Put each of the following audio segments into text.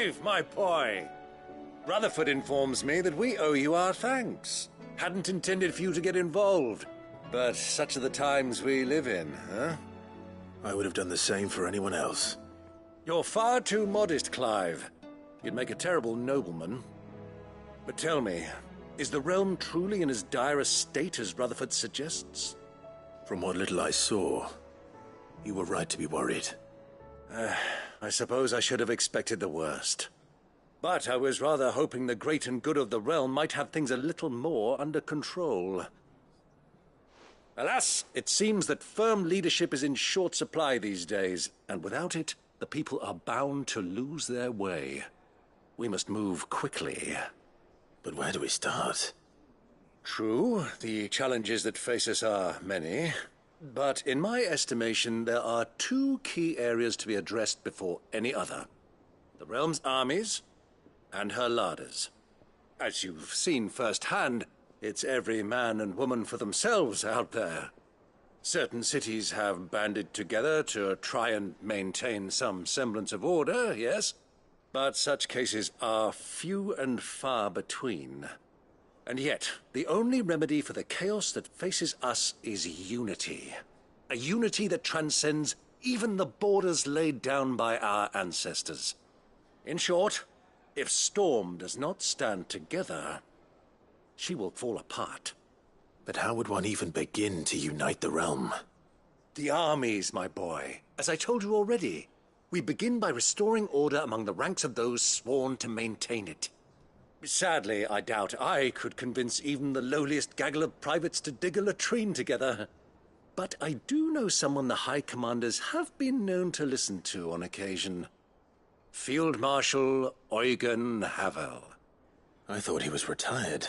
Clive, my boy! Rutherford informs me that we owe you our thanks. Hadn't intended for you to get involved, but such are the times we live in, huh? I would have done the same for anyone else. You're far too modest, Clive. You'd make a terrible nobleman. But tell me, is the realm truly in as dire a state as Rutherford suggests? From what little I saw, you were right to be worried. I suppose I should have expected the worst. But I was rather hoping the great and good of the realm might have things a little more under control. Alas, it seems that firm leadership is in short supply these days, and without it, the people are bound to lose their way. We must move quickly. But where do we start? True, the challenges that face us are many. But in my estimation, there are two key areas to be addressed before any other. The realm's armies and her larders. As you've seen firsthand, it's every man and woman for themselves out there. Certain cities have banded together to try and maintain some semblance of order, yes, but such cases are few and far between. And yet, the only remedy for the chaos that faces us is unity. A unity that transcends even the borders laid down by our ancestors. In short, if Storm does not stand together, she will fall apart. But how would one even begin to unite the realm? The armies, my boy. As I told you already, we begin by restoring order among the ranks of those sworn to maintain it. Sadly, I doubt I could convince even the lowliest gaggle of privates to dig a latrine together. But I do know someone the High Commanders have been known to listen to on occasion. Field Marshal Eugen Havel. I thought he was retired.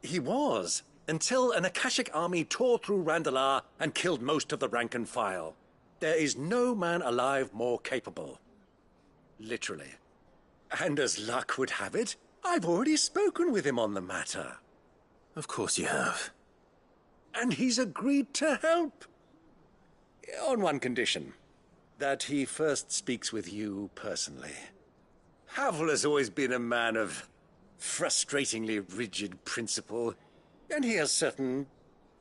He was, until an Akashic army tore through Randalar and killed most of the rank and file. There is no man alive more capable. Literally. And as luck would have it, I've already spoken with him on the matter. Of course you have. And he's agreed to help. On one condition. That he first speaks with you personally. Havel has always been a man of frustratingly rigid principle, and he has certain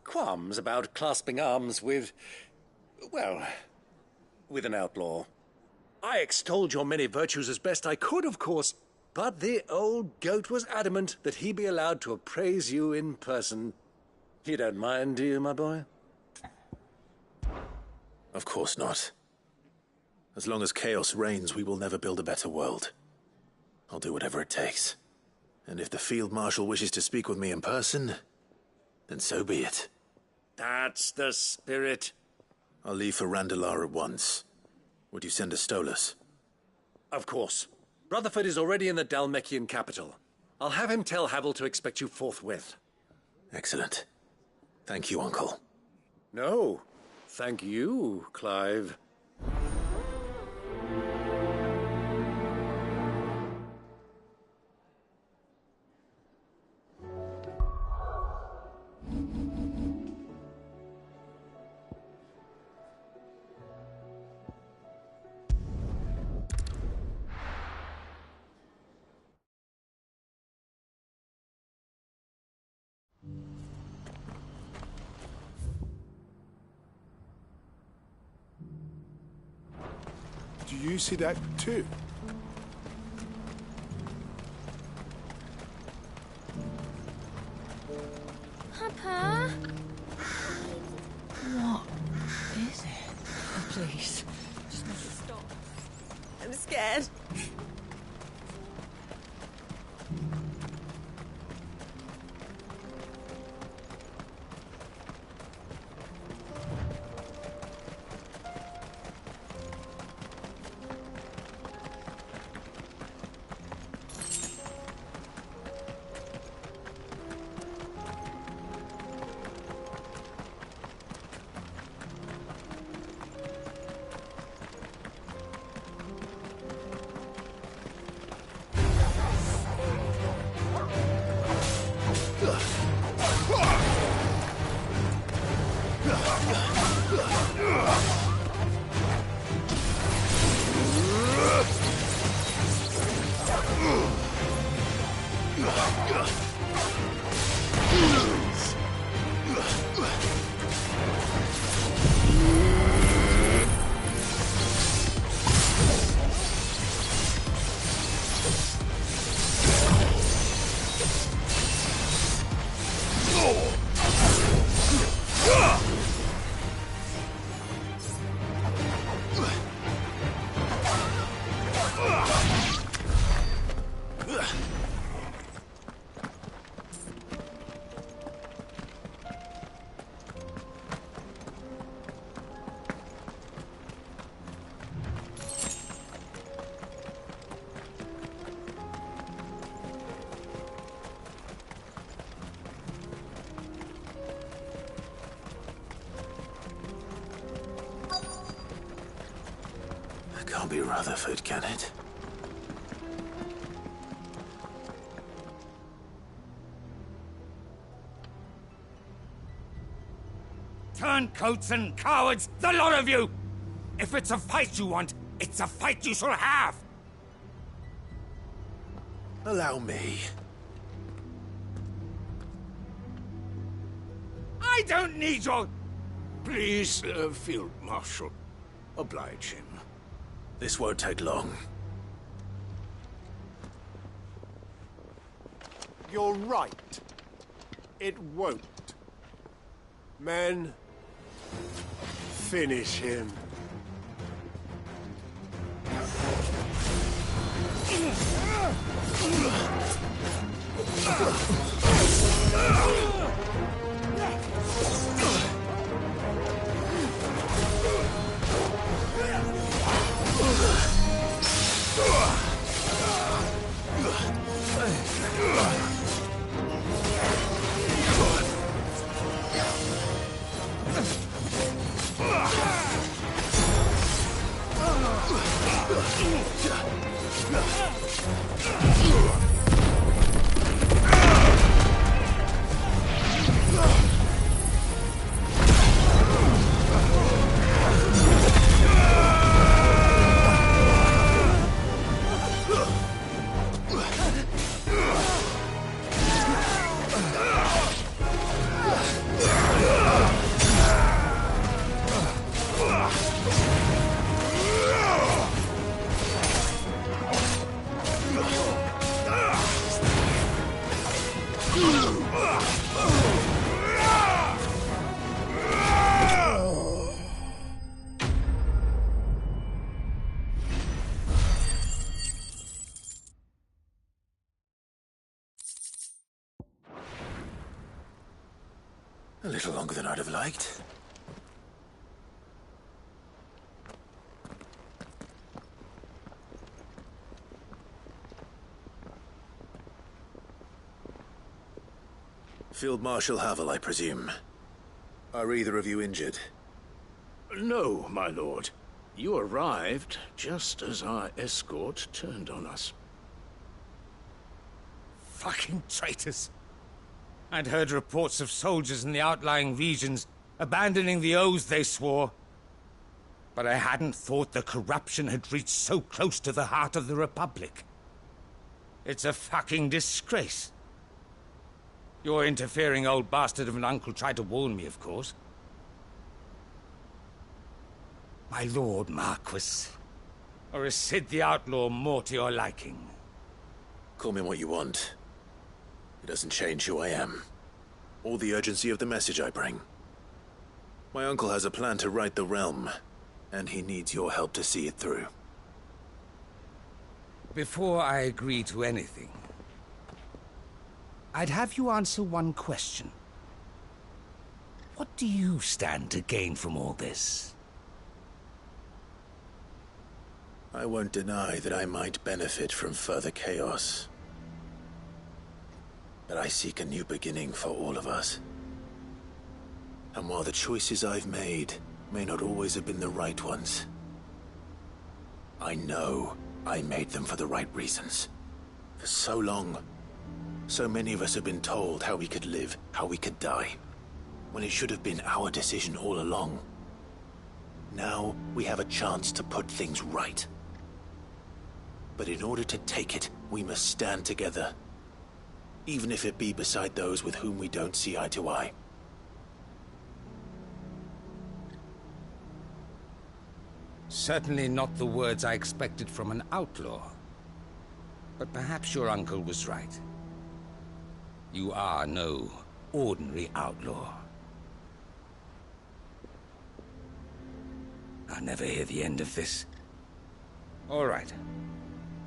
qualms about clasping arms with, well, with an outlaw. I extolled your many virtues as best I could, of course, but the old goat was adamant that he be allowed to appraise you in person. You don't mind, do you, my boy? Of course not. As long as chaos reigns, we will never build a better world. I'll do whatever it takes. And if the Field Marshal wishes to speak with me in person, then so be it. That's the spirit. I'll leave for Randalar at once. Would you send a Stolas? Of course. Rutherford is already in the Dalmekian capital. I'll have him tell Havel to expect you forthwith. Excellent. Thank you, Uncle. No, thank you, Clive. Do you see that too? Papa? What is it? Oh, please, just make it stop. I'm scared. can't be Rutherford, can it? Turncoats and cowards, the lot of you! If it's a fight you want, it's a fight you shall have! Allow me. I don't need your... Please, Field Marshal. Oblige him. This won't take long. You're right. It won't. Men, finish him. A little longer than I'd have liked. Field Marshal Havel, I presume. Are either of you injured? No, my lord. You arrived just as our escort turned on us. Fucking traitors! I'd heard reports of soldiers in the outlying regions abandoning the oaths they swore. But I hadn't thought the corruption had reached so close to the heart of the Republic. It's a fucking disgrace. Your interfering old bastard of an uncle tried to warn me, of course. My lord Marquis. Or is Sid the Outlaw more to your liking? Call me what you want. It doesn't change who I am, or the urgency of the message I bring. My uncle has a plan to right the realm, and he needs your help to see it through. Before I agree to anything, I'd have you answer one question. What do you stand to gain from all this? I won't deny that I might benefit from further chaos. But I seek a new beginning for all of us. And while the choices I've made may not always have been the right ones, I know I made them for the right reasons. For so long, so many of us have been told how we could live, how we could die, when it should have been our decision all along. Now we have a chance to put things right. But in order to take it, we must stand together. Even if it be beside those with whom we don't see eye to eye. Certainly not the words I expected from an outlaw. But perhaps your uncle was right. You are no ordinary outlaw. I'll never hear the end of this. All right.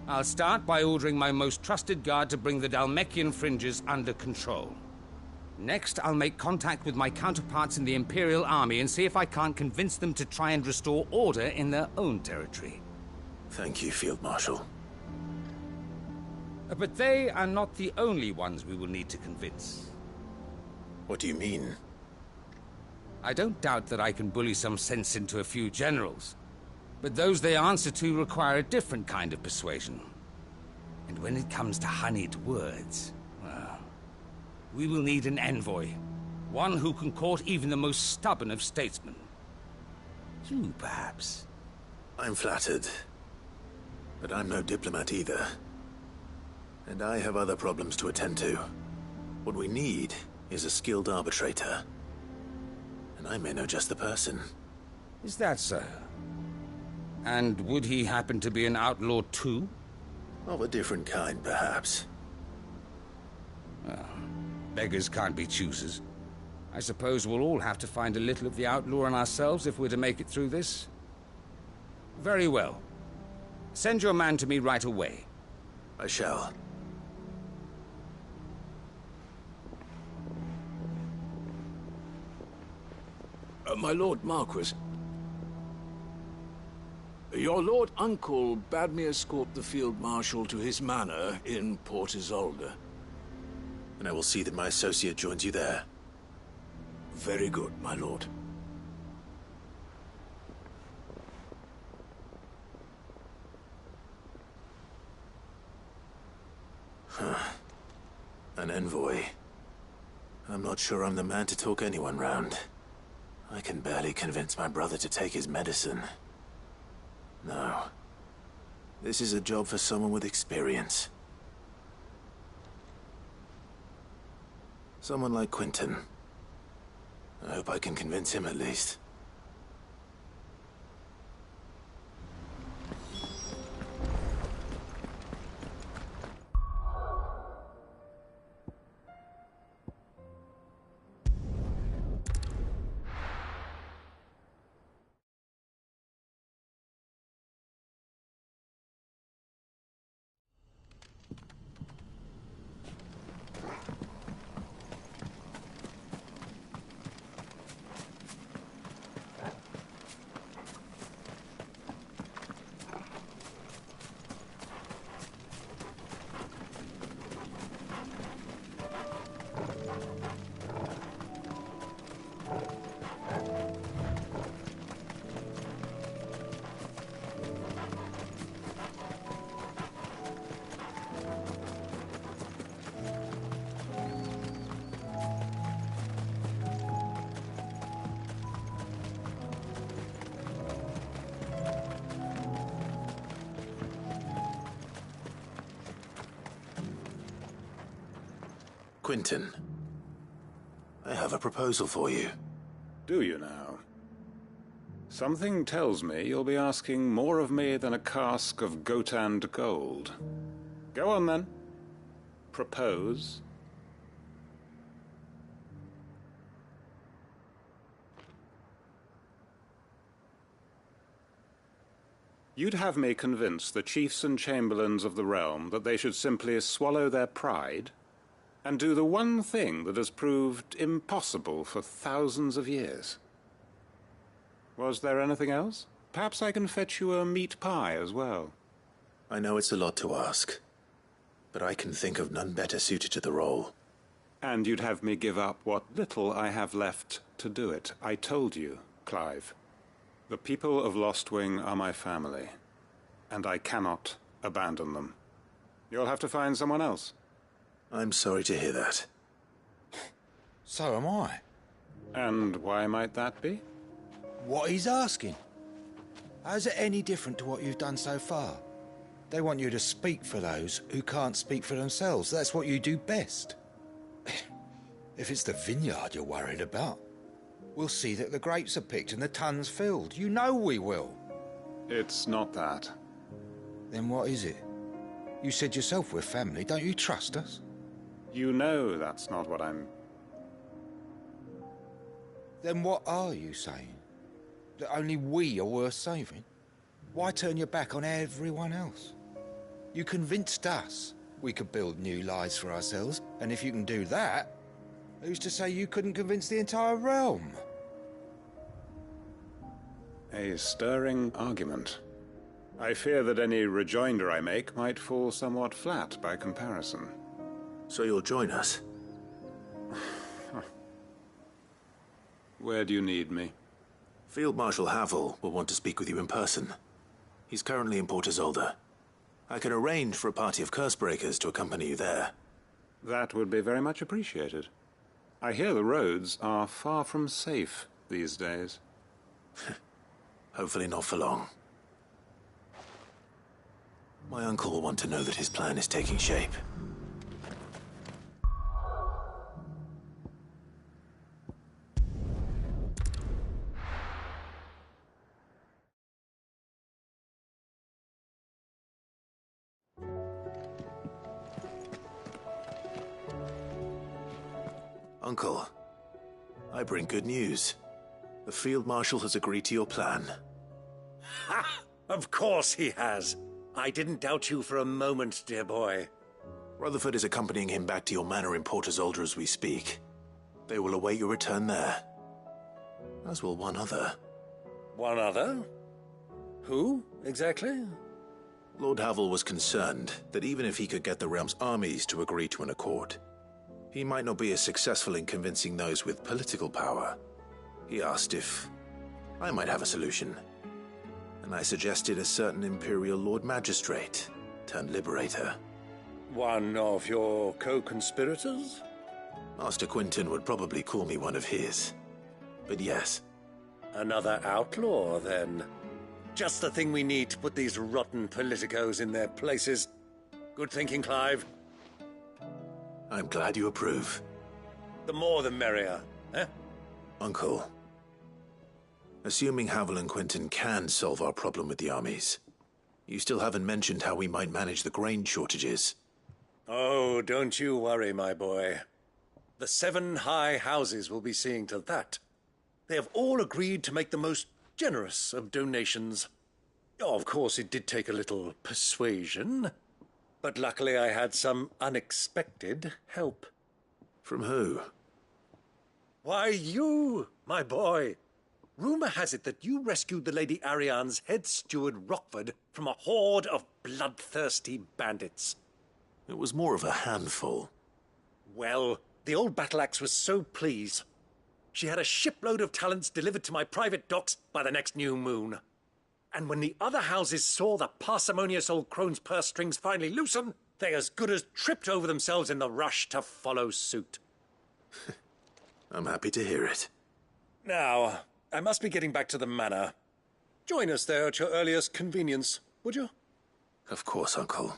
I'll start by ordering my most trusted guard to bring the Dhalmekian fringes under control. Next, I'll make contact with my counterparts in the Imperial Army and see if I can't convince them to try and restore order in their own territory. Thank you, Field Marshal. But they are not the only ones we will need to convince. What do you mean? I don't doubt that I can bully some sense into a few generals. But those they answer to require a different kind of persuasion. And when it comes to honeyed words, well, we will need an envoy. One who can court even the most stubborn of statesmen. You, perhaps. I'm flattered. But I'm no diplomat either. And I have other problems to attend to. What we need is a skilled arbitrator. And I may know just the person. Is that so? And would he happen to be an outlaw too? Of a different kind, perhaps. Well, beggars can't be choosers. I suppose we'll all have to find a little of the outlaw in ourselves if we're to make it through this. Very well. Send your man to me right away. I shall. My Lord Marquis, your Lord Uncle bade me escort the Field Marshal to his manor in Port Isolde. And I will see that my associate joins you there. Very good, my lord. An envoy. I'm not sure I'm the man to talk anyone round. I can barely convince my brother to take his medicine. No. This is a job for someone with experience. Someone like Quentin. I hope I can convince him at least. Quentin, I have a proposal for you. Do you now? Something tells me you'll be asking more of me than a cask of Gotand gold. Go on, then. Propose. You'd have me convince the chiefs and chamberlains of the realm that they should simply swallow their pride and do the one thing that has proved impossible for thousands of years. Was there anything else? Perhaps I can fetch you a meat pie as well. I know it's a lot to ask, but I can think of none better suited to the role. And you'd have me give up what little I have left to do it. I told you, Clive. The people of Lostwing are my family, and I cannot abandon them. You'll have to find someone else. I'm sorry to hear that. So am I. And why might that be? What he's asking. How's it any different to what you've done so far? They want you to speak for those who can't speak for themselves. That's what you do best. If it's the vineyard you're worried about, we'll see that the grapes are picked and the tons filled. You know we will. It's not that. Then what is it? You said yourself we're family. Don't you trust us? You know that's not what I'm... Then what are you saying? That only we are worth saving? Why turn your back on everyone else? You convinced us we could build new lives for ourselves, and if you can do that, who's to say you couldn't convince the entire realm? A stirring argument. I fear that any rejoinder I make might fall somewhat flat by comparison. So you'll join us? Where do you need me? Field Marshal Havel will want to speak with you in person. He's currently in Port Isolde. I can arrange for a party of Cursebreakers to accompany you there. That would be very much appreciated. I hear the roads are far from safe these days. Hopefully not for long. My uncle will want to know that his plan is taking shape. Uncle, I bring good news. The Field Marshal has agreed to your plan. Ha! Of course he has. I didn't doubt you for a moment, dear boy. Rutherford is accompanying him back to your manor in Port Isolde as we speak. They will await your return there. As will one other. One other? Who, exactly? Lord Havel was concerned that even if he could get the realm's armies to agree to an accord, he might not be as successful in convincing those with political power. He asked if I might have a solution, and I suggested a certain Imperial Lord Magistrate turned Liberator. One of your co-conspirators? Master Quinton would probably call me one of his. But yes. Another outlaw, then. Just the thing we need to put these rotten politicos in their places. Good thinking, Clive. I'm glad you approve. The more the merrier, eh? Uncle, assuming Havel and Quinton can solve our problem with the armies, you still haven't mentioned how we might manage the grain shortages. Oh, don't you worry, my boy. The 7 high houses will be seeing to that. They have all agreed to make the most generous of donations. Oh, of course, it did take a little persuasion, but luckily I had some unexpected help. From who? Why, you, my boy. Rumor has it that you rescued the Lady Ariane's head steward Rockford from a horde of bloodthirsty bandits. It was more of a handful. Well, the old battle-axe was so pleased. She had a shipload of talents delivered to my private docks by the next new moon. And when the other houses saw the parsimonious old crone's purse strings finally loosen, they as good as tripped over themselves in the rush to follow suit. I'm happy to hear it. Now, I must be getting back to the manor. Join us there at your earliest convenience, would you? Of course, Uncle.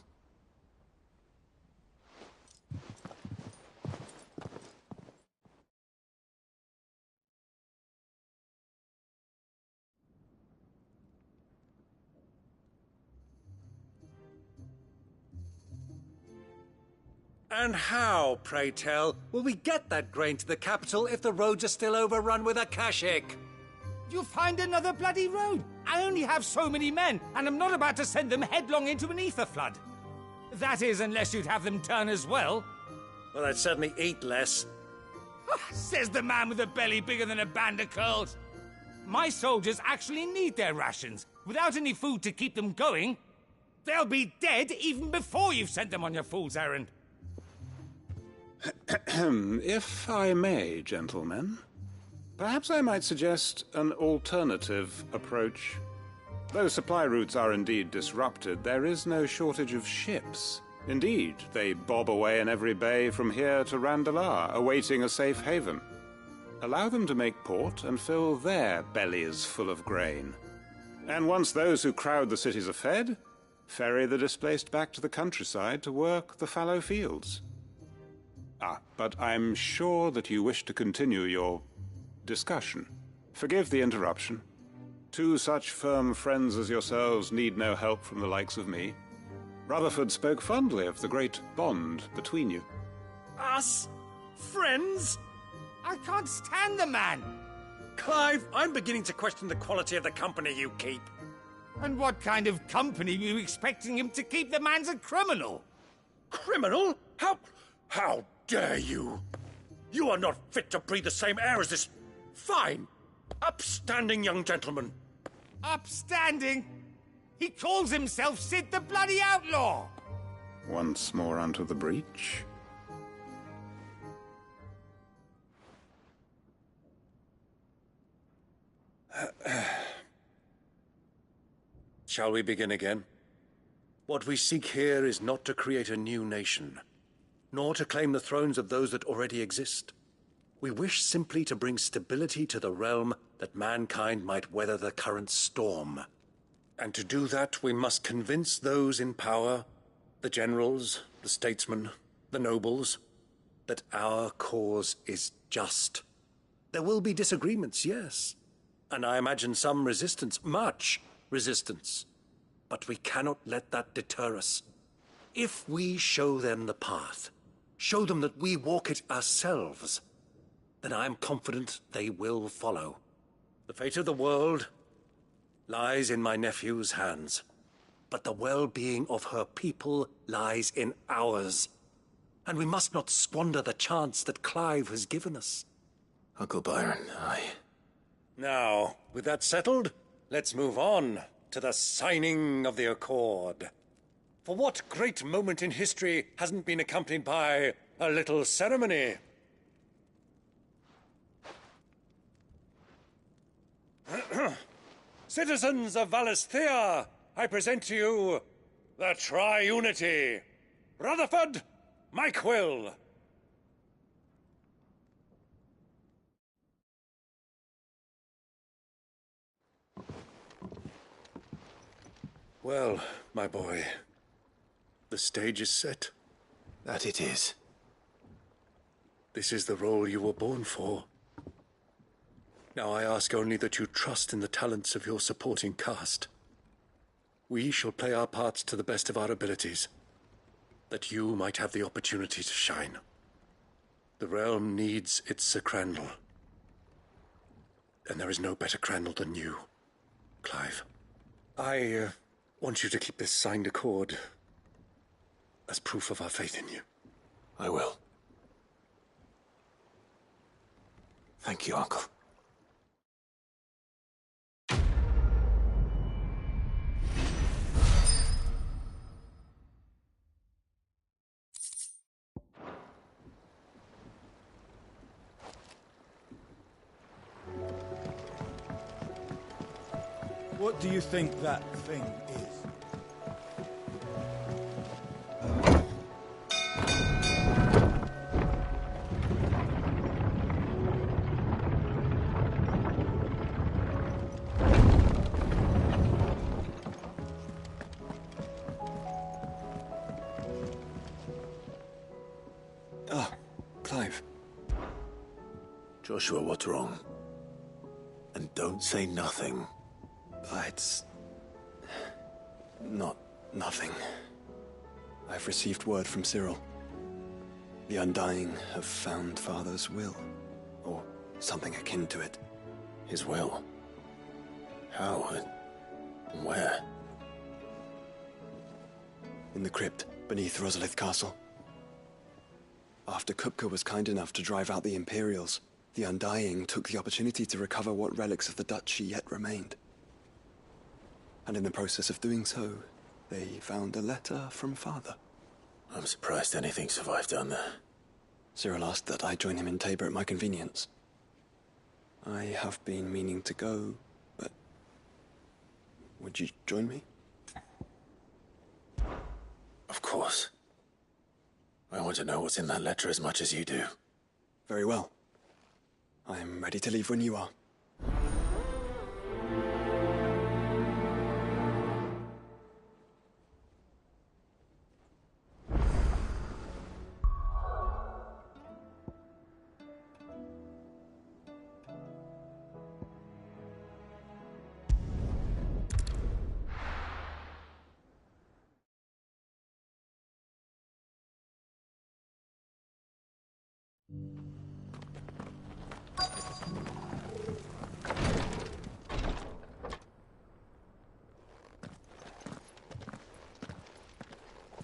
And how, pray tell, will we get that grain to the capital if the roads are still overrun with Akashic? You'll find another bloody road. I only have so many men, and I'm not about to send them headlong into an ether flood. That is, unless you'd have them turn as well. Well, I'd certainly eat less. Says the man with a belly bigger than a band of curls. My soldiers actually need their rations. Without any food to keep them going, they'll be dead even before you've sent them on your fool's errand. If I may, gentlemen, perhaps I might suggest an alternative approach. Though supply routes are indeed disrupted, there is no shortage of ships. Indeed, they bob away in every bay from here to Randalar, awaiting a safe haven. Allow them to make port and fill their bellies full of grain. And once those who crowd the cities are fed, ferry the displaced back to the countryside to work the fallow fields. But I'm sure that you wish to continue your discussion. Forgive the interruption. 2 such firm friends as yourselves need no help from the likes of me. Rutherford spoke fondly of the great bond between you. Us? Friends? I can't stand the man. Clive, I'm beginning to question the quality of the company you keep. And what kind of company were you expecting him to keep? The man's a criminal. Criminal? How dare you? You are not fit to breathe the same air as this fine, upstanding young gentleman. Upstanding? He calls himself Sid the Bloody Outlaw. Once more onto the breach. Shall we begin again? What we seek here is not to create a new nation, nor to claim the thrones of those that already exist. We wish simply to bring stability to the realm that mankind might weather the current storm. And to do that, we must convince those in power, the generals, the statesmen, the nobles, that our cause is just. There will be disagreements, yes, and I imagine some resistance, much resistance. But we cannot let that deter us. If we show them the path, show them that we walk it ourselves, then I am confident they will follow. The fate of the world lies in my nephew's hands, but the well-being of her people lies in ours. And we must not squander the chance that Clive has given us. Uncle Byron, Now, with that settled, let's move on to the signing of the Accord. For what great moment in history hasn't been accompanied by a little ceremony? Citizens of Valisthea, I present to you the Triunity. Rutherford, Mike Will. Well, my boy, the stage is set. that it is. This is the role you were born for. Now I ask only that you trust in the talents of your supporting cast. We shall play our parts to the best of our abilities, that you might have the opportunity to shine. The realm needs its Sir Crandall. And there is no better Crandall than you, Clive. I want you to keep this signed accord as proof of our faith in you. I will. Thank you, Uncle. What do you think that thing is? Ah, Clive. Joshua, what's wrong? And don't say nothing. It's not nothing. I've received word from Cyril. The Undying have found Father's will, or something akin to it. His will? How and where? In the crypt beneath Rosalith Castle. After Kupka was kind enough to drive out the Imperials, the Undying took the opportunity to recover what relics of the Duchy yet remained. And in the process of doing so, they found a letter from Father. I'm surprised anything survived down there. Cyril asked that I join him in Tabor at my convenience. I have been meaning to go, but would you join me? Of course. I want to know what's in that letter as much as you do. Very well. I am ready to leave when you are.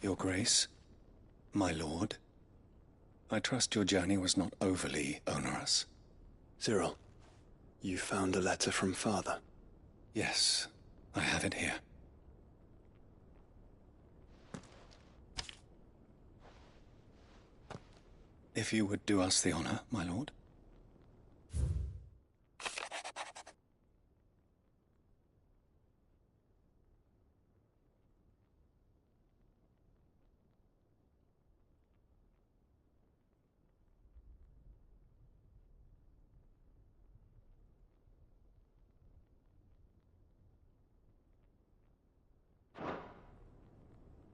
Your Grace, my lord, I trust your journey was not overly onerous. Cyril, you found a letter from Father? Yes, I have it here. If you would do us the honor, my lord.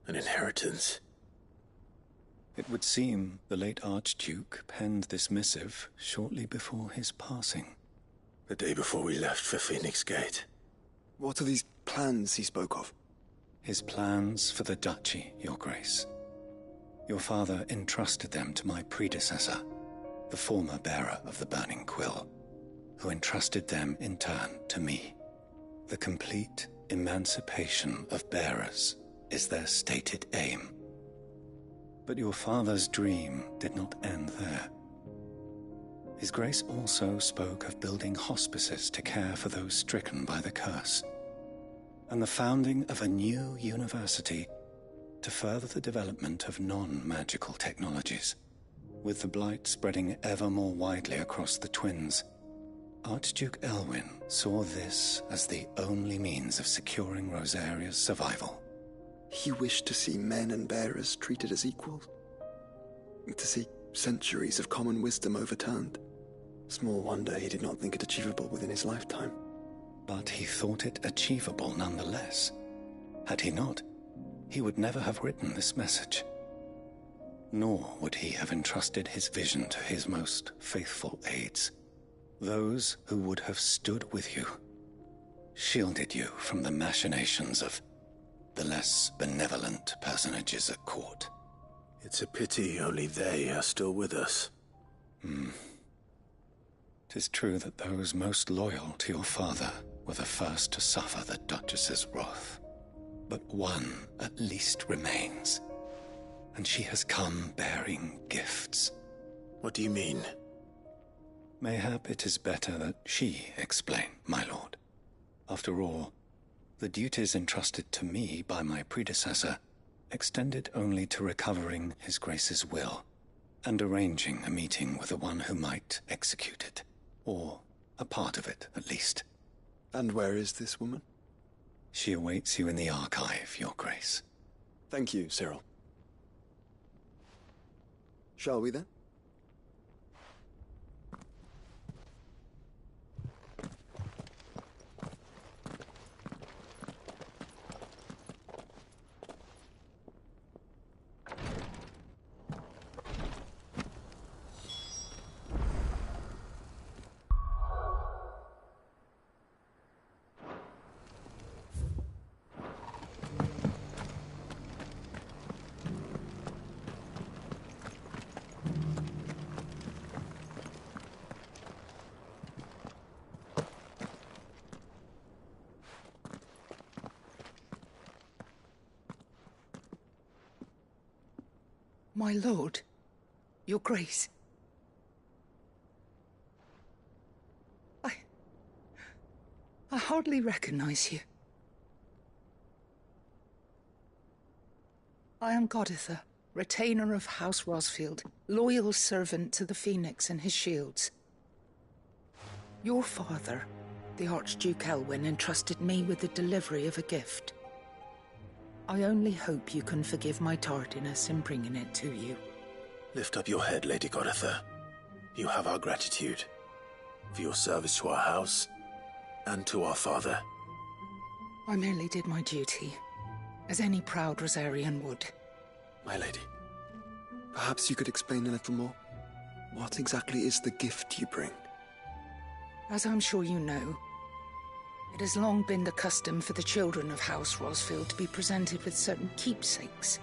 An inheritance. It would seem the late Archduke penned this missive shortly before his passing. The day before we left for Phoenix Gate. What are these plans he spoke of? His plans for the duchy, Your Grace. Your father entrusted them to my predecessor, the former bearer of the Burning Quill, who entrusted them in turn to me. The complete emancipation of bearers is their stated aim. But your father's dream did not end there. His Grace also spoke of building hospices to care for those stricken by the curse, and the founding of a new university to further the development of non-magical technologies. With the blight spreading ever more widely across the twins, Archduke Elwyn saw this as the only means of securing Rosaria's survival. He wished to see men and bearers treated as equals. To see centuries of common wisdom overturned. Small wonder he did not think it achievable within his lifetime. But he thought it achievable nonetheless. Had he not, he would never have written this message. Nor would he have entrusted his vision to his most faithful aides, those who would have stood with you, shielded you from the machinations of the less benevolent personages at court. It's a pity only they are still with us. 'Tis true that those most loyal to your father were the first to suffer the Duchess's wrath. But one at least remains, and she has come bearing gifts. What do you mean? Mayhap it is better that she explain, my lord. After all, the duties entrusted to me by my predecessor extended only to recovering His Grace's will and arranging a meeting with the one who might execute it, or a part of it at least. And where is this woman? She awaits you in the archive, Your Grace. Thank you, Cyril. Shall we then? My lord, Your Grace. I hardly recognize you. I am Goditha, retainer of House Rosfield, loyal servant to the Phoenix and his shields. Your father, the Archduke Elwyn, entrusted me with the delivery of a gift. I only hope you can forgive my tardiness in bringing it to you. Lift up your head, Lady Goditha. You have our gratitude for your service to our house and to our father. I merely did my duty, as any proud Rosarian would. My lady, perhaps you could explain a little more? What exactly is the gift you bring? As I'm sure you know, it has long been the custom for the children of House Rosfield to be presented with certain keepsakes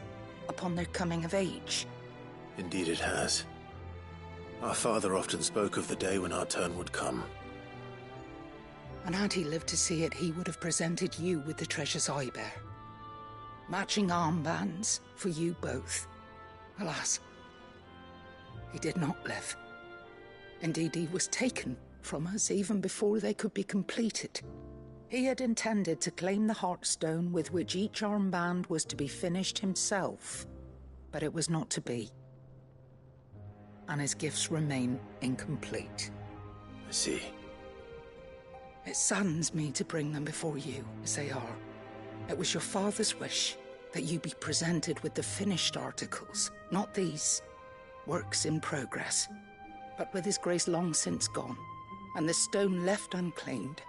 upon their coming of age. Indeed it has. Our father often spoke of the day when our turn would come. And had he lived to see it, he would have presented you with the treasures I bear. Matching armbands for you both. Alas, he did not live. Indeed, he was taken from us even before they could be completed. He had intended to claim the Heartstone with which each armband was to be finished himself, but it was not to be. And his gifts remain incomplete. I see. It saddens me to bring them before you, as they are. It was your father's wish that you be presented with the finished articles, not these, works in progress. But with His Grace long since gone, and the stone left unclaimed,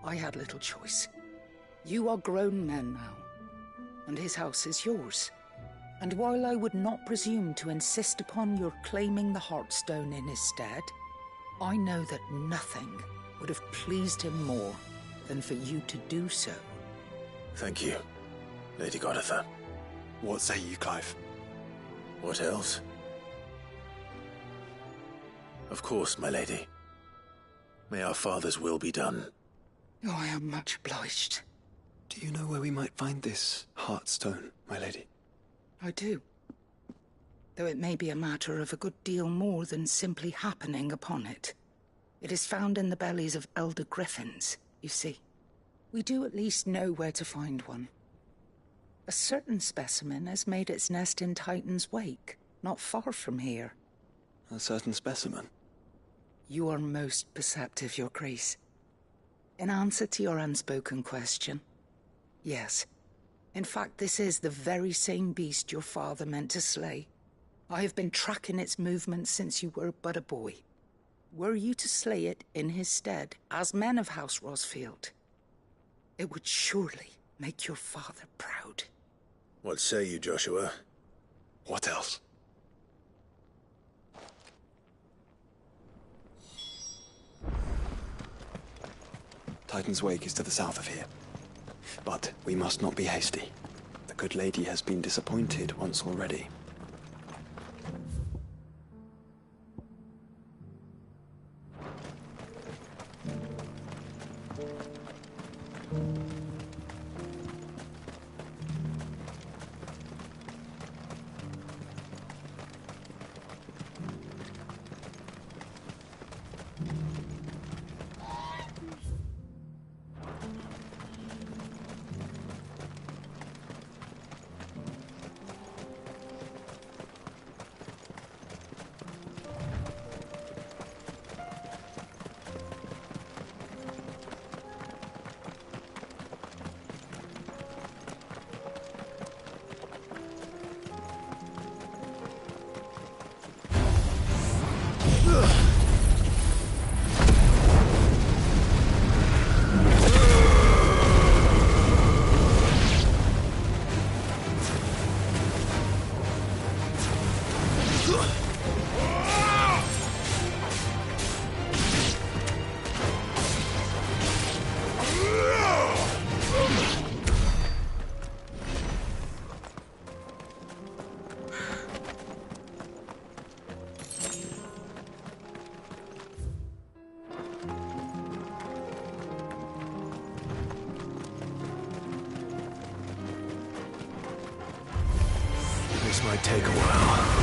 I had little choice. You are grown men now, and his house is yours. And while I would not presume to insist upon your claiming the Heartstone in his stead, I know that nothing would have pleased him more than for you to do so. Thank you, Lady Goditha. What say you, Clive? What else? Of course, my lady. May our father's will be done. Oh, I am much obliged. Do you know where we might find this Heartstone, my lady? I do. Though it may be a matter of a good deal more than simply happening upon it. It is found in the bellies of elder griffins, you see. We do at least know where to find one. A certain specimen has made its nest in Titan's Wake, not far from here. A certain specimen? You are most perceptive, Your Grace. In answer to your unspoken question, yes. In fact, this is the very same beast your father meant to slay. I have been tracking its movements since you were but a boy. Were you to slay it in his stead, as men of House Rosfield, it would surely make your father proud. What say you, Joshua? What else? Titan's Wake is to the south of here. But we must not be hasty. The good lady has been disappointed once already. This might take a while.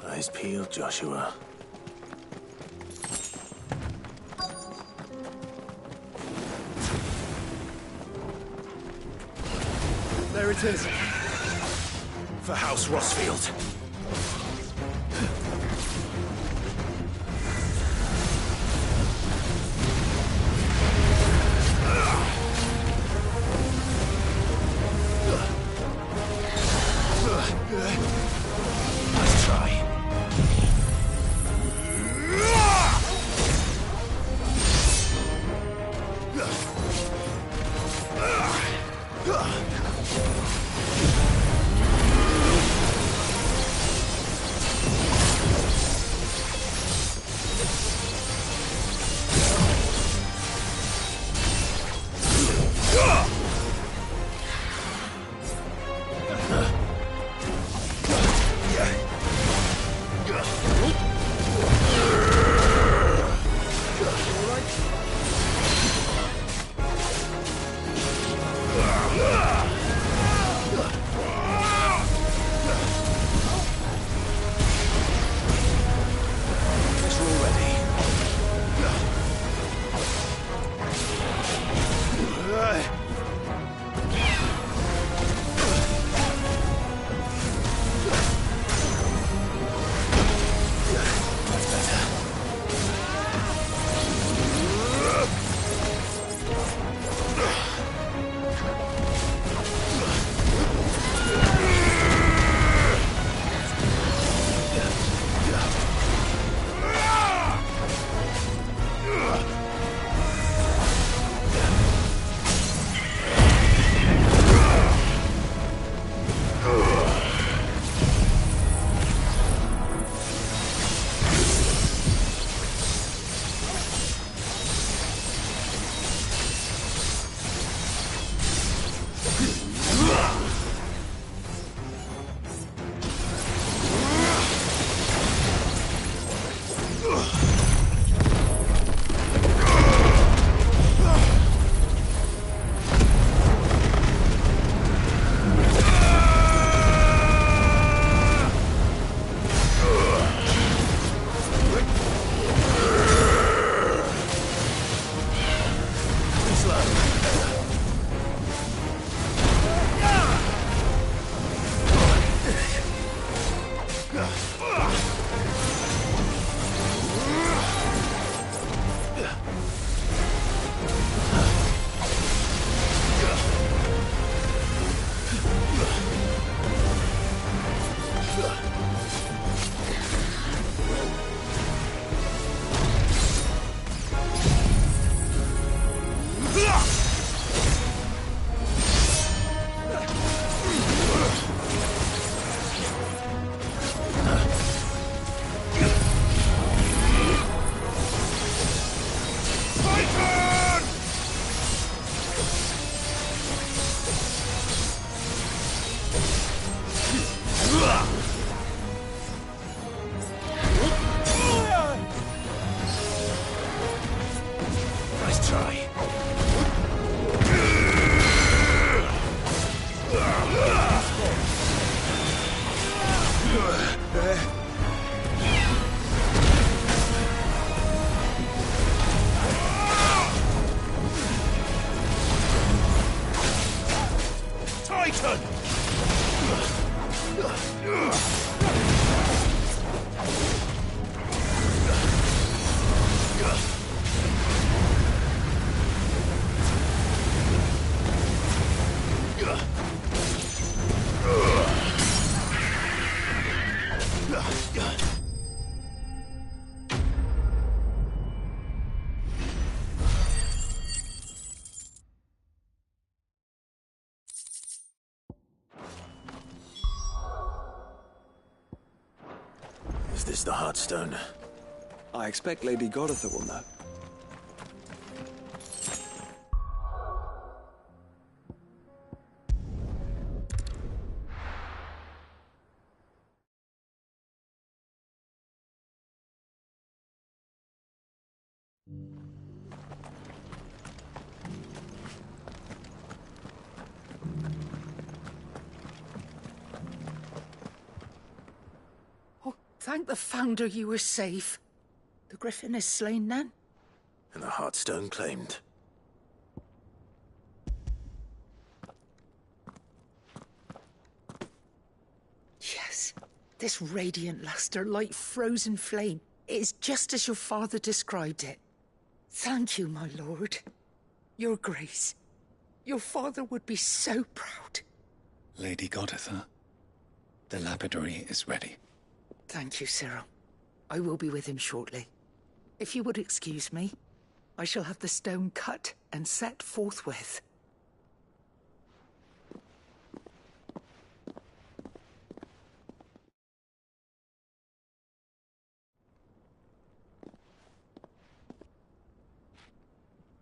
Eyes peeled, Joshua. There it is. For House Rosfield. Let's try. Nice try. Titan! Is this the Heartstone? I expect Lady Goditha will know. Thank the Founder you were safe. The Griffin is slain then? And the Heartstone claimed. Yes. This radiant luster, like frozen flame, it is just as your father described it. Thank you, my lord. Your Grace. Your father would be so proud. Lady Goditha, the lapidary is ready. Thank you, Cyril. I will be with him shortly. If you would excuse me, I shall have the stone cut and set forthwith.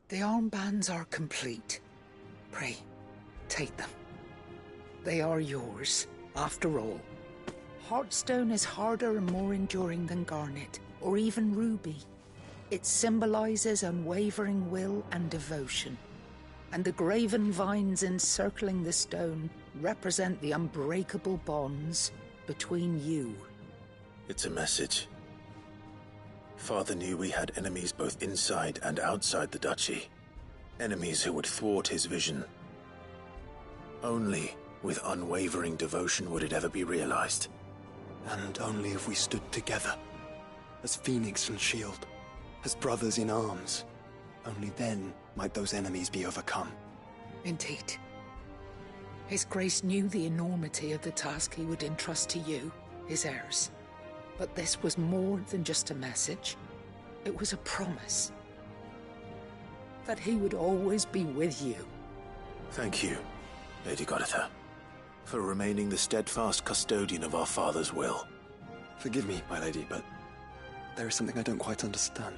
The armbands are complete. Pray, take them. They are yours, after all. Heartstone is harder and more enduring than garnet, or even ruby. It symbolizes unwavering will and devotion. And the graven vines encircling the stone represent the unbreakable bonds between you. It's a message. Father knew we had enemies both inside and outside the duchy. Enemies who would thwart his vision. Only with unwavering devotion would it ever be realized. And only if we stood together, as Phoenix and Shield, as brothers in arms, only then might those enemies be overcome. Indeed. His Grace knew the enormity of the task he would entrust to you, his heirs. But this was more than just a message. It was a promise. That he would always be with you. Thank you, Lady Goditha, for remaining the steadfast custodian of our father's will. Forgive me, my lady, but there is something I don't quite understand.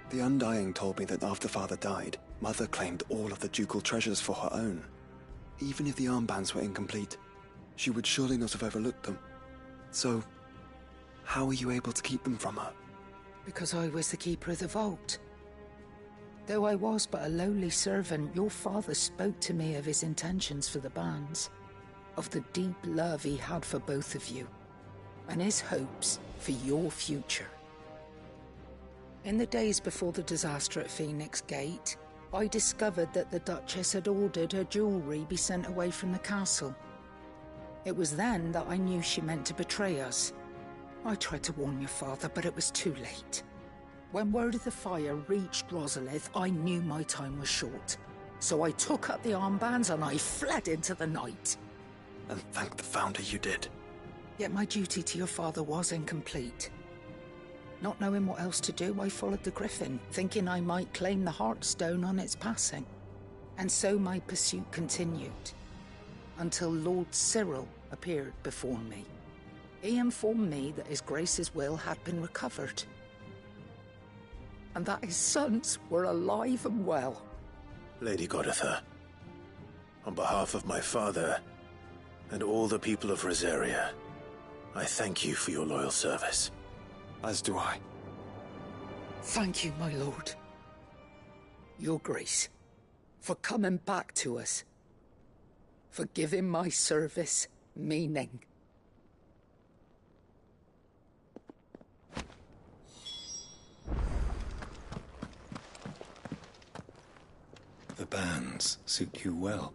The Undying told me that after Father died, Mother claimed all of the ducal treasures for her own. Even if the armbands were incomplete, she would surely not have overlooked them. So, how were you able to keep them from her? Because I was the keeper of the vault. Though I was but a lowly servant, your father spoke to me of his intentions for the bands, of the deep love he had for both of you, and his hopes for your future. In the days before the disaster at Phoenix Gate, I discovered that the Duchess had ordered her jewelry be sent away from the castle. It was then that I knew she meant to betray us, I tried to warn your father, but it was too late. When word of the fire reached Rosalith, I knew my time was short. So I took up the armbands and I fled into the night. And thank the Founder you did. Yet my duty to your father was incomplete. Not knowing what else to do, I followed the Griffin, thinking I might claim the Heartstone on its passing. And so my pursuit continued, until Lord Cyril appeared before me. He informed me that His Grace's will had been recovered, and that his sons were alive and well. Lady Goditha, on behalf of my father and all the people of Rosaria, I thank you for your loyal service. As do I. Thank you, my lord. Your Grace, for coming back to us, for giving my service meaning. The bands suit you well.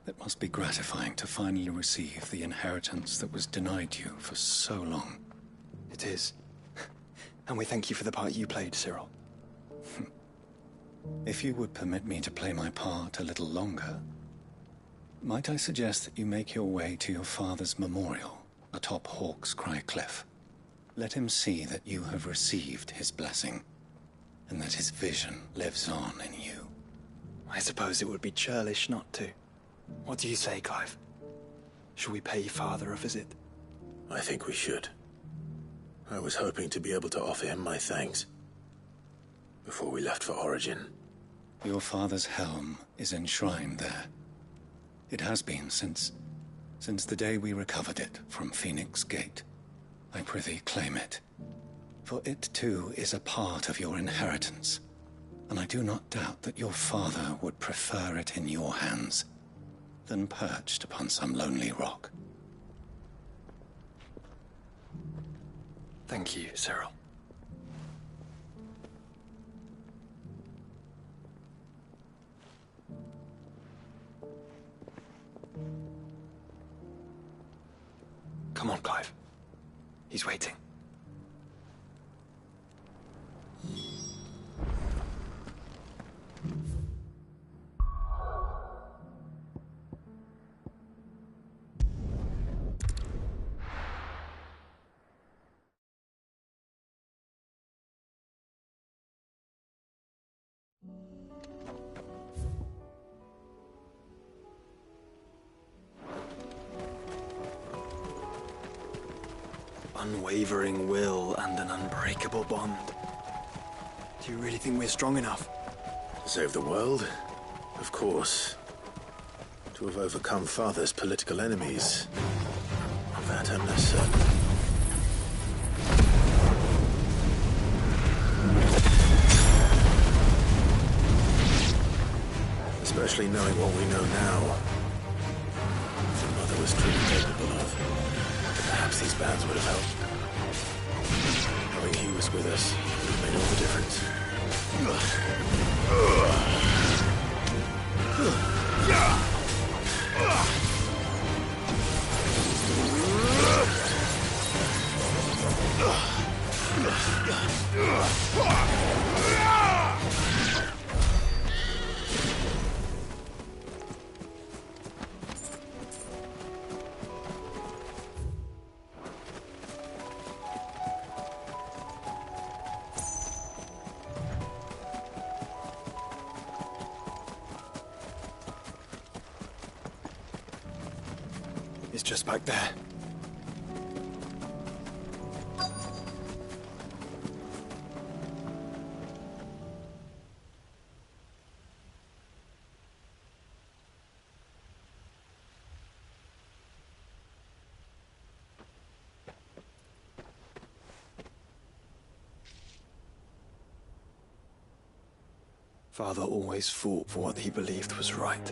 It must be gratifying to finally receive the inheritance that was denied you for so long. It is. And we thank you for the part you played, Cyril. If you would permit me to play my part a little longer, might I suggest that you make your way to your father's memorial atop Hawk's Cry Cliff? Let him see that you have received his blessing, and that his vision lives on in you. I suppose it would be churlish not to. What do you say, Clive? Shall we pay Father a visit? I think we should. I was hoping to be able to offer him my thanks before we left for Origin. Your father's helm is enshrined there. It has been since the day we recovered it from Phoenix Gate. I prithee claim it, for it too is a part of your inheritance, and I do not doubt that your father would prefer it in your hands than perched upon some lonely rock. Thank you, Cyril. Come on, Clive. He's waiting. Unwavering will and an unbreakable bond. Do you really think we're strong enough? To save the world? Of course. To have overcome Father's political enemies? That I'm less certain. Especially knowing what we know now. If Mother was truly capable of. Perhaps these bands would have helped. Knowing he was with us would have made all the difference. It's just back there. Father always fought for what he believed was right.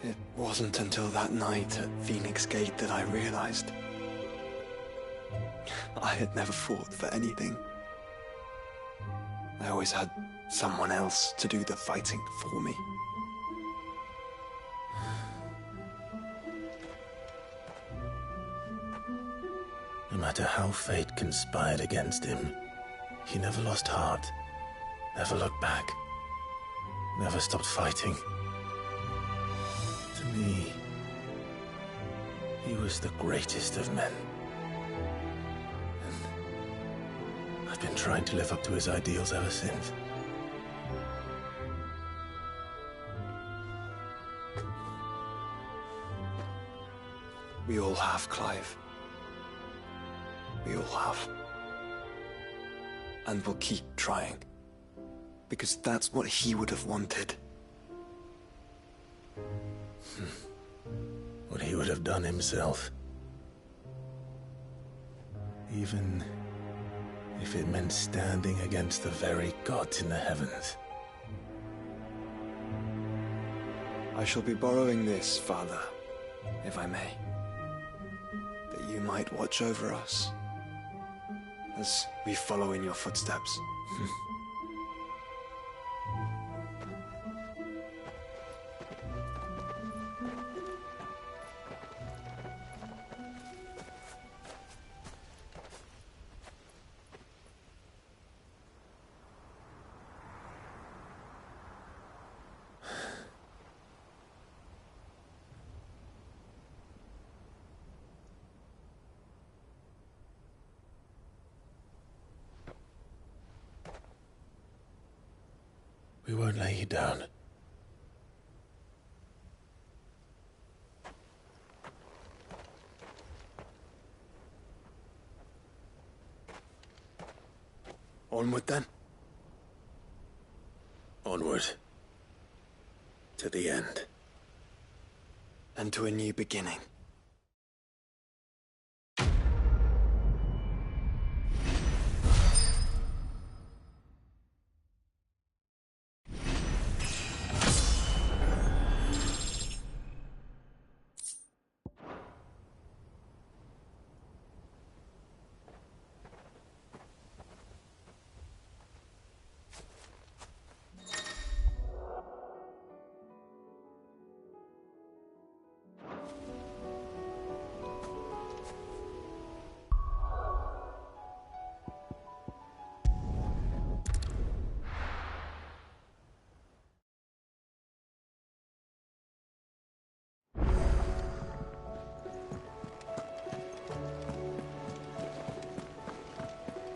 It wasn't until that night at Phoenix Gate that I realized I had never fought for anything. I always had someone else to do the fighting for me. No matter how fate conspired against him, he never lost heart, never looked back, never stopped fighting. To me, he was the greatest of men. And I've been trying to live up to his ideals ever since. We all have, Clive. We all have. And we'll keep trying. Because that's what he would have wanted. What he would have done himself. Even if it meant standing against the very gods in the heavens. I shall be borrowing this, Father, if I may. That you might watch over us as we follow in your footsteps. We won't lay you down. Onward then. Onward. To the end. And to a new beginning.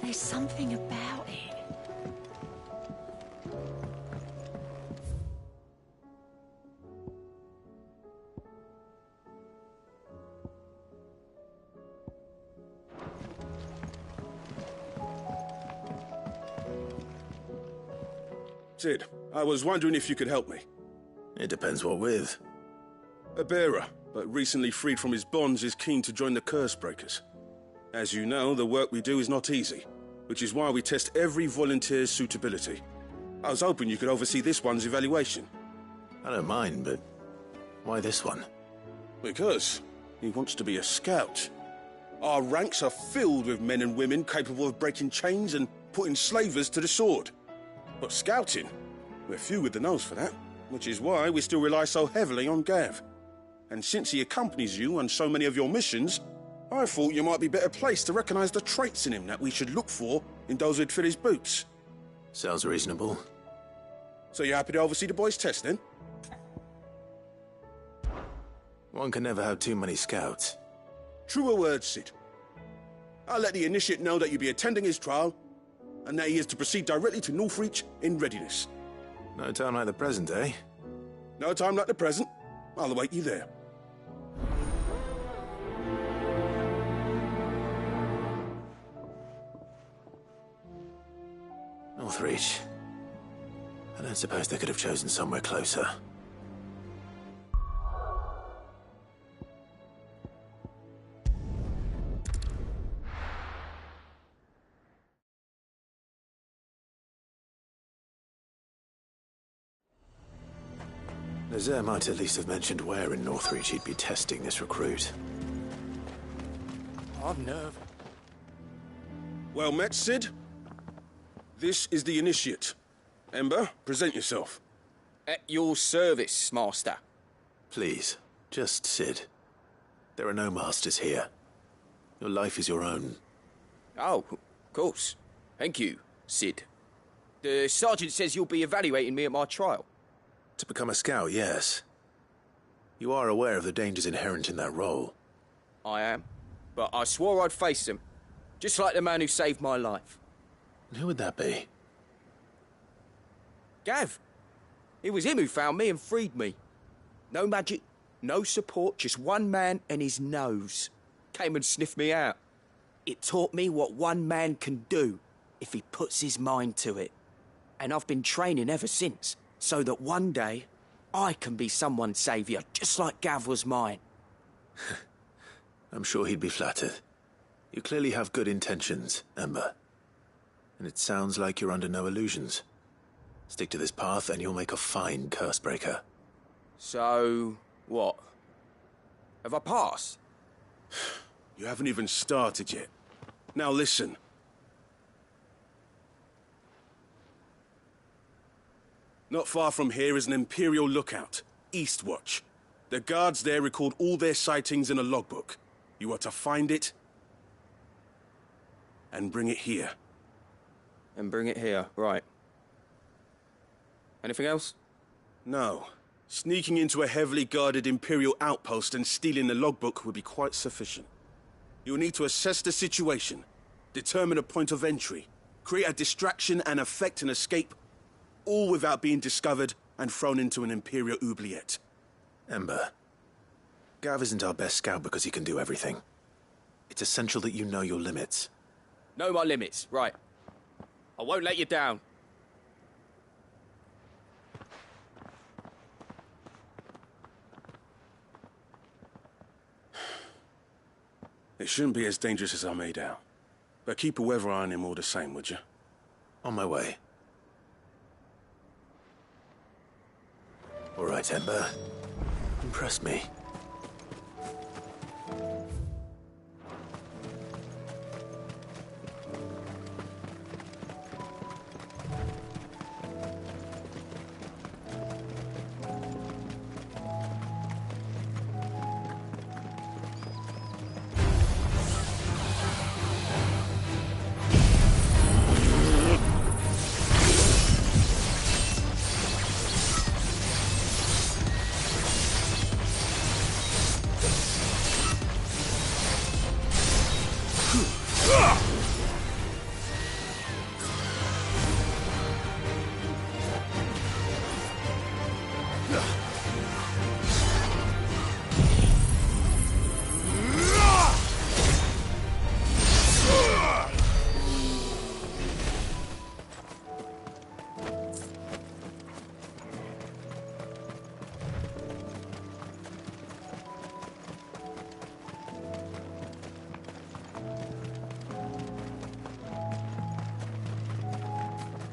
There's something about it. Sid, I was wondering if you could help me. It depends what with. A bearer, but recently freed from his bonds, is keen to join the Curse Breakers. As you know, the work we do is not easy, which is why we test every volunteer's suitability. I was hoping you could oversee this one's evaluation. I don't mind, but why this one? Because he wants to be a scout. Our ranks are filled with men and women capable of breaking chains and putting slavers to the sword. But scouting, we're few with the nose for that, which is why we still rely so heavily on Gav. And since he accompanies you on so many of your missions, I thought you might be better placed to recognize the traits in him that we should look for in those who'd fill his boots. Sounds reasonable. So you're happy to oversee the boys' test, then? One can never have too many scouts. Truer words, Sid. I'll let the initiate know that you'll be attending his trial, and that he is to proceed directly to Northreach in readiness. No time like the present, eh? No time like the present. I'll await you there. Northreach. I don't suppose they could have chosen somewhere closer. Nazaire might at least have mentioned where in Northreach he'd be testing this recruit. I've nerve. Well met, Sid. This is the initiate. Ember, present yourself. At your service, Master. Please, just Sid. There are no masters here. Your life is your own. Oh, of course. Thank you, Sid. The sergeant says you'll be evaluating me at my trial. To become a scout, yes. You are aware of the dangers inherent in that role. I am. But I swore I'd face them. Just like the man who saved my life. And who would that be? Gav. It was him who found me and freed me. No magic, no support, just one man and his nose. Came and sniffed me out. It taught me what one man can do if he puts his mind to it. And I've been training ever since, so that one day I can be someone's saviour, just like Gav was mine. I'm sure he'd be flattered. You clearly have good intentions, Ember. And it sounds like you're under no illusions. Stick to this path and you'll make a fine cursebreaker. So, what? Have I passed? You haven't even started yet. Now listen. Not far from here is an Imperial lookout, Eastwatch. The guards there record all their sightings in a logbook. You are to find it and bring it here. And bring it here, right. Anything else? No. Sneaking into a heavily guarded Imperial outpost and stealing the logbook would be quite sufficient. You'll need to assess the situation, determine a point of entry, create a distraction and effect an escape, all without being discovered and thrown into an Imperial oubliette. Ember, Gav isn't our best scout because he can do everything. It's essential that you know your limits. Know my limits, right. I won't let you down. It shouldn't be as dangerous as I made out. But keep a weather eye on him all the same, would you? On my way. All right, Ember. Impress me.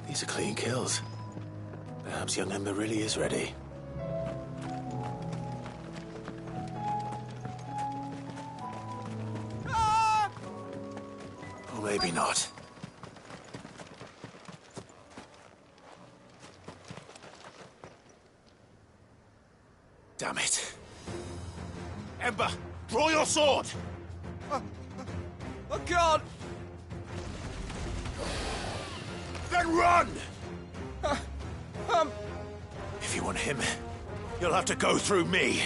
These are clean kills. Perhaps young Ember really is ready. Or maybe not. Damn it. Ember, draw your sword! I can't! Then run! If you want him, you'll have to go through me.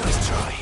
Nice try.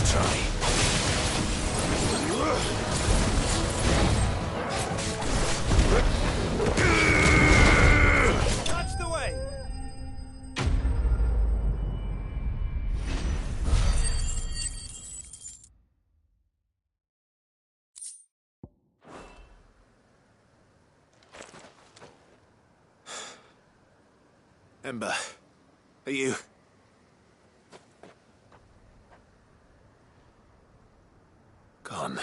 Nice try. That's the way! Ember, are you... Gone.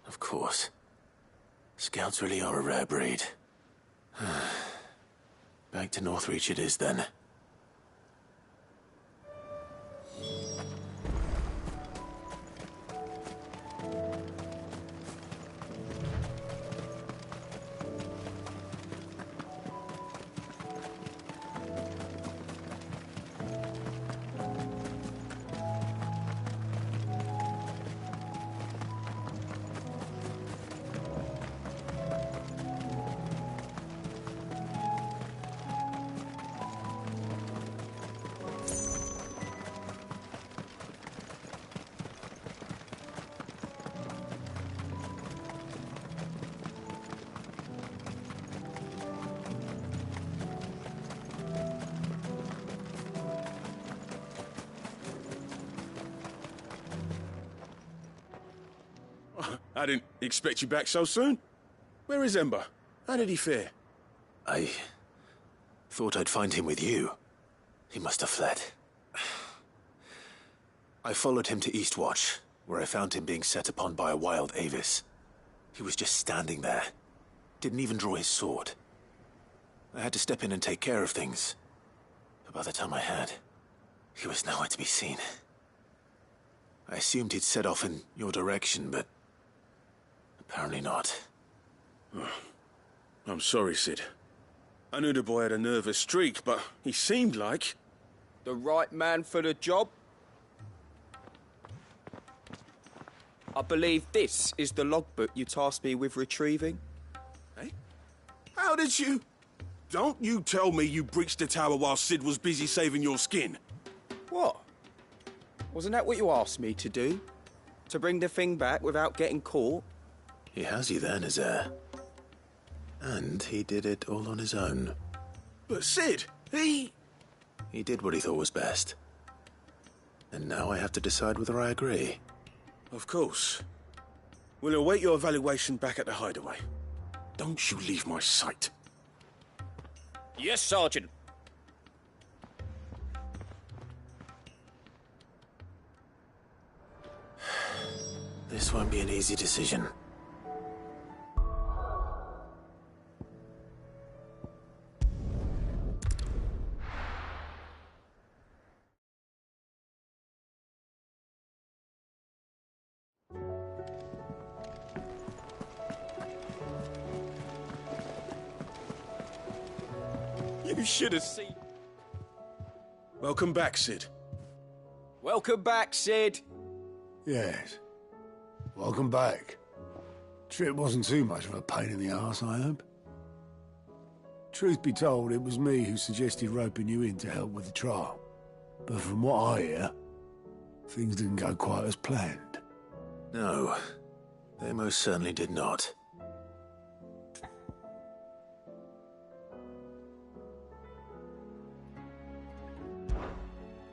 Of course. Scouts really are a rare breed. Back to Northreach it is, then. I didn't expect you back so soon. Where is Ember? How did he fare? I thought I'd find him with you. He must have fled. I followed him to Eastwatch, where I found him being set upon by a wild Avis. He was just standing there. Didn't even draw his sword. I had to step in and take care of things. But by the time I had, he was nowhere to be seen. I assumed he'd set off in your direction, but apparently not. I'm sorry, Sid. I knew the boy had a nervous streak, but he seemed like... The right man for the job? I believe this is the logbook you tasked me with retrieving. Eh? How did you... Don't you tell me you breached the tower while Sid was busy saving your skin. What? Wasn't that what you asked me to do? To bring the thing back without getting caught? He has you then, his heir. And he did it all on his own. But Sid, he did what he thought was best. And now I have to decide whether I agree. Of course. We'll await your evaluation back at the hideaway. Don't you leave my sight. Yes, Sergeant. This won't be an easy decision. You should have seen... Welcome back, Sid. Welcome back, Sid. Yes. Welcome back. Trip wasn't too much of a pain in the arse, I hope. Truth be told, it was me who suggested roping you in to help with the trial. But from what I hear, things didn't go quite as planned. No, they most certainly did not.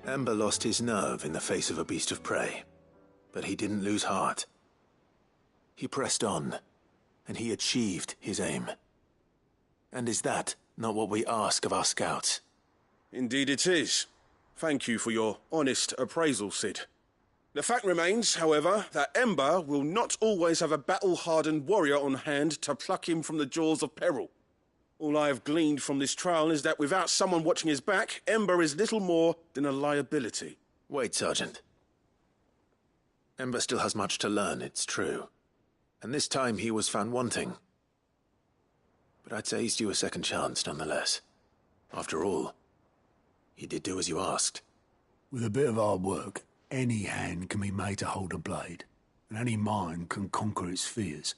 Ember lost his nerve in the face of a beast of prey, but he didn't lose heart. He pressed on, and he achieved his aim. And is that not what we ask of our scouts? Indeed it is. Thank you for your honest appraisal, Sid. The fact remains, however, that Ember will not always have a battle-hardened warrior on hand to pluck him from the jaws of peril. All I have gleaned from this trial is that without someone watching his back, Ember is little more than a liability. Wait, Sergeant. Ember still has much to learn, it's true. And this time he was found wanting. But I'd say he's due a second chance, nonetheless. After all, he did do as you asked. With a bit of hard work, any hand can be made to hold a blade, and any mind can conquer its fears.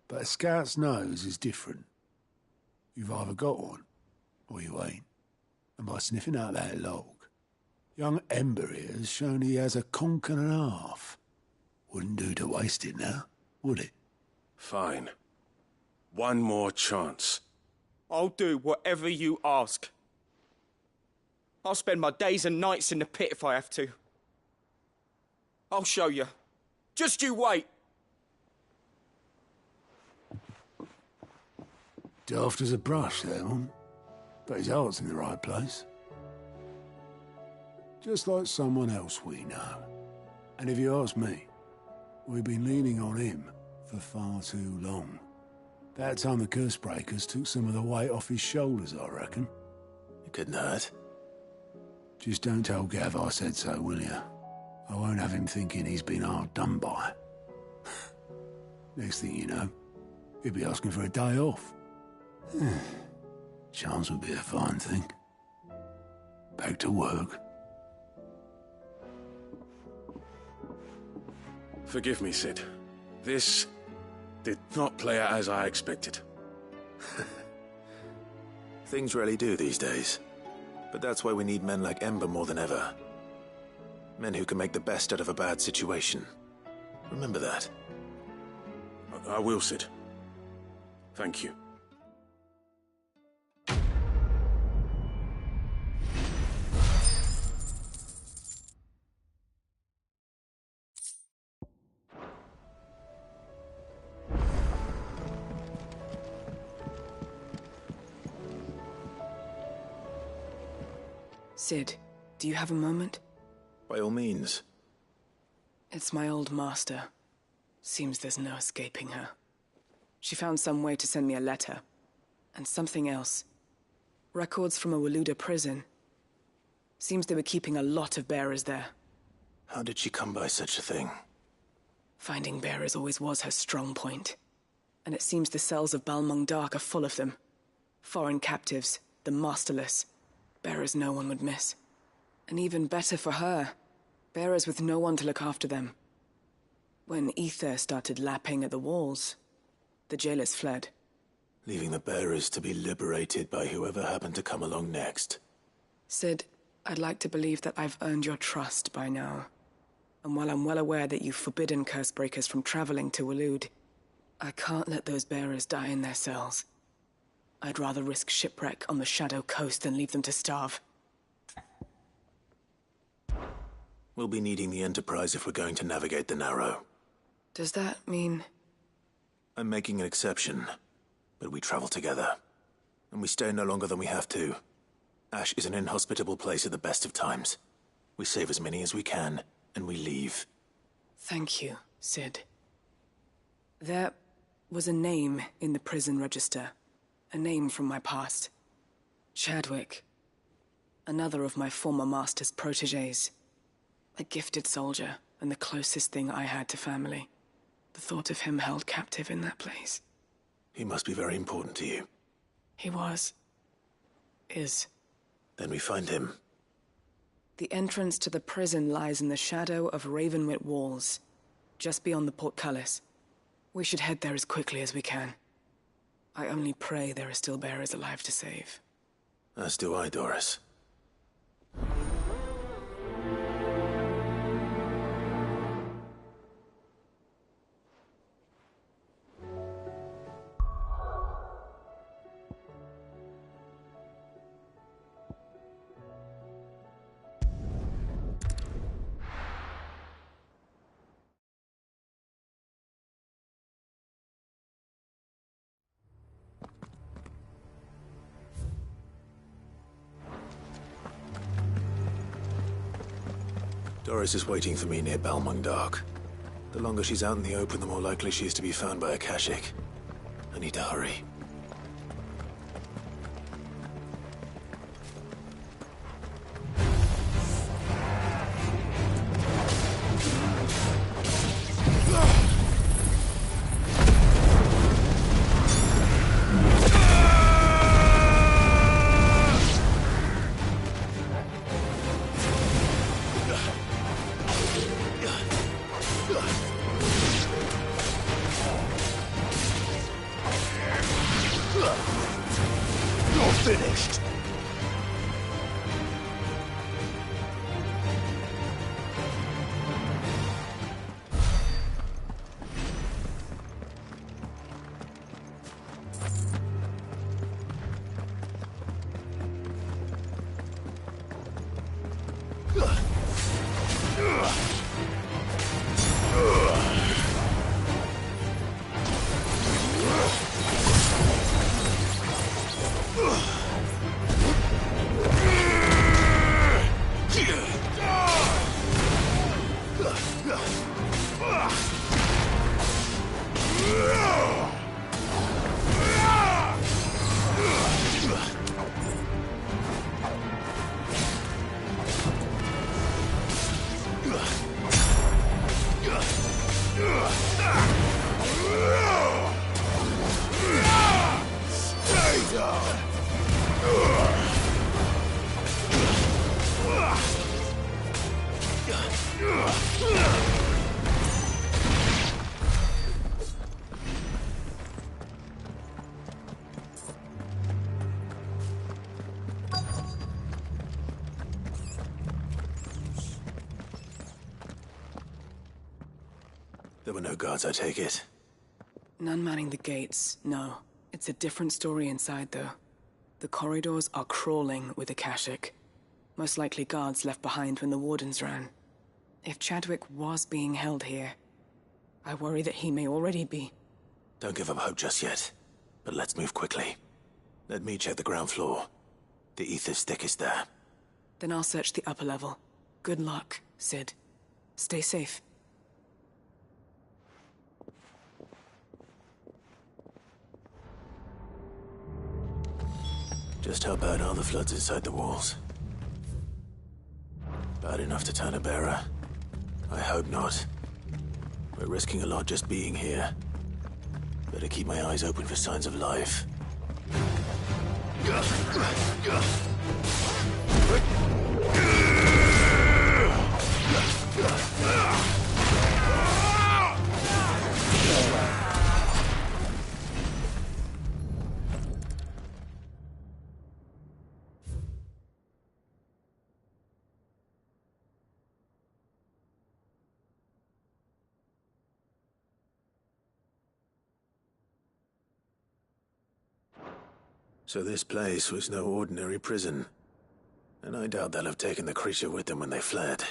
But a scout's nose is different. You've either got one, or you ain't. And by sniffing out that log, Young Ember here has shown he has a conch and a half. Wouldn't do to waste it now, would it? Fine. One more chance. I'll do whatever you ask. I'll spend my days and nights in the pit if I have to. I'll show you. Just you wait. Daft as a brush, that one. But his heart's in the right place. Just like someone else we know. And if you ask me, we've been leaning on him for far too long. That time the curse breakers took some of the weight off his shoulders, I reckon. It couldn't hurt. Just don't tell Gav I said so, will you? I won't have him thinking he's been hard done by. Next thing you know, he'll be asking for a day off. Chance would be a fine thing. Back to work. Forgive me, Sid. This did not play out as I expected. Things really do these days. But that's why we need men like Ember more than ever. Men who can make the best out of a bad situation. Remember that. I will, Sid. Thank you. Sid, do you have a moment? By all means. It's my old master. Seems there's no escaping her. She found some way to send me a letter. And something else. Records from a Waluda prison. Seems they were keeping a lot of bearers there. How did she come by such a thing? Finding bearers always was her strong point. And it seems the cells of Balmung Dark are full of them. Foreign captives, the masterless. Bearers no one would miss. And even better for her, bearers with no one to look after them. When ether started lapping at the walls, the jailers fled. Leaving the bearers to be liberated by whoever happened to come along next. Sid, I'd like to believe that I've earned your trust by now. And while I'm well aware that you've forbidden Cursebreakers from traveling to Waloed, I can't let those bearers die in their cells. I'd rather risk shipwreck on the Shadow Coast than leave them to starve. We'll be needing the Enterprise if we're going to navigate the Narrow. Does that mean... I'm making an exception, but we travel together. And we stay no longer than we have to. Ash is an inhospitable place at the best of times. We save as many as we can, and we leave. Thank you, Sid. There was a name in the prison register. A name from my past. Chadwick. Another of my former master's protégés. A gifted soldier, and the closest thing I had to family. The thought of him held captive in that place. He must be very important to you. He was. Is. Then we find him. The entrance to the prison lies in the shadow of Ravenwit Walls, just beyond the portcullis. We should head there as quickly as we can. I only pray there are still bearers alive to save. As do I, Doris. Doris is waiting for me near Balmung Dark. The longer she's out in the open, the more likely she is to be found by Akashic. I need to hurry. There were no guards, I take it? None manning the gates, no. It's a different story inside, though. The corridors are crawling with Akashic. Most likely guards left behind when the Wardens ran. If Chadwick was being held here, I worry that he may already be. Don't give up hope just yet. But let's move quickly. Let me check the ground floor. The ether's thickest there. Then I'll search the upper level. Good luck, Sid. Stay safe. Just how bad are the floods inside the walls? Bad enough to turn a bearer? I hope not. We're risking a lot just being here. Better keep my eyes open for signs of life. So this place was no ordinary prison. And I doubt they'll have taken the creature with them when they fled.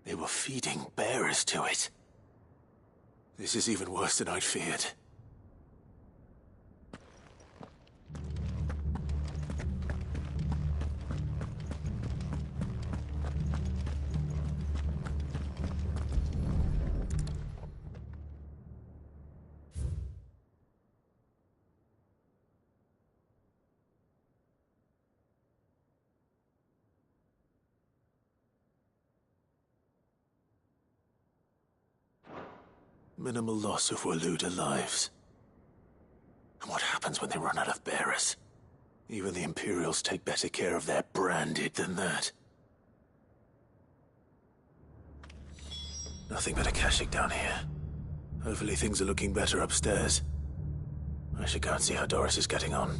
They were feeding bearers to it. This is even worse than I'd feared. Minimal loss of Waluda lives. And what happens when they run out of bearers? Even the Imperials take better care of their branded than that. Nothing but Akashic down here. Hopefully things are looking better upstairs. I should go and see how Doris is getting on.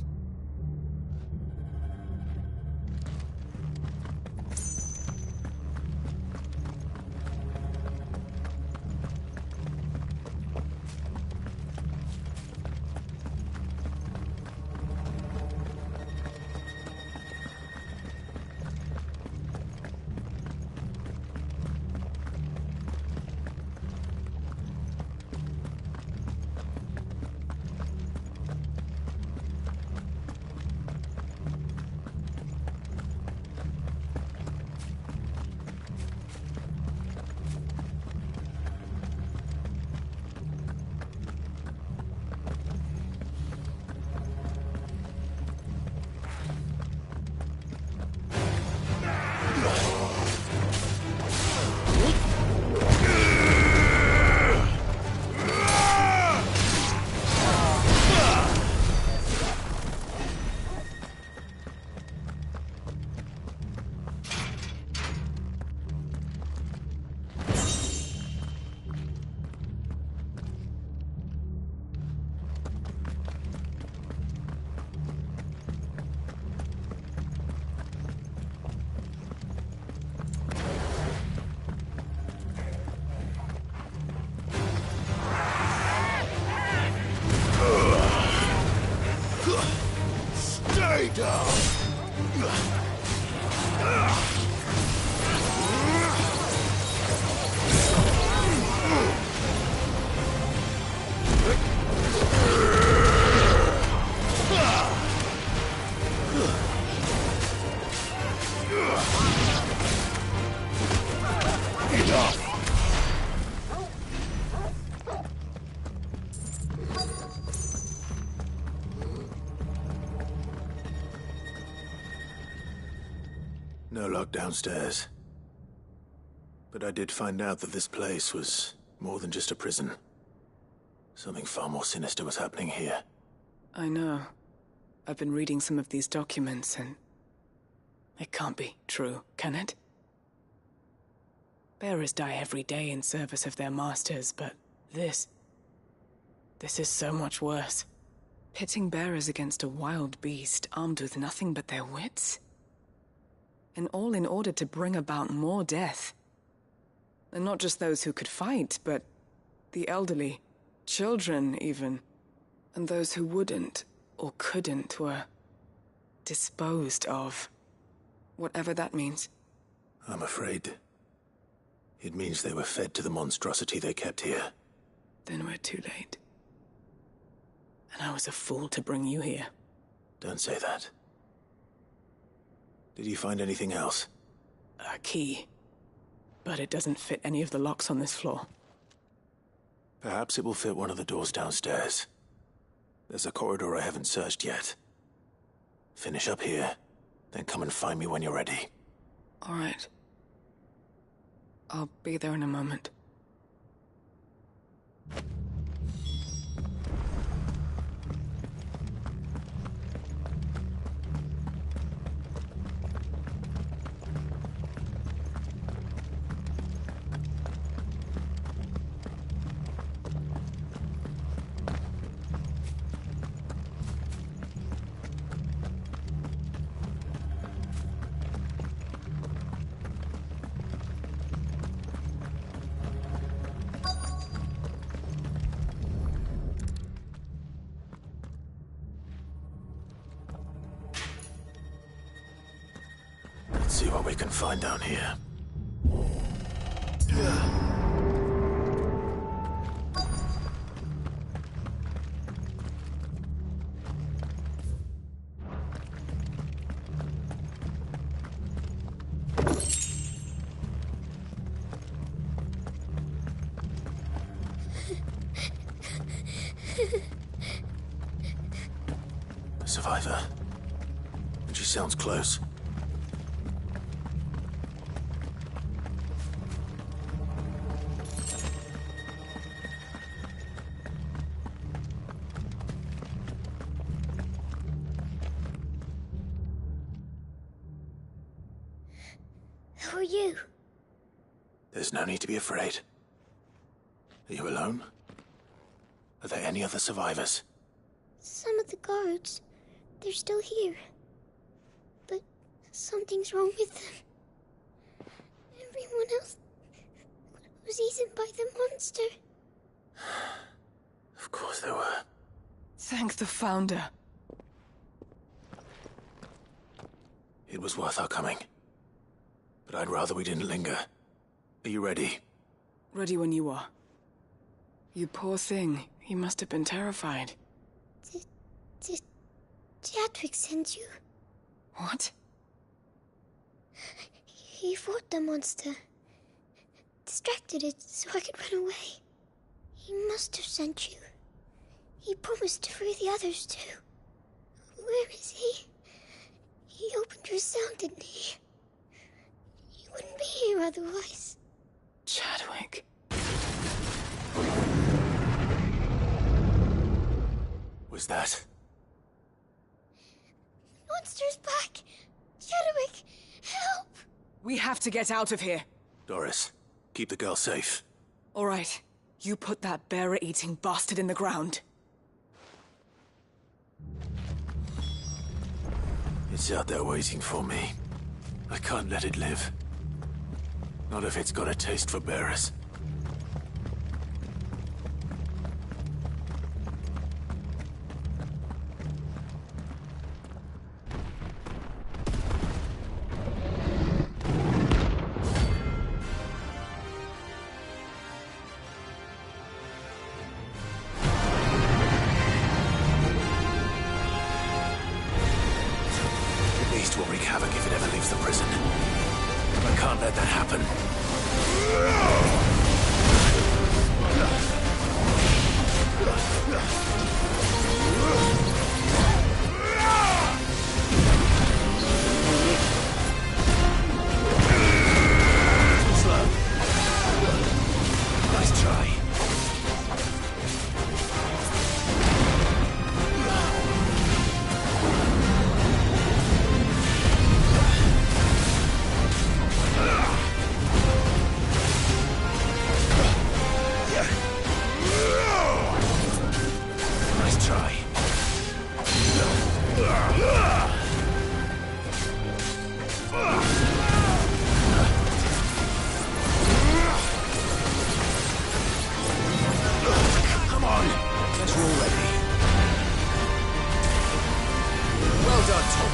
No lock downstairs. But I did find out that this place was more than just a prison. Something far more sinister was happening here. I know. I've been reading some of these documents, and it can't be true, can it? Bearers die every day in service of their masters, but this is so much worse. Pitting bearers against a wild beast armed with nothing but their wits? And all in order to bring about more death. And not just those who could fight, but the elderly, children even. And those who wouldn't or couldn't were disposed of. Whatever that means. I'm afraid it means they were fed to the monstrosity they kept here. Then we're too late. And I was a fool to bring you here. Don't say that. Did you find anything else? A key. But it doesn't fit any of the locks on this floor. Perhaps it will fit one of the doors downstairs. There's a corridor I haven't searched yet. Finish up here, then come and find me when you're ready. All right. I'll be there in a moment. Let's see what we can find down here. A survivor. And she sounds close. Who are you? There's no need to be afraid. Are you alone? Are there any other survivors? Some of the guards. They're still here. But something's wrong with them. Everyone else was eaten by the monster. Of course there were. Thank the Founder. It was worth our coming. But I'd rather we didn't linger. Are you ready? Ready when you are. You poor thing. He must have been terrified. Did Chadwick send you? What? He fought the monster. Distracted it so I could run away. He must have sent you. He promised to free the others too. Where is he? He opened your cell, didn't he? You wouldn't be here otherwise. Chadwick. Was that? Monster's back! Chadwick, help! We have to get out of here. Doris, keep the girl safe. All right. You put that bearer-eating bastard in the ground. It's out there waiting for me. I can't let it live. Not if it's got a taste for bearers. beast will wreak havoc if it ever leaves the prison. I can't let that happen. Slow. Nice try. Nice try. Come on, guess we're all ready. Well done, Tom.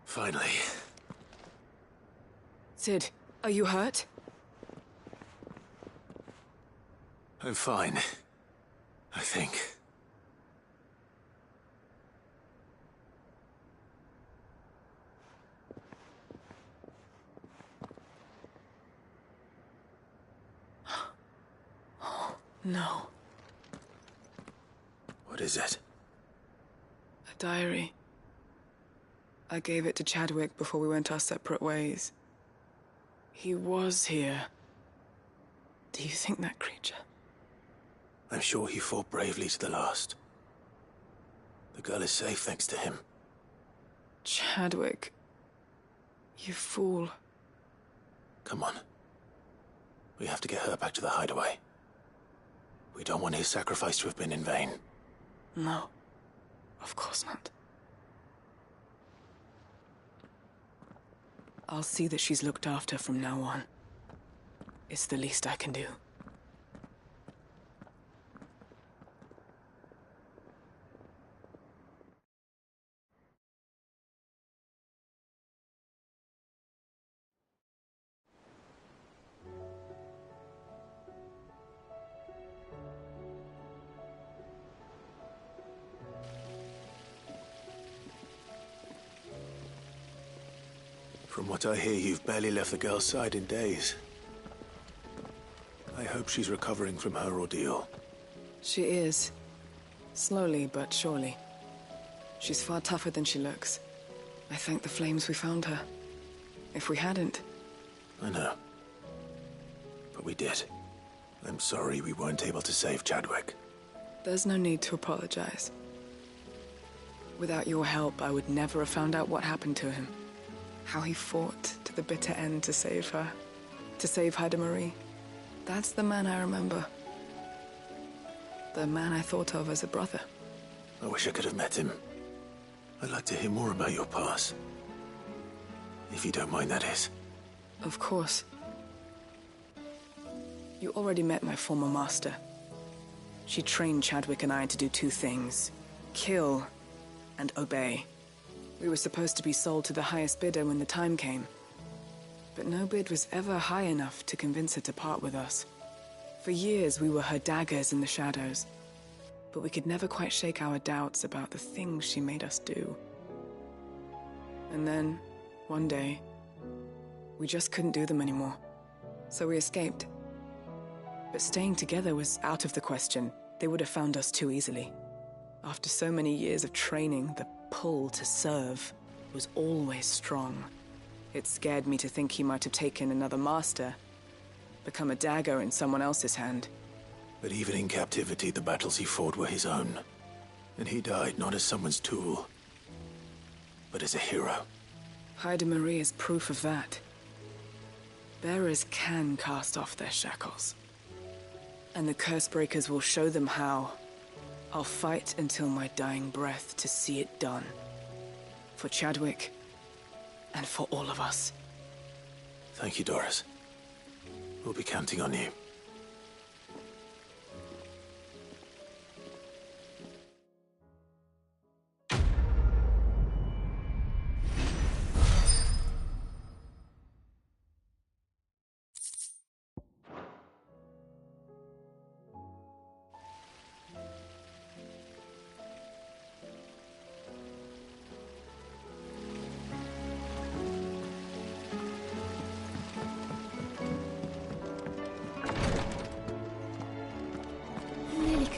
Finally. Sid, are you hurt? I'm fine. I think. No. What is it? A diary. I gave it to Chadwick before we went our separate ways. He was here. Do you think that creature? I'm sure he fought bravely to the last. The girl is safe thanks to him. Chadwick. You fool. Come on. We have to get her back to the hideaway. We don't want his sacrifice to have been in vain. No, of course not. I'll see that she's looked after from now on. It's the least I can do. From what I hear, you've barely left the girl's side in days. I hope she's recovering from her ordeal. She is. Slowly but surely. She's far tougher than she looks. I thank the flames we found her. If we hadn't... I know. But we did. I'm sorry we weren't able to save Chadwick. There's no need to apologize. Without your help, I would never have found out what happened to him. How he fought to the bitter end to save her. To save Haida Marie. That's the man I remember. The man I thought of as a brother. I wish I could have met him. I'd like to hear more about your past. If you don't mind, that is. Of course. You already met my former master. She trained Chadwick and I to do two things. Kill and obey. We were supposed to be sold to the highest bidder when the time came. But no bid was ever high enough to convince her to part with us. For years we were her daggers in the shadows. But we could never quite shake our doubts about the things she made us do. And then, one day, we just couldn't do them anymore. So we escaped. But staying together was out of the question. They would have found us too easily. After so many years of training, the pull to serve was always strong. It scared me to think he might have taken another master, become a dagger in someone else's hand. But even in captivity, the battles he fought were his own. And he died not as someone's tool, but as a hero. Haida Marie is proof of that. Bearers can cast off their shackles. And the curse breakers will show them how. I'll fight until my dying breath to see it done. For Chadwick, and for all of us. Thank you, Doris. We'll be counting on you.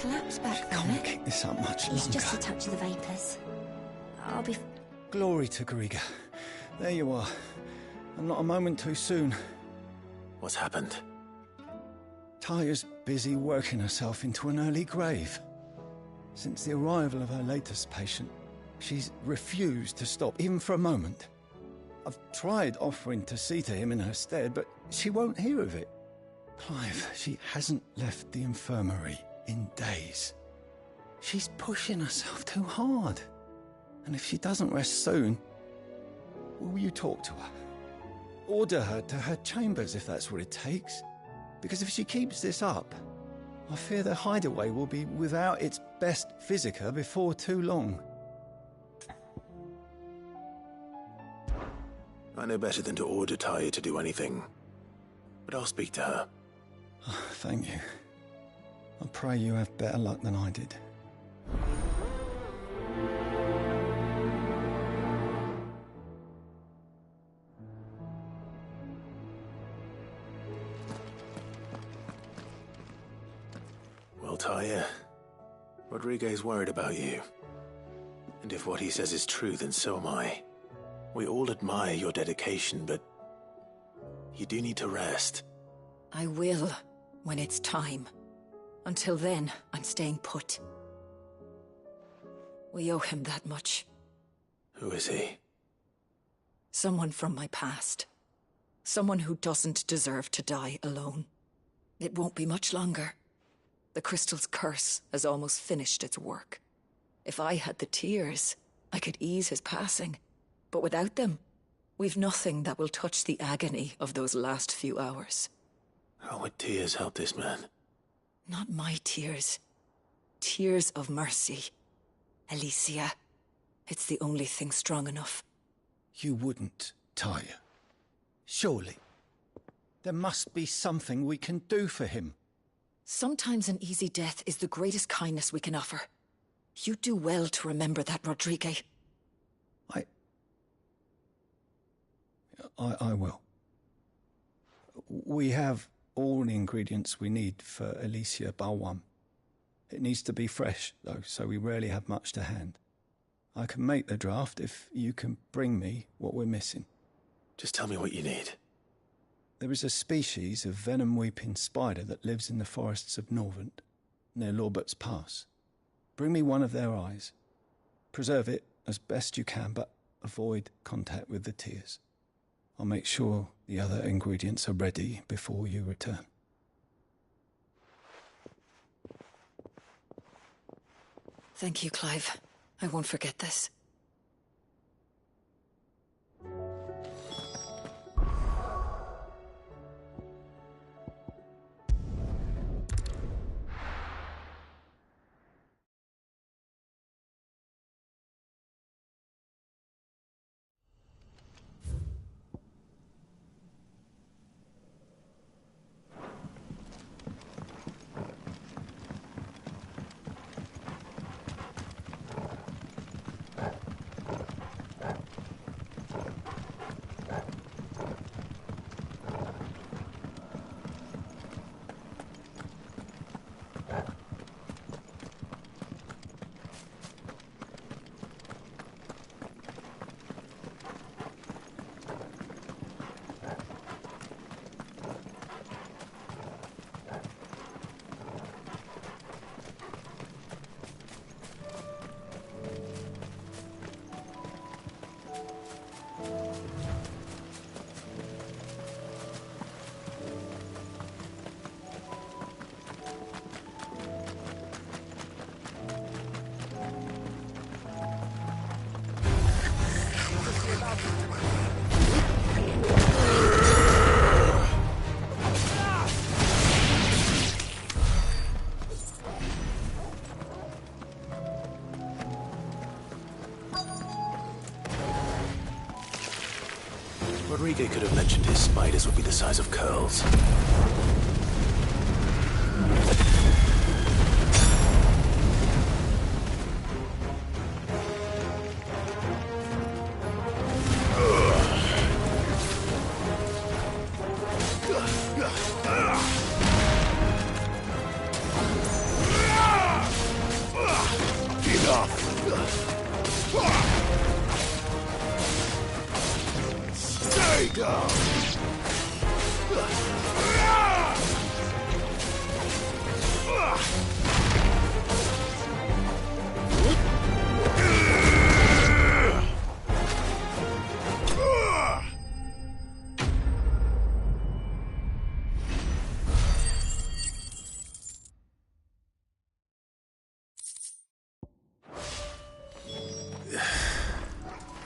Collapsed back there. Can't keep this up much longer. It's just a touch of the vapours. I'll be... Glory to Griga. There you are. And not a moment too soon. What's happened? Taya's busy working herself into an early grave. Since the arrival of her latest patient, she's refused to stop, even for a moment. I've tried offering to see to him in her stead, but she won't hear of it. Clive, she hasn't left the infirmary in days. She's pushing herself too hard. And if she doesn't rest soon, will you talk to her? Order her to her chambers if that's what it takes. Because if she keeps this up, I fear the hideaway will be without its best physica before too long. I know better than to order Taya to do anything. But I'll speak to her. Oh, thank you. I pray you have better luck than I did. Well, Taya, Rodriguez worried about you. And if what he says is true, then so am I. We all admire your dedication, but you do need to rest. I will, when it's time. Until then, I'm staying put. We owe him that much. Who is he? Someone from my past. Someone who doesn't deserve to die alone. It won't be much longer. The crystal's curse has almost finished its work. If I had the tears, I could ease his passing. But without them, we've nothing that will touch the agony of those last few hours. How would tears help this man? Not my tears. Tears of mercy. Alicia, it's the only thing strong enough. You wouldn't, Taya. Surely. There must be something we can do for him. Sometimes an easy death is the greatest kindness we can offer. You do well to remember that, Rodrigue. I will. We have all the ingredients we need for Alicia Balwam. It needs to be fresh, though, so we rarely have much to hand. I can make the draft if you can bring me what we're missing. Just tell me what you need. There is a species of venom-weeping spider that lives in the forests of Norvent, near Lorbert's Pass. Bring me one of their eyes. Preserve it as best you can, but avoid contact with the tears. I'll make sure the other ingredients are ready before you return. Thank you, Clive. I won't forget this. Rodrigue could have mentioned his spiders would be the size of curls.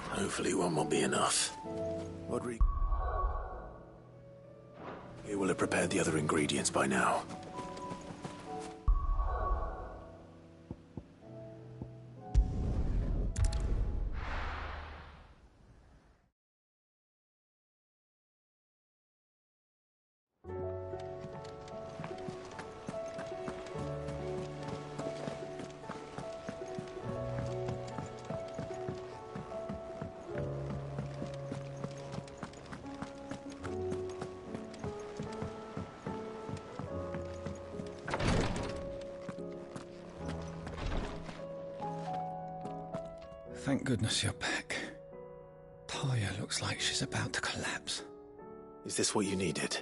Hopefully one won't be enough. Rodrigue will have prepared the other ingredients by now. Thank goodness you're back. Taya looks like she's about to collapse. Is this what you needed?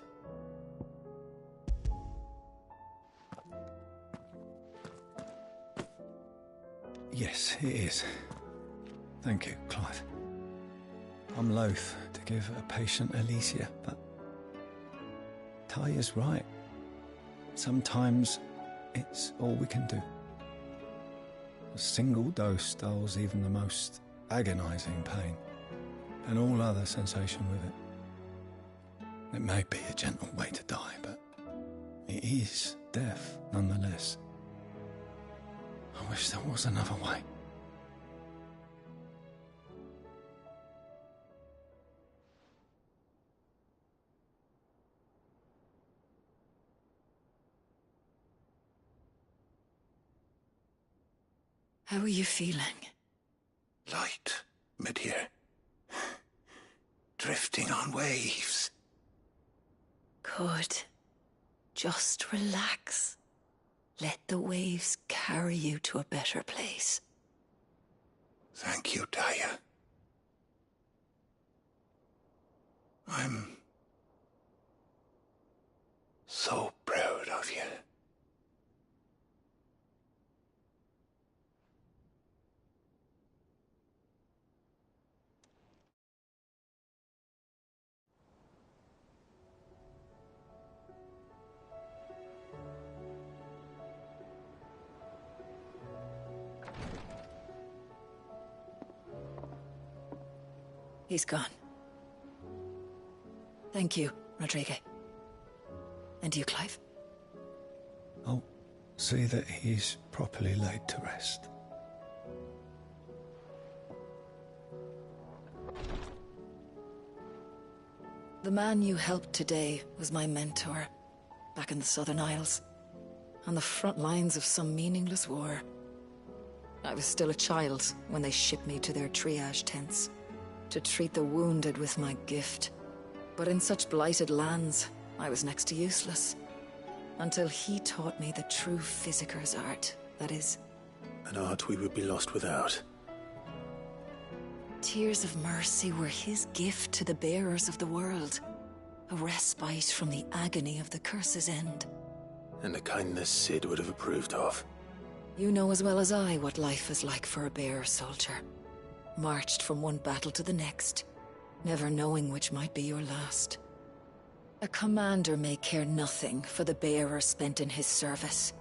Yes, it is. Thank you, Clive. I'm loath to give a patient Alicia, but Taya's right. Sometimes it's all we can do. A single dose dulls even the most agonizing pain, and all other sensation with it. It may be a gentle way to die, but it is death nonetheless. I wish there was another way. How are you feeling? Light, mid-here. Drifting on waves. Good. Just relax. Let the waves carry you to a better place. Thank you, Taya. I'm so proud of you. He's gone. Thank you, Rodrigo. And you, Clive? I'll see that he's properly laid to rest. The man you helped today was my mentor, back in the Southern Isles, on the front lines of some meaningless war. I was still a child when they shipped me to their triage tents, to treat the wounded with my gift. But in such blighted lands, I was next to useless. Until he taught me the true physicker's art, that is. An art we would be lost without. Tears of mercy were his gift to the bearers of the world. A respite from the agony of the curse's end. And a kindness Sid would have approved of. You know as well as I what life is like for a bearer soldier. Marched from one battle to the next, never knowing which might be your last. A commander may care nothing for the bearer spent in his service,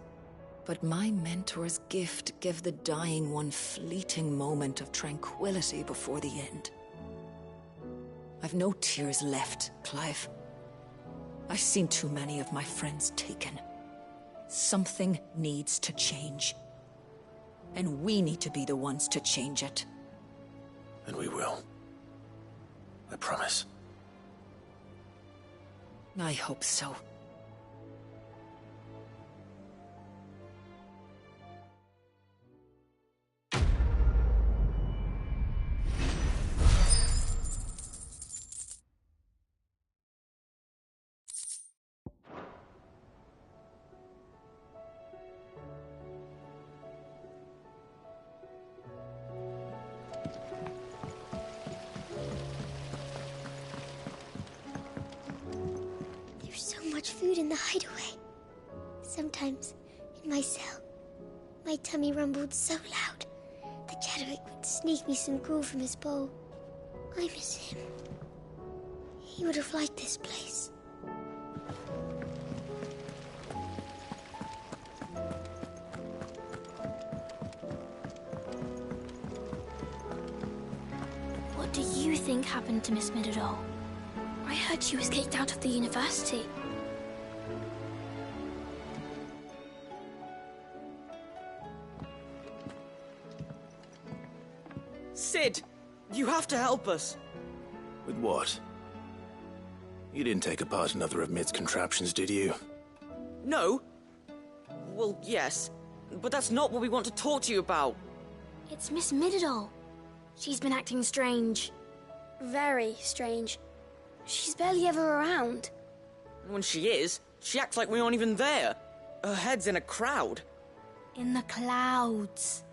but my mentor's gift gave the dying one fleeting moment of tranquility before the end. I've no tears left, Clive. I've seen too many of my friends taken. Something needs to change. And we need to be the ones to change it. And we will. I promise. I hope so. Food in the hideaway. Sometimes, in my cell, my tummy rumbled so loud that Chadwick would sneak me some gruel from his bowl. I miss him. He would have liked this place. What do you think happened to Miss Middledore? I heard she was kicked out of the university. Sid, you have to help us. With what? You didn't take apart another of Mid's contraptions, did you? No. Well, yes. But that's not what we want to talk to you about. It's Miss Middledore. She's been acting strange. Very strange. She's barely ever around. And when she is, she acts like we aren't even there. Her head's in a crowd. In the clouds.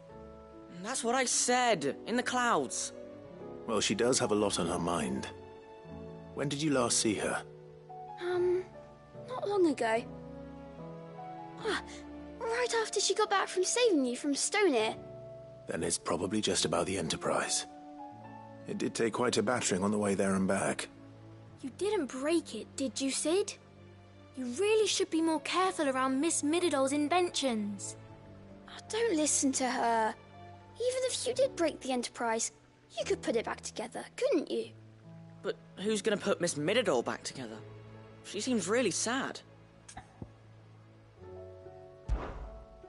That's what I said. In the clouds. Well, she does have a lot on her mind. When did you last see her? Not long ago. Right after she got back from saving you from Stonear. Then it's probably just about the Enterprise. It did take quite a battering on the way there and back. You didn't break it, did you, Sid? You really should be more careful around Miss Middeldore's inventions. Oh, don't listen to her. Even if you did break the Enterprise, you could put it back together, couldn't you? But who's gonna put Miss Midadol back together? She seems really sad.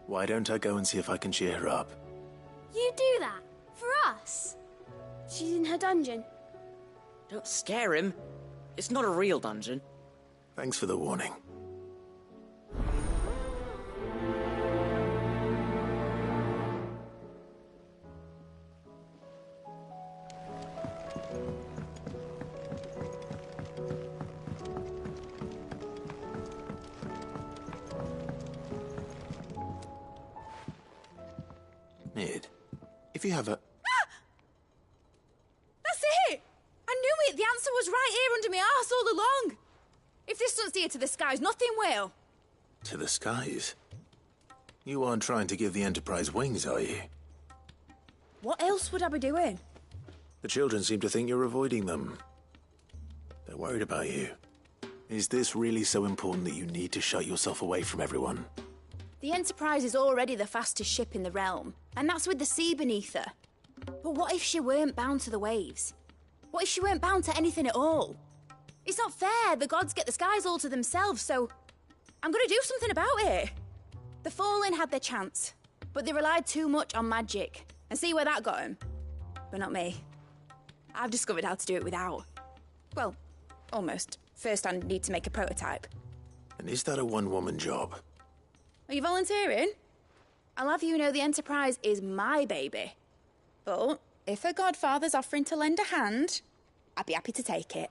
Why don't I go and see if I can cheer her up? You do that? For us? She's in her dungeon. Don't scare him. It's not a real dungeon. Thanks for the warning. Mid, if you have a... That's it! I knew it! The answer was right here under my arse all along! If this doesn't steer to the skies, nothing will! To the skies? You aren't trying to give the Enterprise wings, are you? What else would I be doing? The children seem to think you're avoiding them. They're worried about you. Is this really so important that you need to shut yourself away from everyone? The Enterprise is already the fastest ship in the realm, and that's with the sea beneath her. But what if she weren't bound to the waves? What if she weren't bound to anything at all? It's not fair. The gods get the skies all to themselves, so I'm gonna do something about it. The Fallen had their chance, but they relied too much on magic. And see where that got them? But not me. I've discovered how to do it without. Well, almost. First I need to make a prototype. And is that a one-woman job? Are you volunteering? I'll have you know the Enterprise is my baby. But if her godfather's offering to lend a hand, I'd be happy to take it.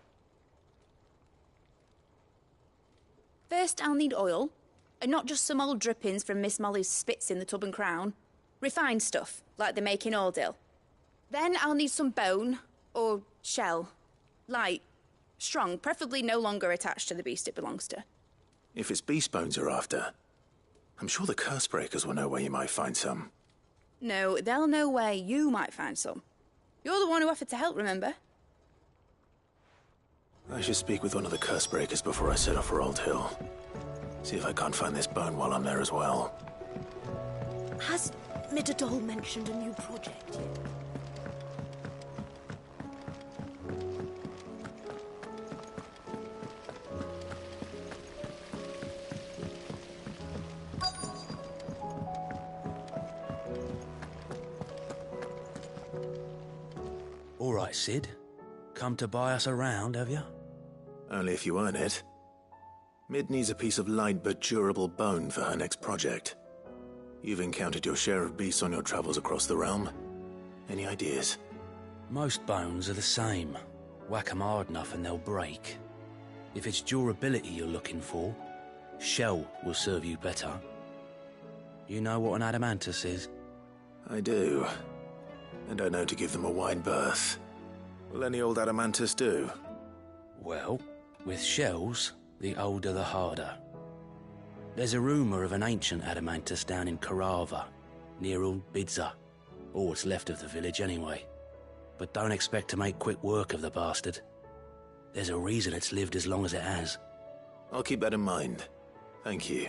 First, I'll need oil, and not just some old drippings from Miss Molly's spits in the Tub and Crown. Refined stuff, like they make in Ordil. Then I'll need some bone, or shell. Light, strong, preferably no longer attached to the beast it belongs to. If it's beast bones you're after, I'm sure the curse breakers will know where you might find some. No, they'll know where you might find some. You're the one who offered to help, remember? I should speak with one of the curse breakers before I set off for Old Hill. See if I can't find this bone while I'm there as well. Has Midadol mentioned a new project yet? All right, Sid. Come to buy us around, have you? Only if you earn it. Mid needs a piece of light but durable bone for her next project. You've encountered your share of beasts on your travels across the realm. Any ideas? Most bones are the same. Whack 'em hard enough and they'll break. If it's durability you're looking for, shell will serve you better. You know what an adamantus is? I do. And I know to give them a wide berth. Will any old adamantus do? Well, with shells, the older the harder. There's a rumour of an ancient adamantus down in Karava, near Old Bidza. Or what's left of the village anyway. But don't expect to make quick work of the bastard. There's a reason it's lived as long as it has. I'll keep that in mind. Thank you.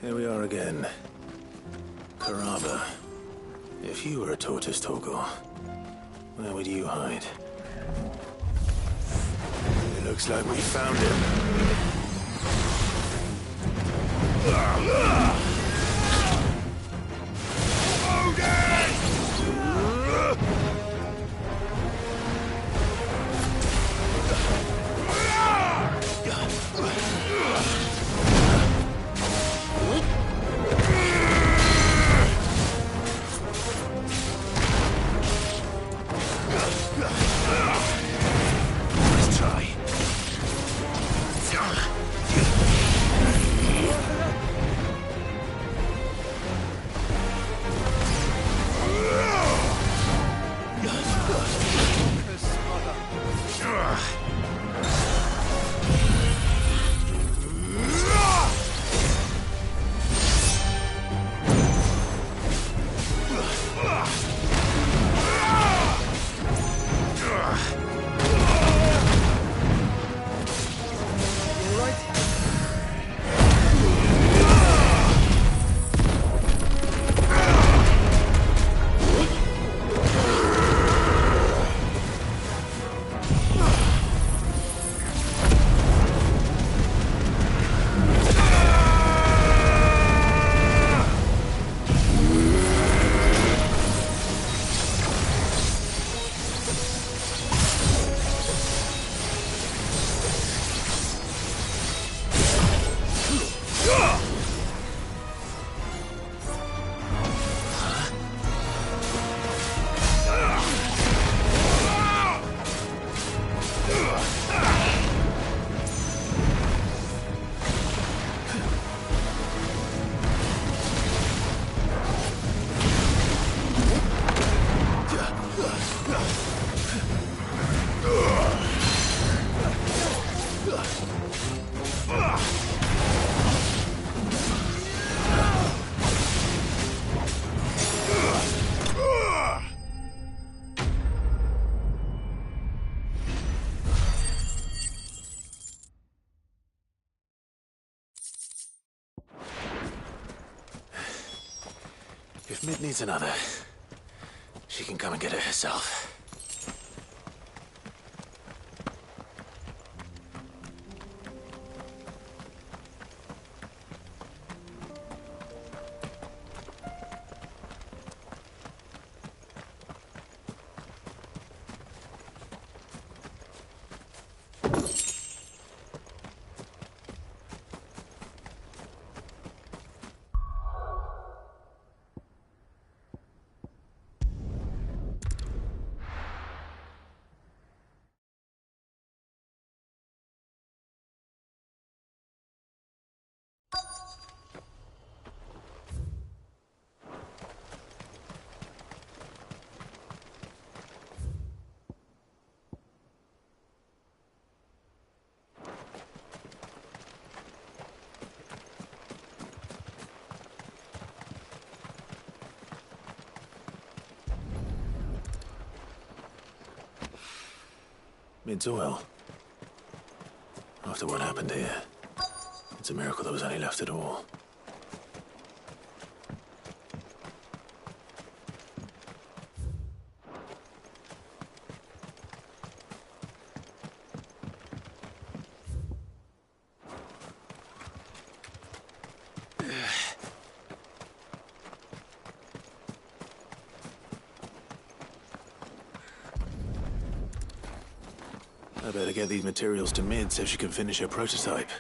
Here we are again. Carava. If you were a tortoise, Torgor, where would you hide? It looks like we found him. Let's try. If Mid needs another, she can come and get it herself. Mid's well. After what happened here, it's a miracle there was any left at all. I better get these materials to Mid so she can finish her prototype.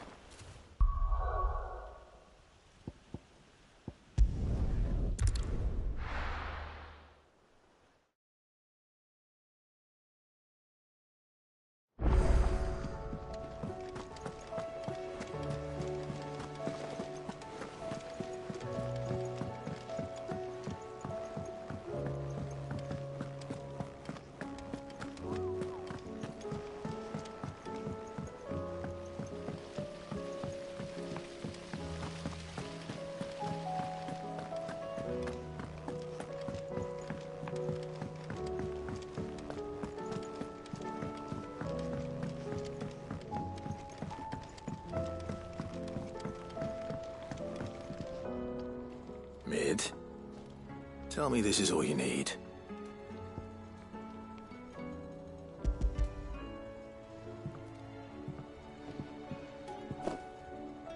Tell me this is all you need.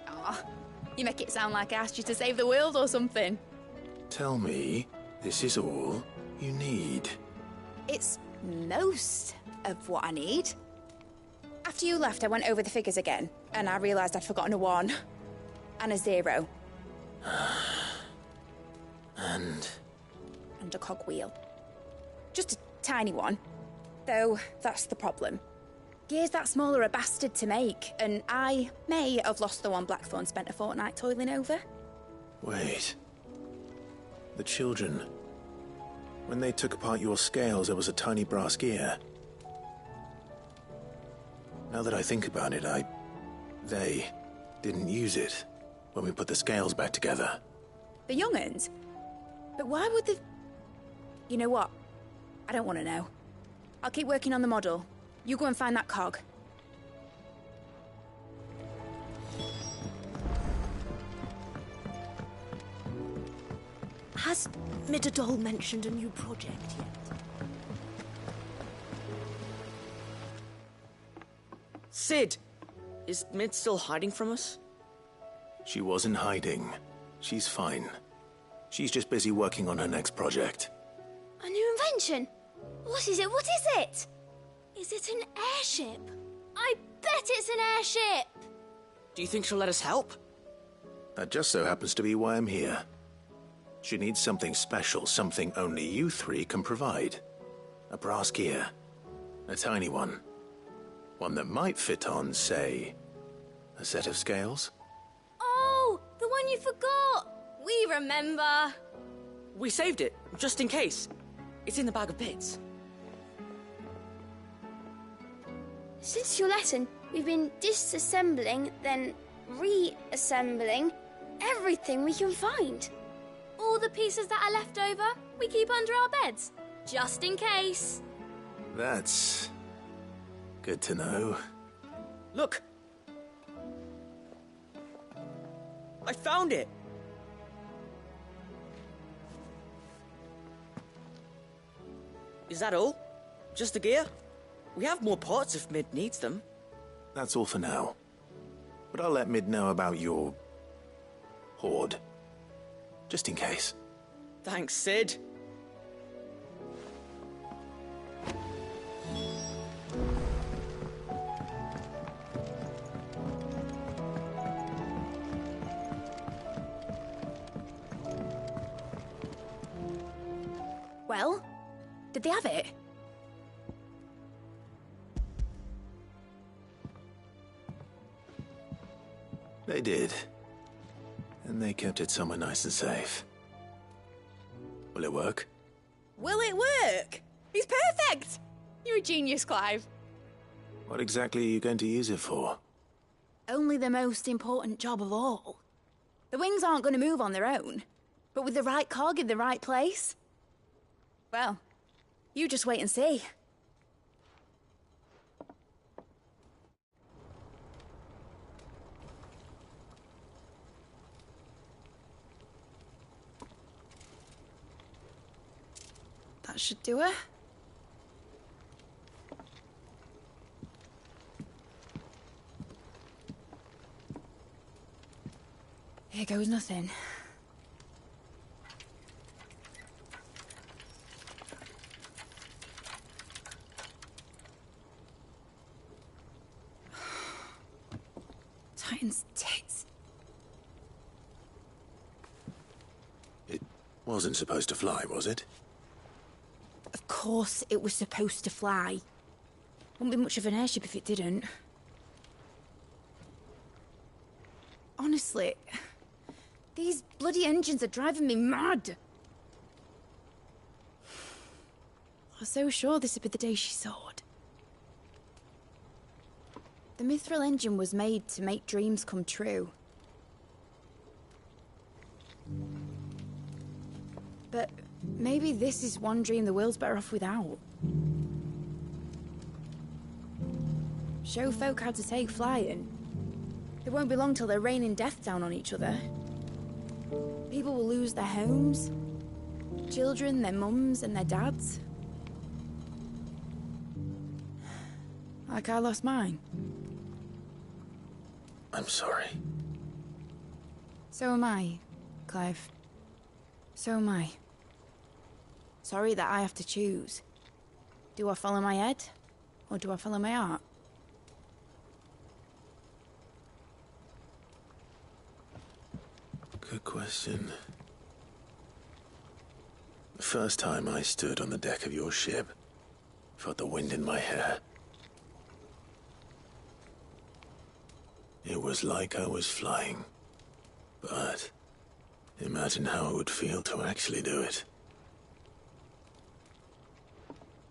Aw, you make it sound like I asked you to save the world or something. Tell me this is all you need. It's most of what I need. After you left, I went over the figures again, and I realised I'd forgotten a 1 and a 0. And a cogwheel. Just a tiny one. Though, that's the problem. Gears that small are a bastard to make, and I may have lost the one Blackthorn spent a fortnight toiling over. wait. The children. When they took apart your scales, there was a tiny brass gear. Now that I think about it, they didn't use it when we put the scales back together. The young'uns? But why would the... You know what? I don't want to know. I'll keep working on the model. You go and find that cog. Has Midadol mentioned a new project yet? Sid! Is Mid still hiding from us? She wasn't hiding. She's fine. She's just busy working on her next project. A new invention? What is it? What is it? Is it an airship? I bet it's an airship! Do you think she'll let us help? That just so happens to be why I'm here. She needs something special, something only you three can provide. A brass gear. A tiny one. One that might fit on, say, a set of scales? Oh, the one you forgot! We remember! We saved it, just in case. It's in the bag of bits. Since your lesson, we've been disassembling, then reassembling everything we can find. All the pieces that are left over, we keep under our beds, just in case. That's good to know. Look! I found it! Is that all? Just the gear? We have more parts if Mid needs them. That's all for now. But I'll let Mid know about your hoard. Just in case. Thanks, Sid. Well, did they have it? They did. And they kept it somewhere nice and safe. Will it work? Will it work? He's perfect! You're a genius, Clive. What exactly are you going to use it for? Only the most important job of all. The wings aren't going to move on their own, but with the right cog in the right place. Well, you just wait and see. That should do it. Here goes nothing. Titan's tits. It wasn't supposed to fly, was it? Of course it was supposed to fly. Wouldn't be much of an airship if it didn't. Honestly, these bloody engines are driving me mad. I was so sure this would be the day she soared. The Mithril engine was made to make dreams come true. But maybe this is one dream the world's better off without. Show folk how to take flying. It won't be long till they're raining death down on each other. People will lose their homes. children, their mums, and their dads. Like I lost mine. I'm sorry. So am I, Clive. So am I. Sorry that I have to choose. Do I follow my head, or do I follow my heart? Good question. The first time I stood on the deck of your ship, felt the wind in my hair. It was like I was flying. But imagine how it would feel to actually do it.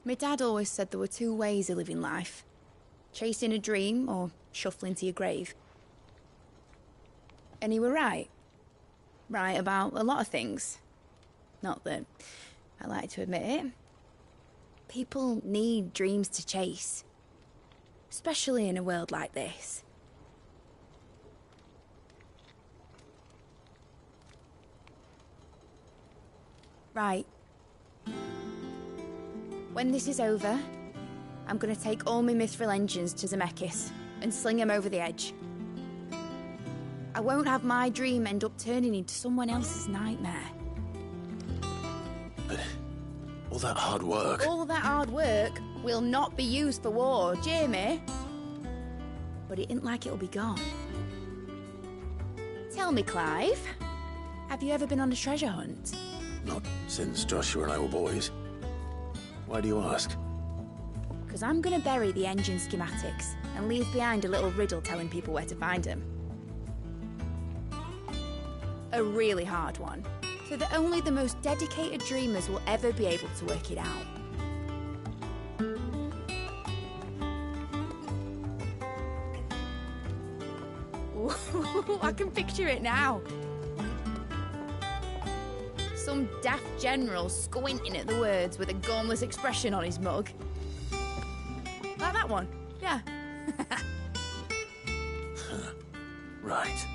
My dad always said there were two ways of living life. Chasing a dream or shuffling to your grave. And he were right. Right about a lot of things. Not that I like to admit it. People need dreams to chase. Especially in a world like this. Right. When this is over, I'm gonna take all my mithril engines to Zemeckis and sling them over the edge. I won't have my dream end up turning into someone else's nightmare. But all that hard work... All that hard work will not be used for war, Jamie. But it ain't like it'll be gone. Tell me, Clive, have you ever been on a treasure hunt? Not since Joshua and I were boys. Why do you ask? Because I'm going to bury the engine schematics and leave behind a little riddle telling people where to find them. A really hard one, so that only the most dedicated dreamers will ever be able to work it out. Ooh, I can picture it now. Some daft general squinting at the words with a gormless expression on his mug. Like that one, yeah. Right.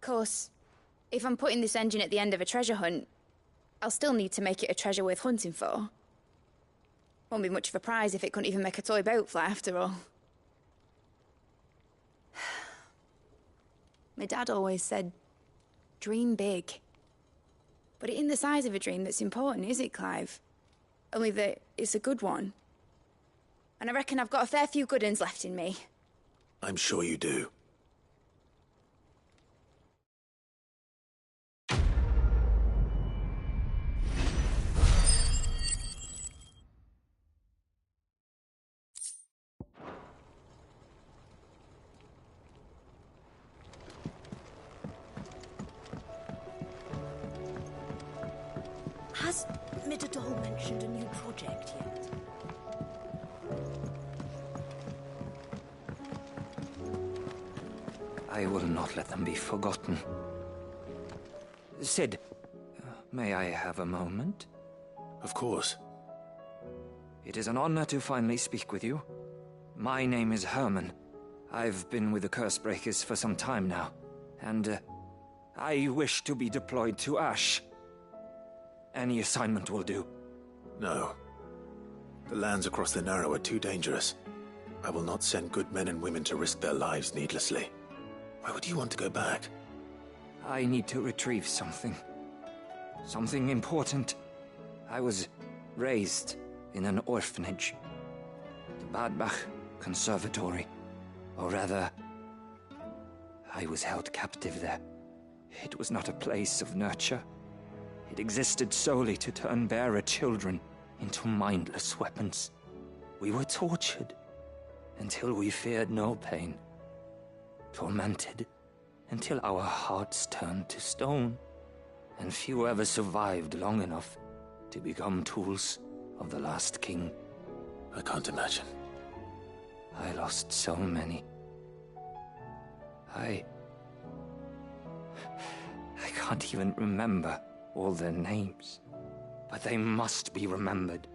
Of course, if I'm putting this engine at the end of a treasure hunt, I'll still need to make it a treasure worth hunting for. Won't be much of a prize if it couldn't even make a toy boat fly after all. My dad always said, dream big. But it ain't the size of a dream that's important, is it, Clive? Only that it's a good one. And I reckon I've got a fair few good uns left in me. I'm sure you do. Has Midadol mentioned a new project yet? I will not let them be forgotten. Sid, may I have a moment? Of course. It is an honor to finally speak with you. My name is Herman. I've been with the Cursebreakers for some time now, and I wish to be deployed to Ash. Any assignment will do. No. The lands across the Narrow are too dangerous. I will not send good men and women to risk their lives needlessly. Why would you want to go back? I need to retrieve something. Something important. I was raised in an orphanage. The Badbach Conservatory. Or rather, I was held captive there. It was not a place of nurture. It existed solely to turn bearer children into mindless weapons. We were tortured until we feared no pain. Tormented until our hearts turned to stone. And few ever survived long enough to become tools of the last king. I can't imagine. I lost so many. I can't even remember all their names, but they must be remembered.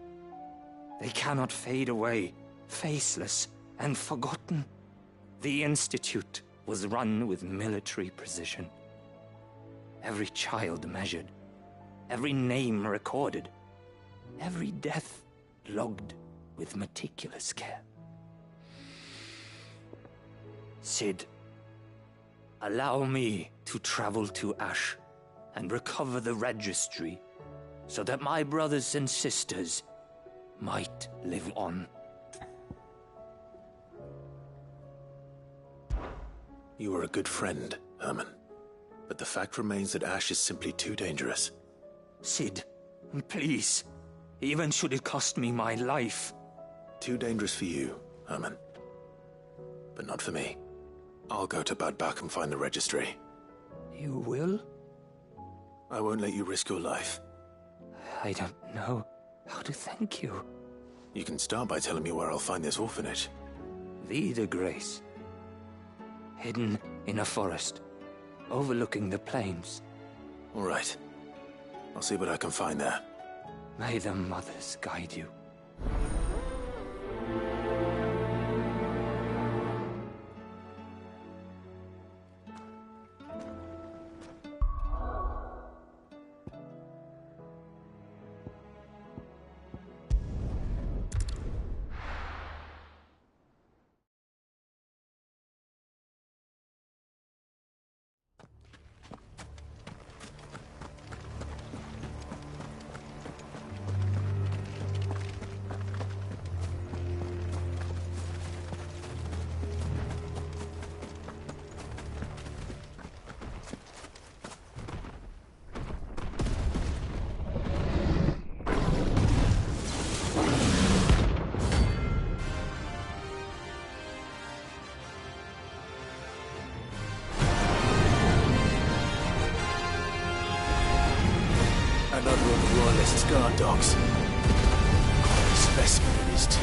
They cannot fade away, faceless and forgotten. The Institute was run with military precision. Every child measured, every name recorded, every death logged with meticulous care. Cid, allow me to travel to Ash and recover the registry so that my brothers and sisters might live on. You are a good friend, Herman. But the fact remains that Ash is simply too dangerous. Cid, please. Even should it cost me my life. Too dangerous for you, Herman. But not for me. I'll go to Bad Bach and find the registry. You will? I won't let you risk your life. I don't know how to thank you. You can start by telling me where I'll find this orphanage. Vida Grace. Hidden in a forest, overlooking the plains. All right. I'll see what I can find there. May the mothers guide you. Another of the Royalist guard dogs. Specimen it is too.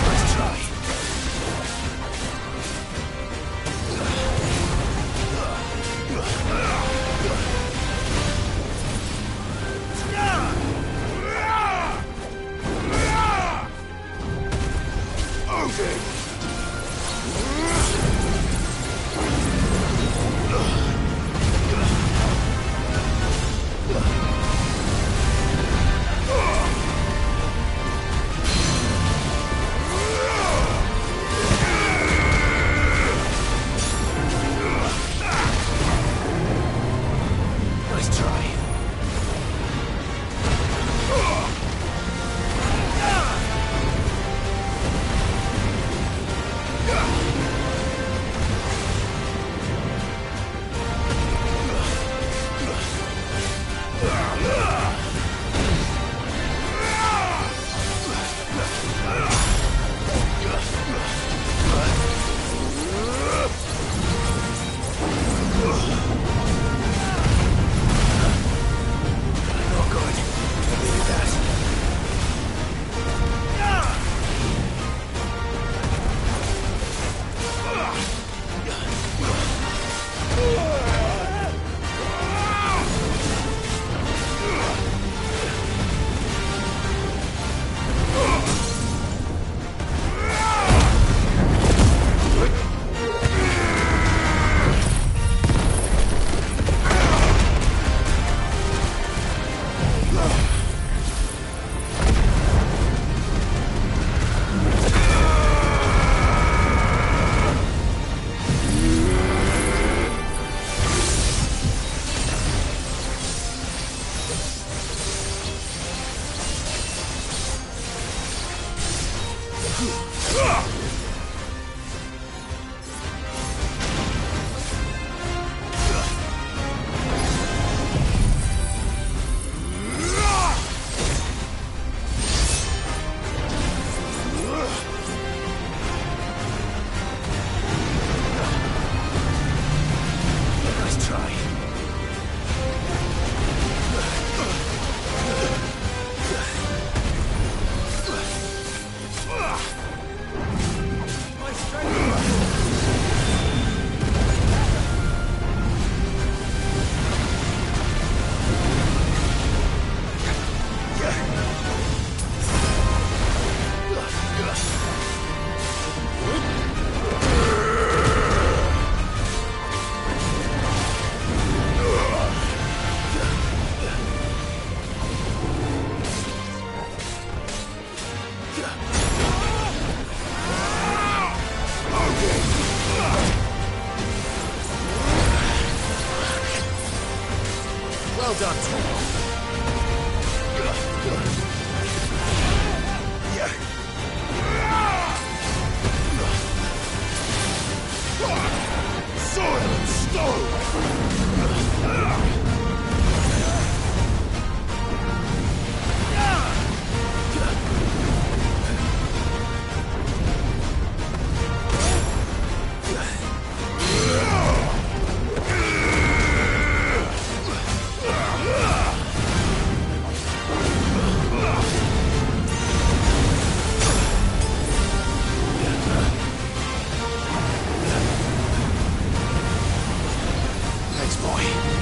Let's try. Well done, Tom. Sword and stone! Thanks, boy.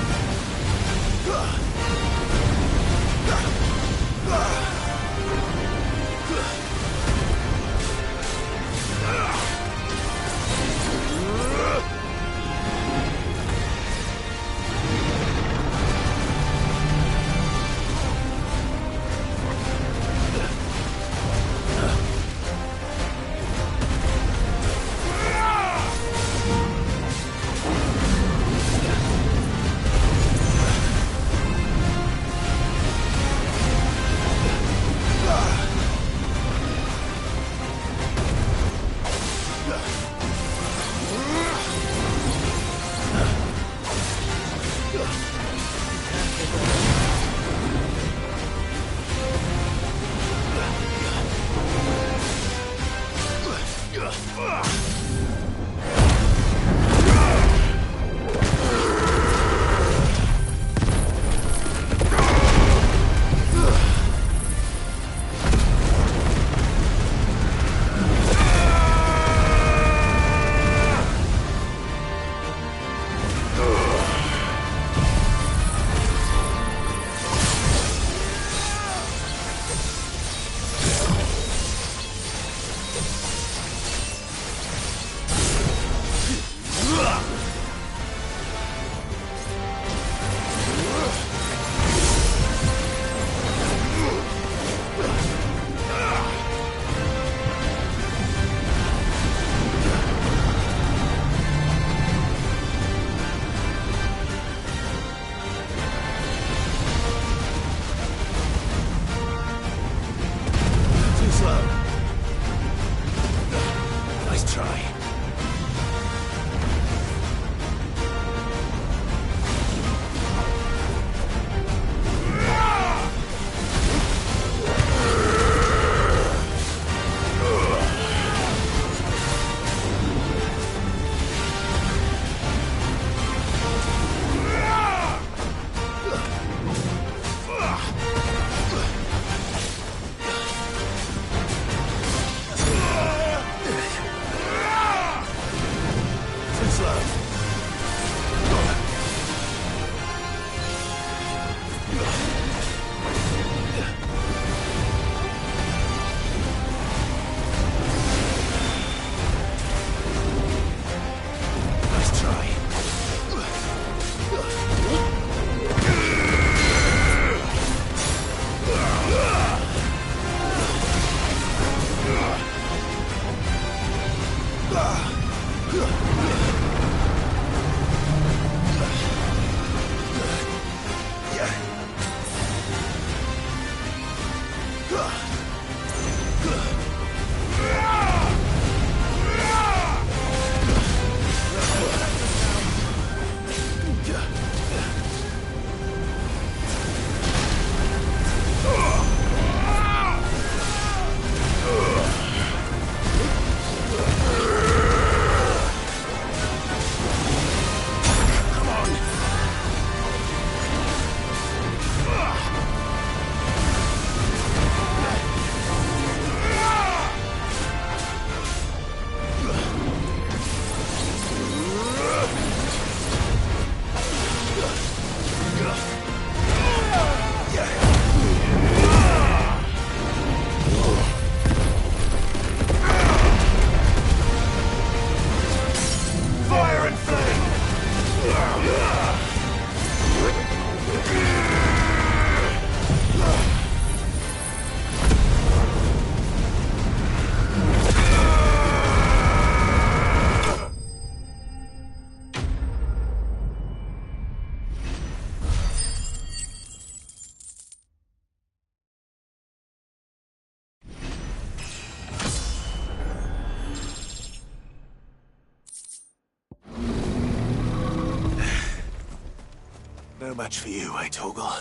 No match for you, eh, Torgal?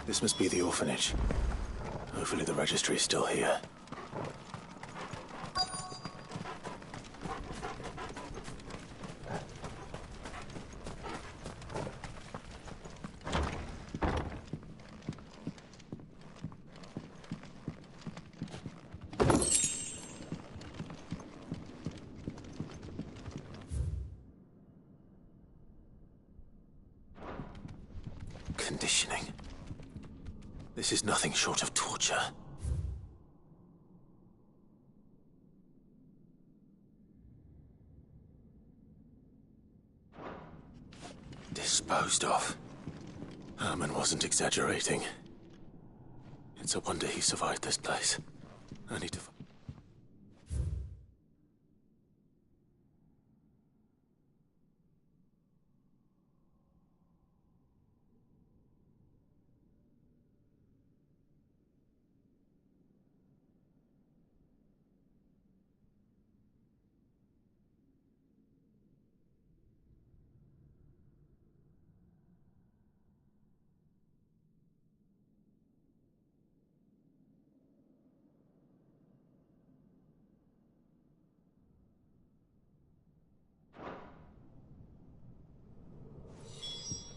This must be the orphanage. Hopefully the registry is still here. Conditioning. This is nothing short of torture. Disposed of. Herman wasn't exaggerating. It's a wonder he survived this place. I need to...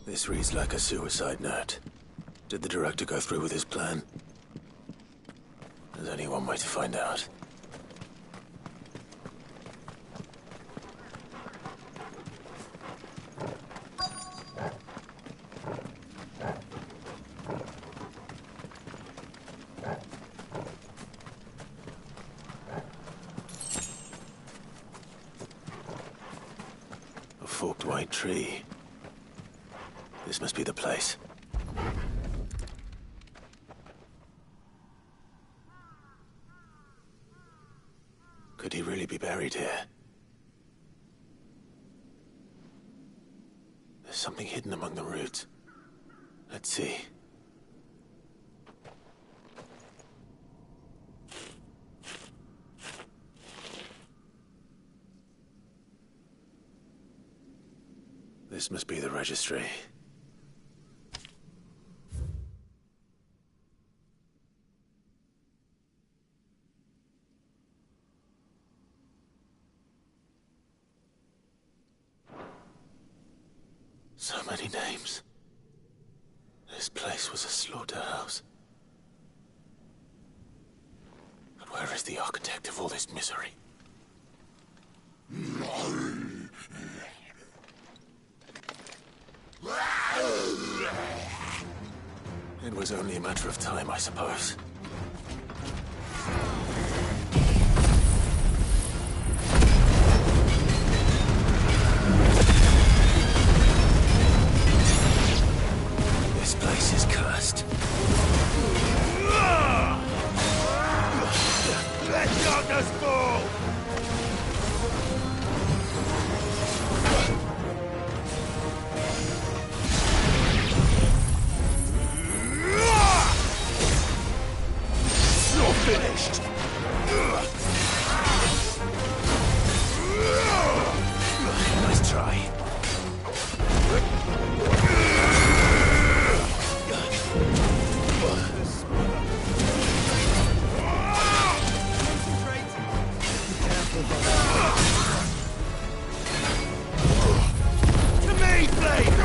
This reads like a suicide note. Did the director go through with his plan? There's only one way to find out. A forked white tree. This must be the place. Could he really be buried here? There's something hidden among the roots. Let's see. This must be the registry. So many names. This place was a slaughterhouse. But where is the architect of all this misery? It was only a matter of time, I suppose. This place is cursed. Let darkness fall! You're finished! Nice try. To me, Blade!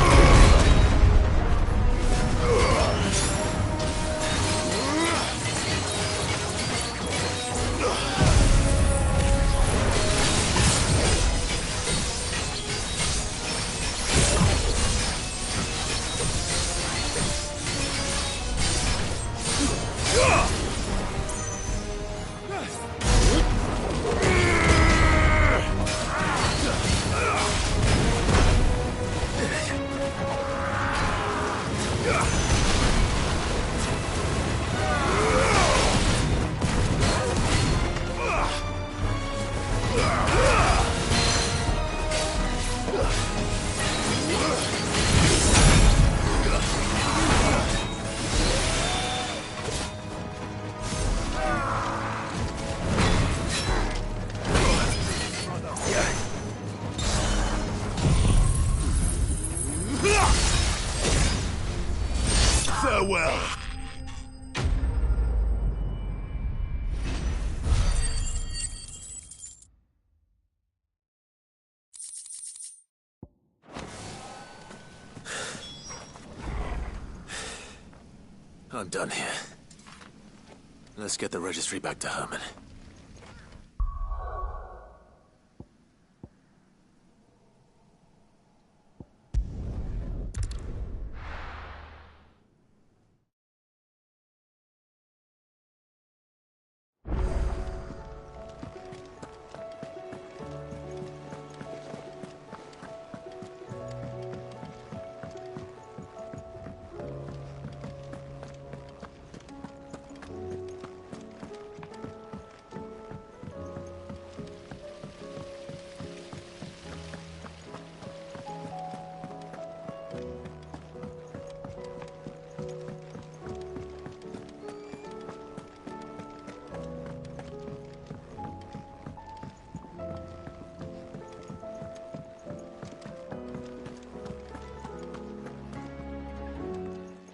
I'm done here. Let's get the registry back to Herman.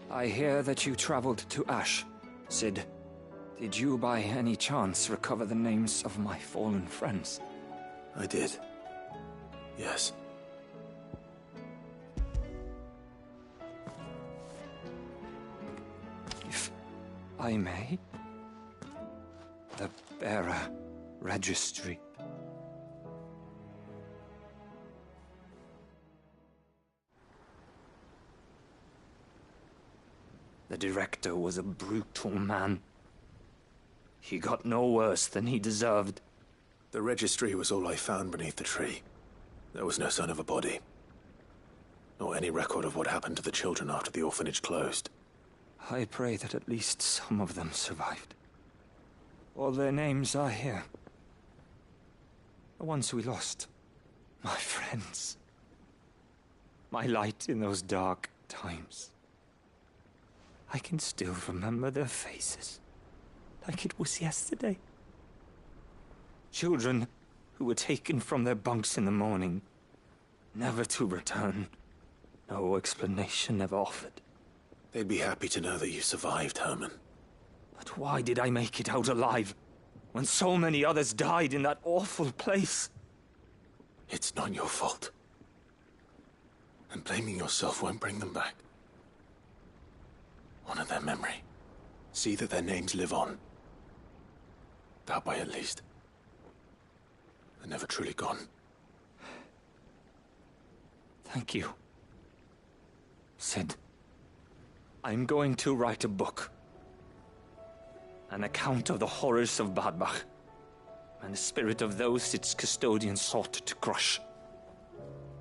I hear that you traveled to Ash, Sid. Did you by any chance recover the names of my fallen friends? I did. Yes. If I may? The bearer registry. The director was a brutal man. He got no worse than he deserved. The registry was all I found beneath the tree. There was no sign of a body. Nor any record of what happened to the children after the orphanage closed. I pray that at least some of them survived. All their names are here. The ones we lost. My friends. My light in those dark times. I can still remember their faces, like it was yesterday. Children who were taken from their bunks in the morning, never to return. No explanation ever offered. They'd be happy to know that you survived, Herman. But why did I make it out alive, when so many others died in that awful place? It's not your fault. And blaming yourself won't bring them back. Honor their memory. See that their names live on. That way, at least. They're never truly gone. Thank you, Sid. I'm going to write a book. An account of the horrors of Badbach, and the spirit of those its custodians sought to crush.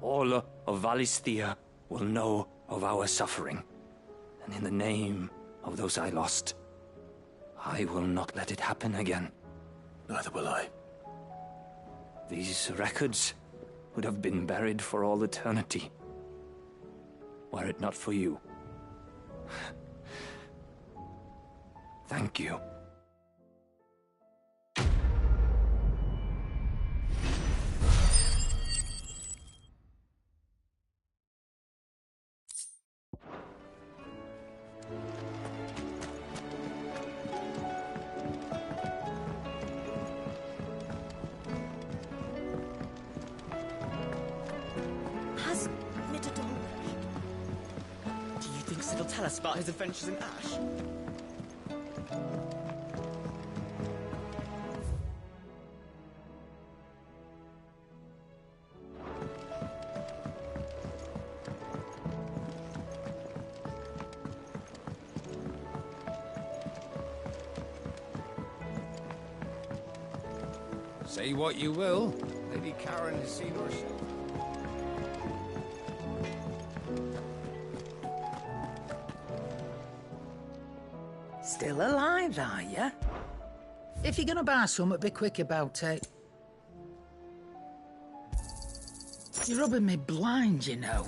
All of Valisthea will know of our suffering. And in the name of those I lost, I will not let it happen again. Neither will I. These records would have been buried for all eternity, were it not for you. Thank you. Tell us about his adventures in Ash. Say what you will, Lady Karen has seen herself. Still alive, are you? If you're gonna buy something, be quick about it. You're rubbing me blind, you know.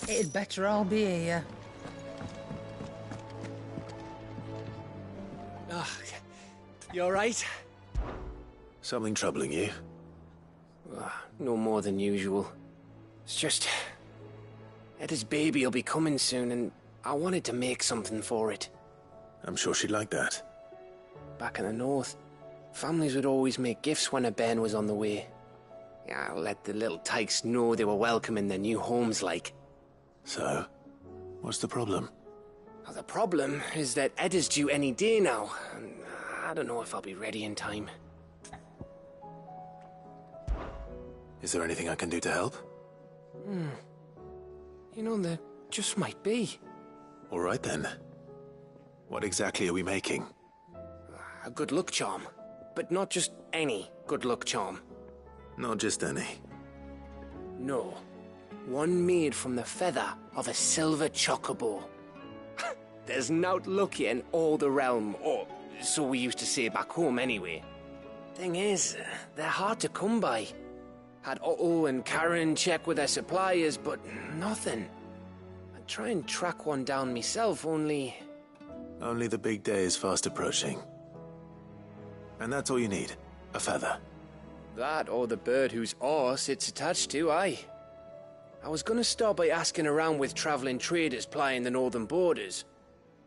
It'd better all be here. Oh, you alright? Something troubling you? No more than usual. It's just... Etta's baby will be coming soon, and I wanted to make something for it. I'm sure she'd like that. Back in the north, families would always make gifts when a bairn was on the way. Yeah, let the little tykes know they were welcome in their new homes, like. So, what's the problem? The problem is that Ed is due any day now, and I don't know if I'll be ready in time. Is there anything I can do to help? You know, there just might be. All right then. What exactly are we making? A good luck charm. But not just any good luck charm. Not just any. No. One made from the feather of a silver chocobo. There's nowt lucky in all the realm, or so we used to say back home anyway. Thing is, they're hard to come by. Had Otto and Karen check with their suppliers, but nothing. I'd try and track one down myself, only... Only the big day is fast approaching. And that's all you need, a feather. That or the bird whose horse it's attached to, aye. I was gonna start by asking around with travelling traders plying the northern borders.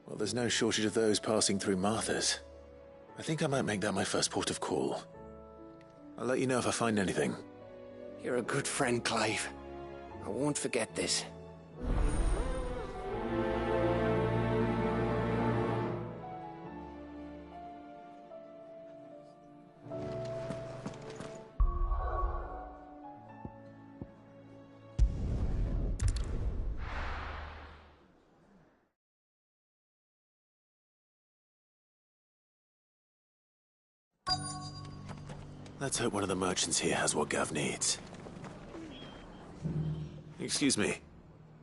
Well, there's no shortage of those passing through Martha's. I think I might make that my first port of call. I'll let you know if I find anything. You're a good friend, Clive. I won't forget this. Let's hope one of the merchants here has what Gav needs. Excuse me.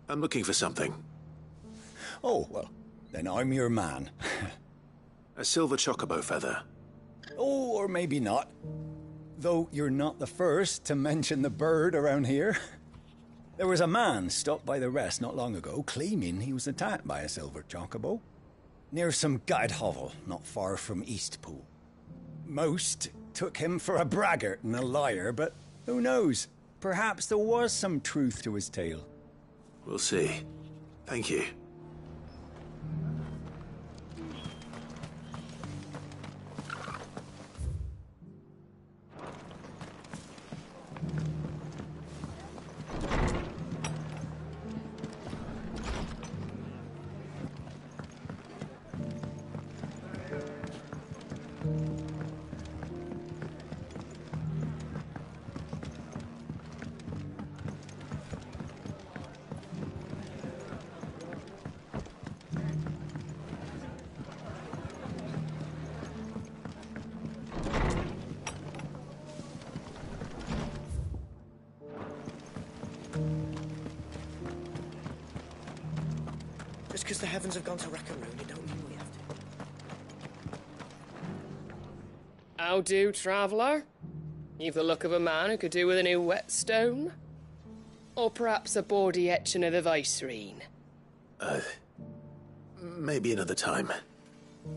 I'm looking for something. Oh, well, then I'm your man. A silver chocobo feather. Oh, or maybe not. Though you're not the first to mention the bird around here. There was a man stopped by the rest not long ago claiming he was attacked by a silver chocobo. Near some gad hovel not far from Eastpool. Most took him for a braggart and a liar, but who knows? Perhaps there was some truth to his tale. We'll see. Thank you. Just because the heavens have gone to wreck and ruin, it don't mean we have to. How do, traveller? You've the look of a man who could do with a new whetstone. Or perhaps a bawdy etching of the Vicerine. Maybe another time.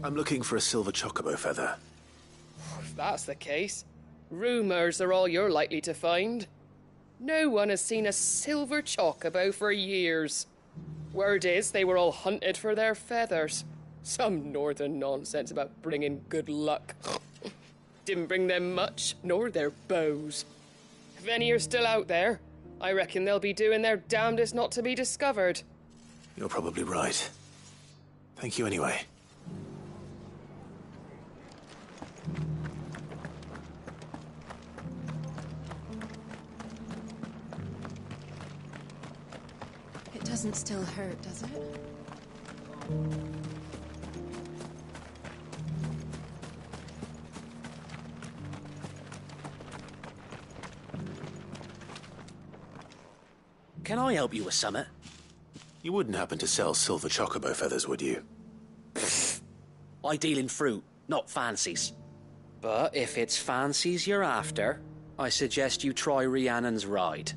I'm looking for a silver chocobo feather. If that's the case, rumours are all you're likely to find. No one has seen a silver chocobo for years. Word is they were all hunted for their feathers. Some northern nonsense about bringing good luck. Didn't bring them much, nor their bows. If any are still out there, I reckon they'll be doing their damnedest not to be discovered. You're probably right. Thank you anyway. It doesn't still hurt, does it? Can I help you with something? You wouldn't happen to sell silver chocobo feathers, would you? I deal in fruit, not fancies. But if it's fancies you're after, I suggest you try Rhiannon's ride.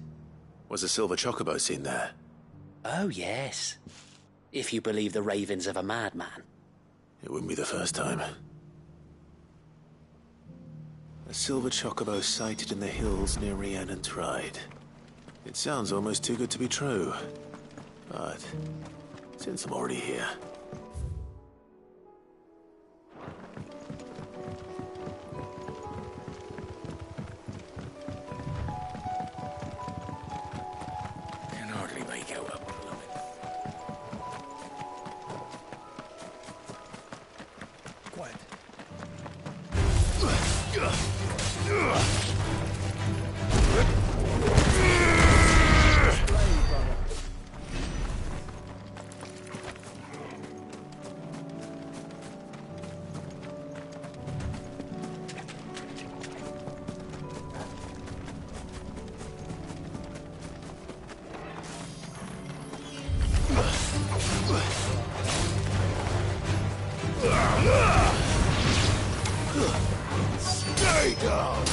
Was a silver chocobo seen there? Oh, yes. If you believe the ravings of a madman. It wouldn't be the first time. A silver chocobo sighted in the hills near Rhiannon's ride. It sounds almost too good to be true. But since I'm already here... Can hardly make out a blooming. quiet. Stay down!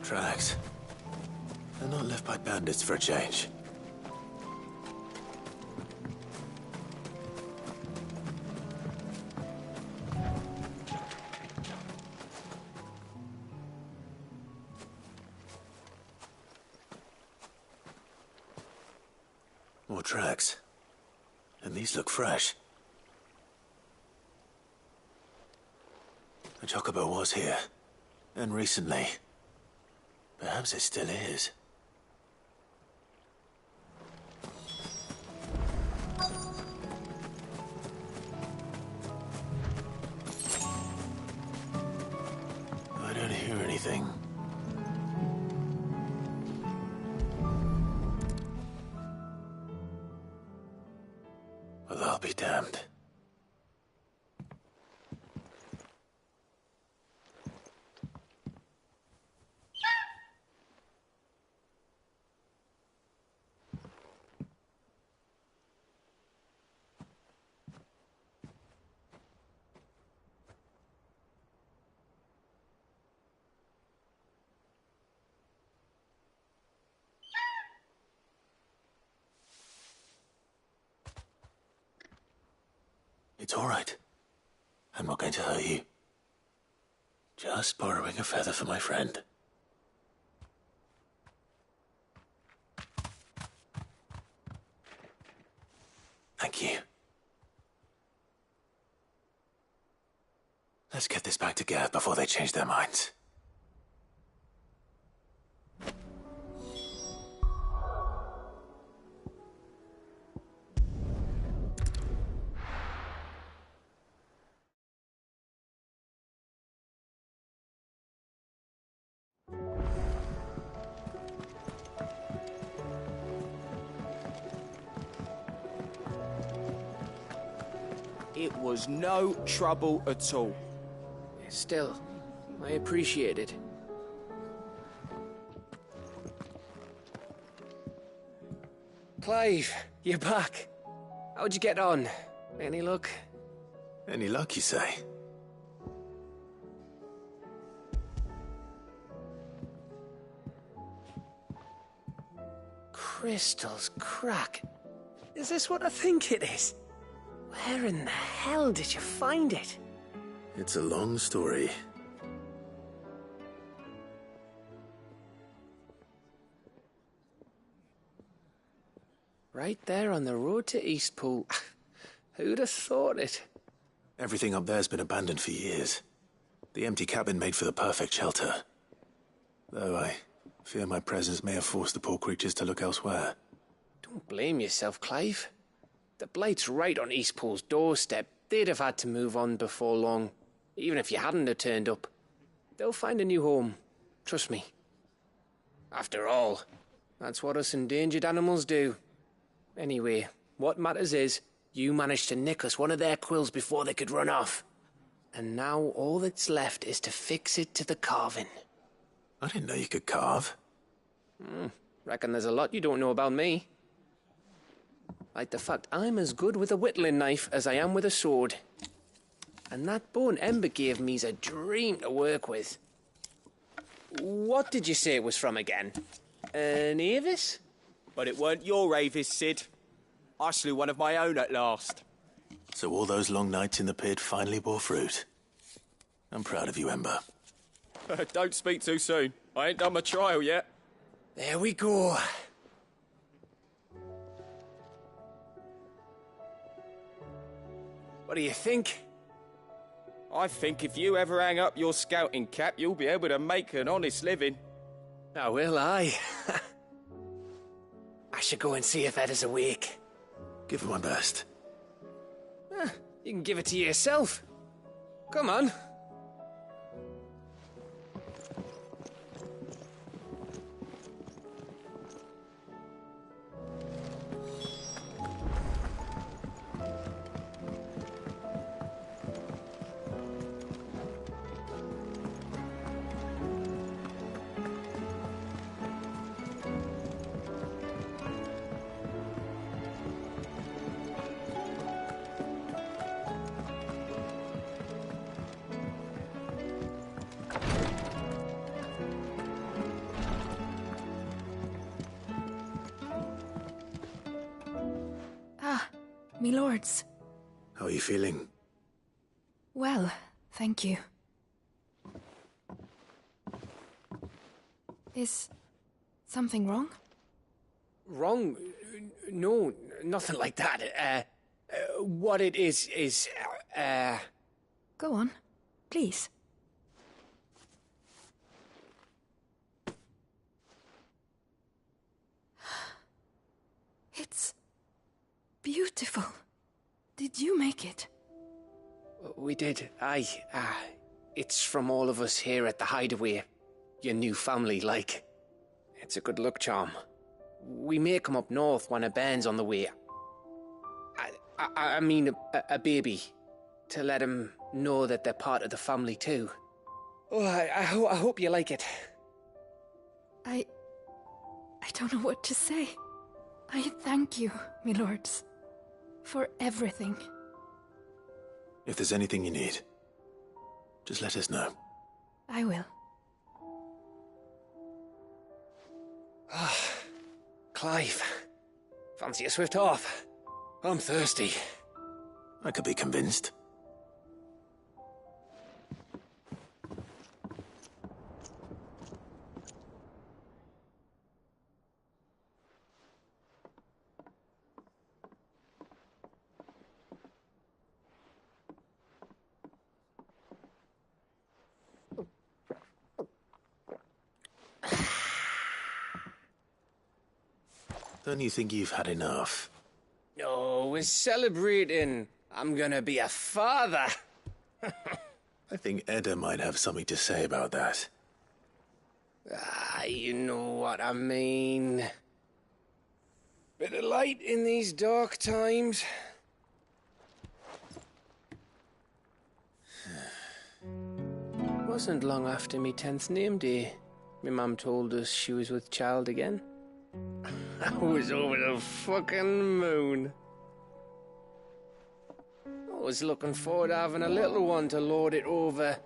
Tracks. They're not left by bandits for a change. More tracks. And these look fresh. The chocobo was here. And recently. Perhaps it still is. I don't hear anything. Well, I'll be damned. It's all right. I'm not going to hurt you. Just borrowing a feather for my friend. Thank you. Let's get this back to Gareth before they change their minds. It was no trouble at all. Still, I appreciate it. Clive, you're back. How'd you get on? Any luck? Any luck, you say? Crystal's crack. Is this what I think it is? Where in the hell did you find it? It's a long story. Right there on the road to Eastpool. Who'd have thought it? Everything up there's been abandoned for years. The empty cabin made for the perfect shelter. Though I fear my presence may have forced the poor creatures to look elsewhere. Don't blame yourself, Clive. The Blight's right on Eastpool's doorstep. They'd have had to move on before long, even if you hadn't have turned up. They'll find a new home. Trust me. After all, that's what us endangered animals do. Anyway, what matters is, you managed to nick us one of their quills before they could run off. And now all that's left is to fix it to the carving. I didn't know you could carve. Reckon there's a lot you don't know about me. Like the fact I'm as good with a whittling knife as I am with a sword. And that bone Ember gave me's a dream to work with. What did you say it was from again? An Avis? But it weren't your Avis, Sid. I slew one of my own at last. So all those long nights in the pit finally bore fruit. I'm proud of you, Ember. Don't speak too soon. I ain't done my trial yet. There we go. What do you think? I think if you ever hang up your scouting cap, you'll be able to make an honest living. Oh, will I? I should go and see if Ed is awake. Give it my best. You can give it to yourself. Come on. Me lords. How are you feeling? Well, thank you. Is something wrong? Wrong? No, nothing like that. What it is... Go on, please. It's beautiful. Did you make it? We did. Aye. It's from all of us here at the Hideaway. Your new family, like. It's a good luck charm. We may come up north when a band's on the way. I mean a baby. To let him know that they're part of the family too. Oh, I hope you like it. I don't know what to say. I thank you, me lords, for everything. If there's anything you need, just let us know. I will. Clive, fancy a swift off? I'm thirsty. I could be convinced. Don't you think you've had enough? No, we're celebrating. I'm gonna be a father. I think Edda might have something to say about that. You know what I mean. Bit of light in these dark times. Wasn't long after me 10th name day. My mum told us she was with child again. I was over the fucking moon. I was looking forward to having a little one to lord it over.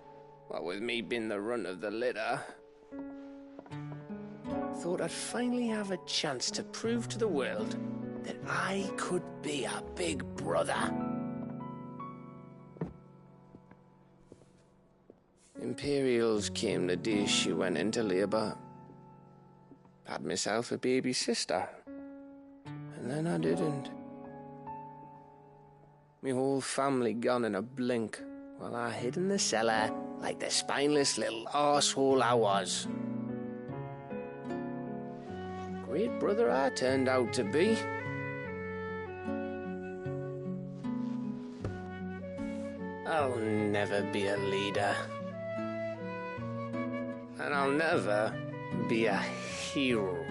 What with me being the runt of the litter. Thought I'd finally have a chance to prove to the world that I could be a big brother. Imperials came the day she went into labour. Had myself a baby sister. And then I didn't. Me whole family gone in a blink, while I hid in the cellar like the spineless little arsehole I was. Great brother I turned out to be. I'll never be a leader. And I'll never be a hero.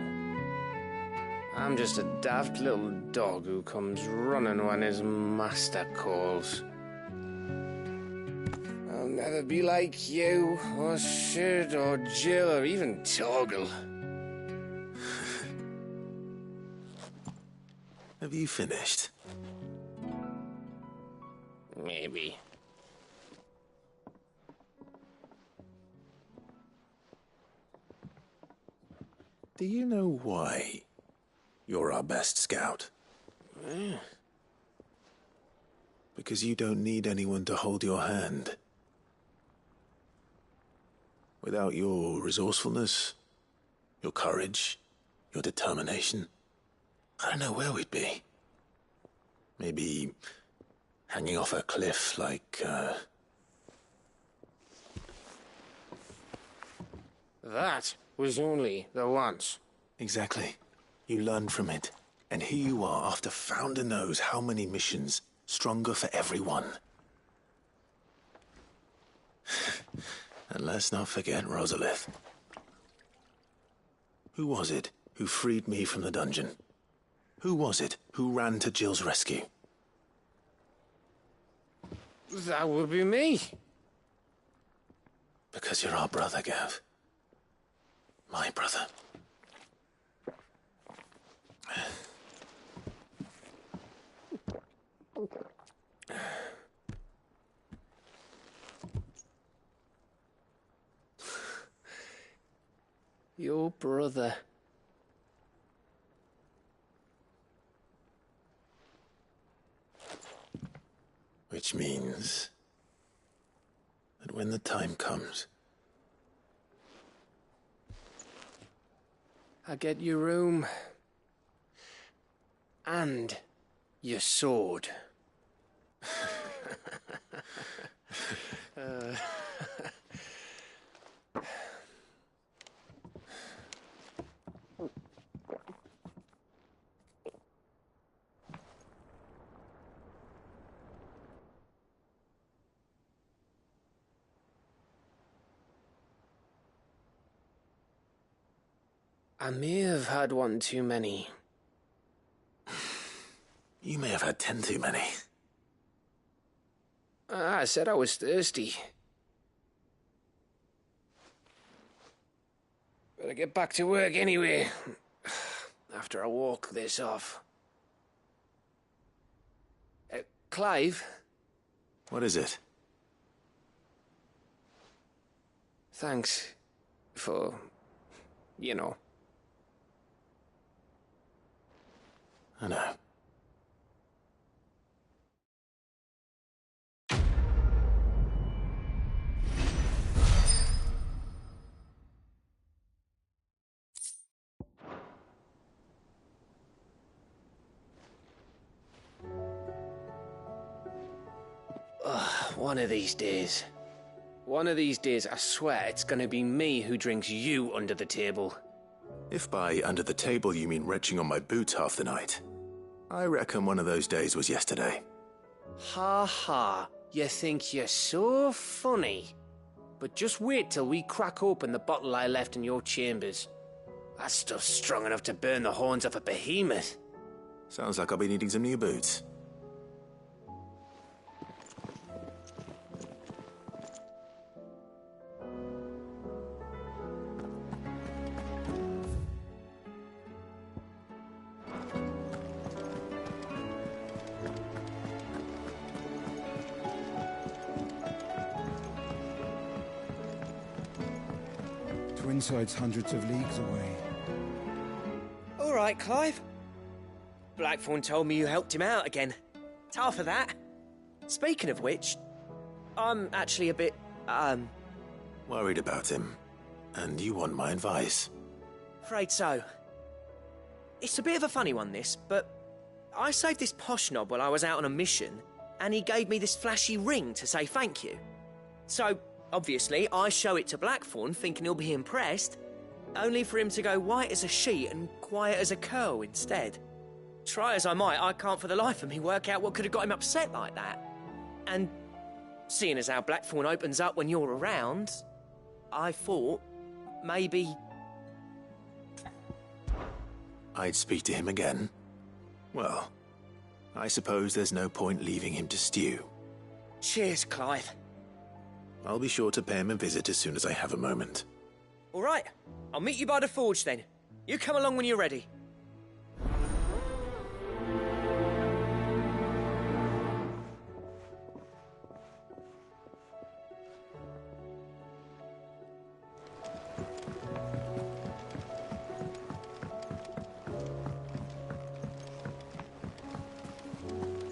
I'm just a daft little dog who comes running when his master calls. I'll never be like you, or Sid, or Jill, or even Torgal. Have you finished? Maybe. Do you know why you're our best scout? Yeah. Because you don't need anyone to hold your hand. Without your resourcefulness, your courage, your determination, I don't know where we'd be. Maybe hanging off a cliff like That was only the once. Exactly. You learned from it. And here you are after Founder knows how many missions, stronger for everyone. And let's not forget Rosalith. Who was it who freed me from the dungeon? Who was it who ran to Jill's rescue? That would be me. Because you're our brother, Gav. My brother. Your brother. Which means that when the time comes, I get your room. And your sword. I may have had one too many. you may have had 10 too many. I said I was thirsty. Better get back to work anyway. After I walk this off. Clive? What is it? Thanks for, you know. I know. One of these days. One of these days, I swear, it's gonna be me who drinks you under the table. If by under the table you mean retching on my boots half the night, I reckon one of those days was yesterday. Ha ha, you think you're so funny. But just wait till we crack open the bottle I left in your chambers. That stuff's strong enough to burn the horns off a behemoth. Sounds like I'll be needing some new boots. Twinside's hundreds of leagues away. All right, Clive. Blackthorn told me you helped him out again. It's half of that. Speaking of which, I'm actually a bit, Worried about him. And you want my advice? afraid so. It's a bit of a funny one, this, but I saved this posh knob while I was out on a mission, and he gave me this flashy ring to say thank you. So, obviously, I show it to Blackthorn, thinking he'll be impressed, only for him to go white as a sheet and quiet as a curl instead. Try as I might, I can't for the life of me work out what could have got him upset like that. And seeing as how Blackthorn opens up when you're around, I thought maybe... I'd speak to him again? Well, I suppose there's no point leaving him to stew. Cheers, Clive. I'll be sure to pay him a visit as soon as I have a moment. All right, I'll meet you by the forge then. You come along when you're ready.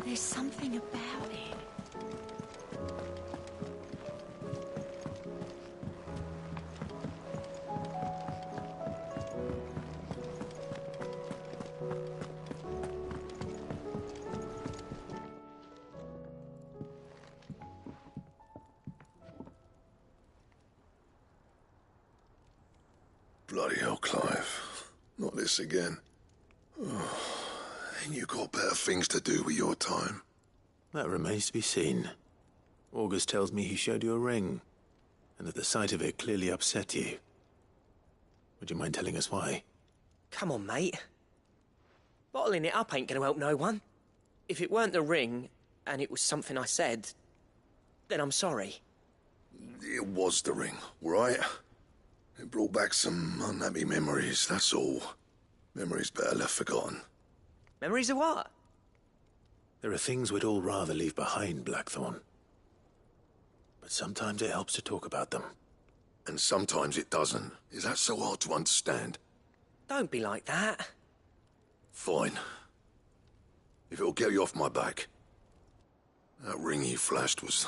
There's something about it. Bloody hell, Clive. Not this again. Oh, ain't you got better things to do with your time? That remains to be seen. August tells me he showed you a ring, and that the sight of it clearly upset you. Would you mind telling us why? Come on, mate. Bottling it up ain't gonna help no one. If it weren't the ring, and it was something I said, then I'm sorry. It was the ring, right? It brought back some unhappy memories, that's all. Memories better left forgotten. Memories of what? There are things we'd all rather leave behind, Blackthorn. But sometimes it helps to talk about them. And sometimes it doesn't. Is that so hard to understand? Don't be like that. Fine. If it'll get you off my back. That ring you flashed was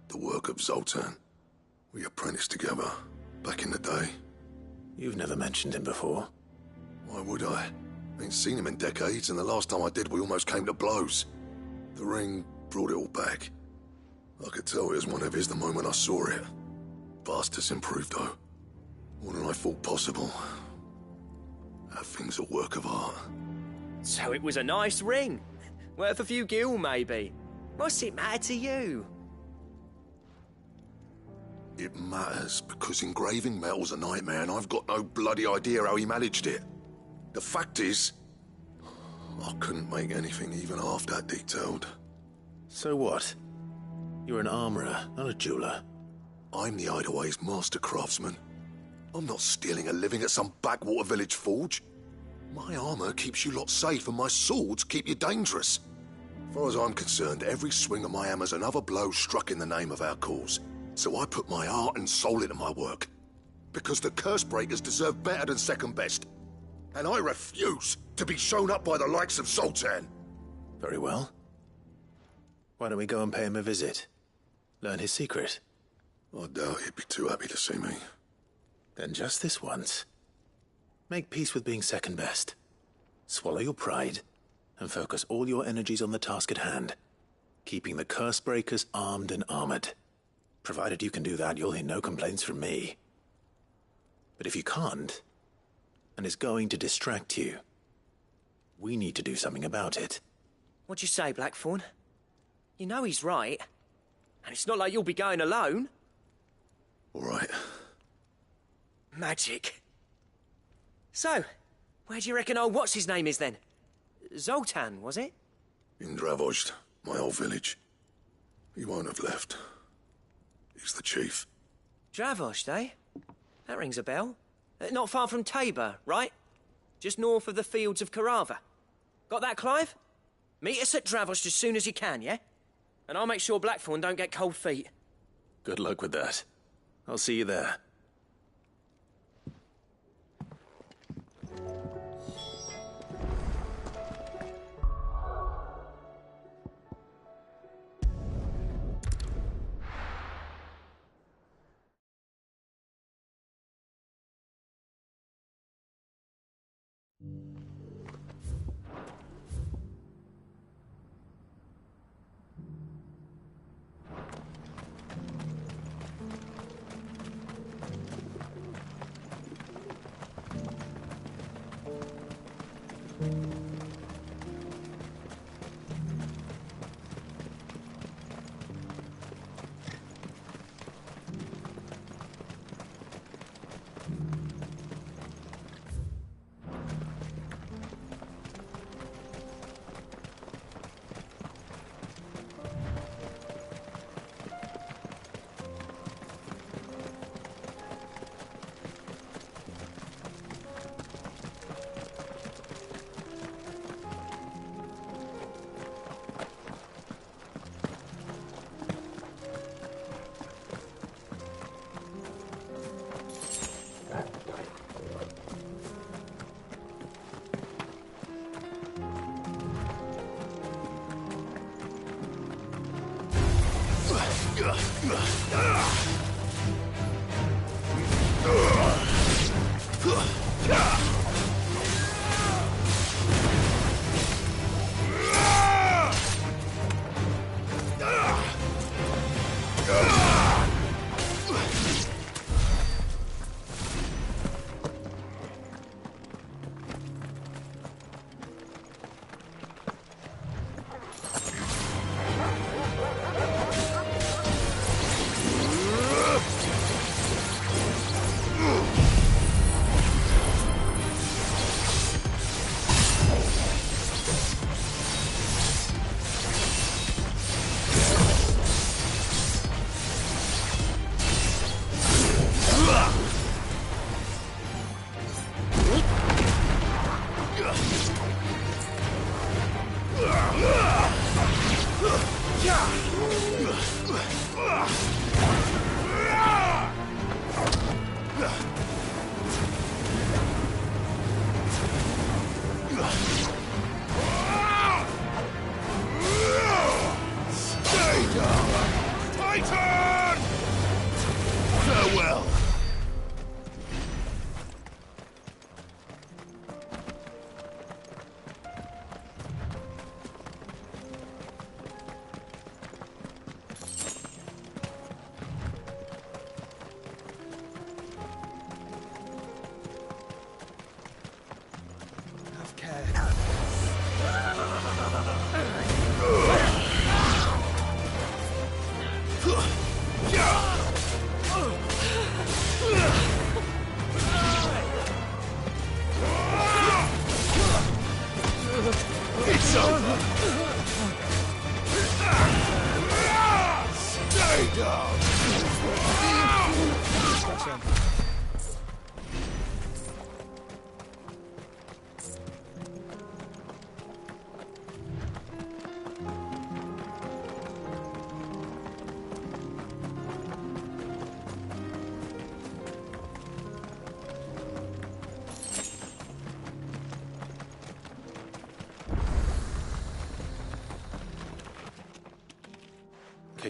the work of Zoltan. We apprenticed together, back in the day. You've never mentioned him before. Why would I? Ain't seen him in decades, and the last time I did, we almost came to blows. The ring brought it all back. I could tell it was one of his the moment I saw it. Bastard's improved, though. More than I thought possible. That thing's a work of art. So it was a nice ring. Worth a few gil, maybe. What's it matter to you? It matters because engraving metal's a nightmare, and I've got no bloody idea how he managed it. The fact is, I couldn't make anything even half that detailed. So what? You're an armorer, not a jeweler. I'm the Hideaway's master craftsman. I'm not stealing a living at some backwater village forge. My armor keeps you lot safe, and my swords keep you dangerous. As far as I'm concerned, every swing of my hammer's another blow struck in the name of our cause. So I put my heart and soul into my work. Because the curse breakers deserve better than second best. And I refuse to be shown up by the likes of Zoltan. Very well. Why don't we go and pay him a visit? Learn his secret. I doubt he'd be too happy to see me. Then just this once. Make peace with being second best. Swallow your pride, and focus all your energies on the task at hand. Keeping the curse breakers armed and armored. Provided you can do that, you'll hear no complaints from me. But if you can't, and it's going to distract you, we need to do something about it. What'd you say, Blackthorn? You know he's right. And it's not like you'll be going alone. All right. Magic. So, where do you reckon old what's-his-name is then? Zoltan, was it? In Dravozd, my old village. He won't have left. He's the chief. Dravozd, eh? That rings a bell. Not far from Tabor, right? Just north of the fields of Carava. Got that, Clive? Meet us at Dravozd as soon as you can, yeah? And I'll make sure Blackthorn don't get cold feet. Good luck with that. I'll see you there.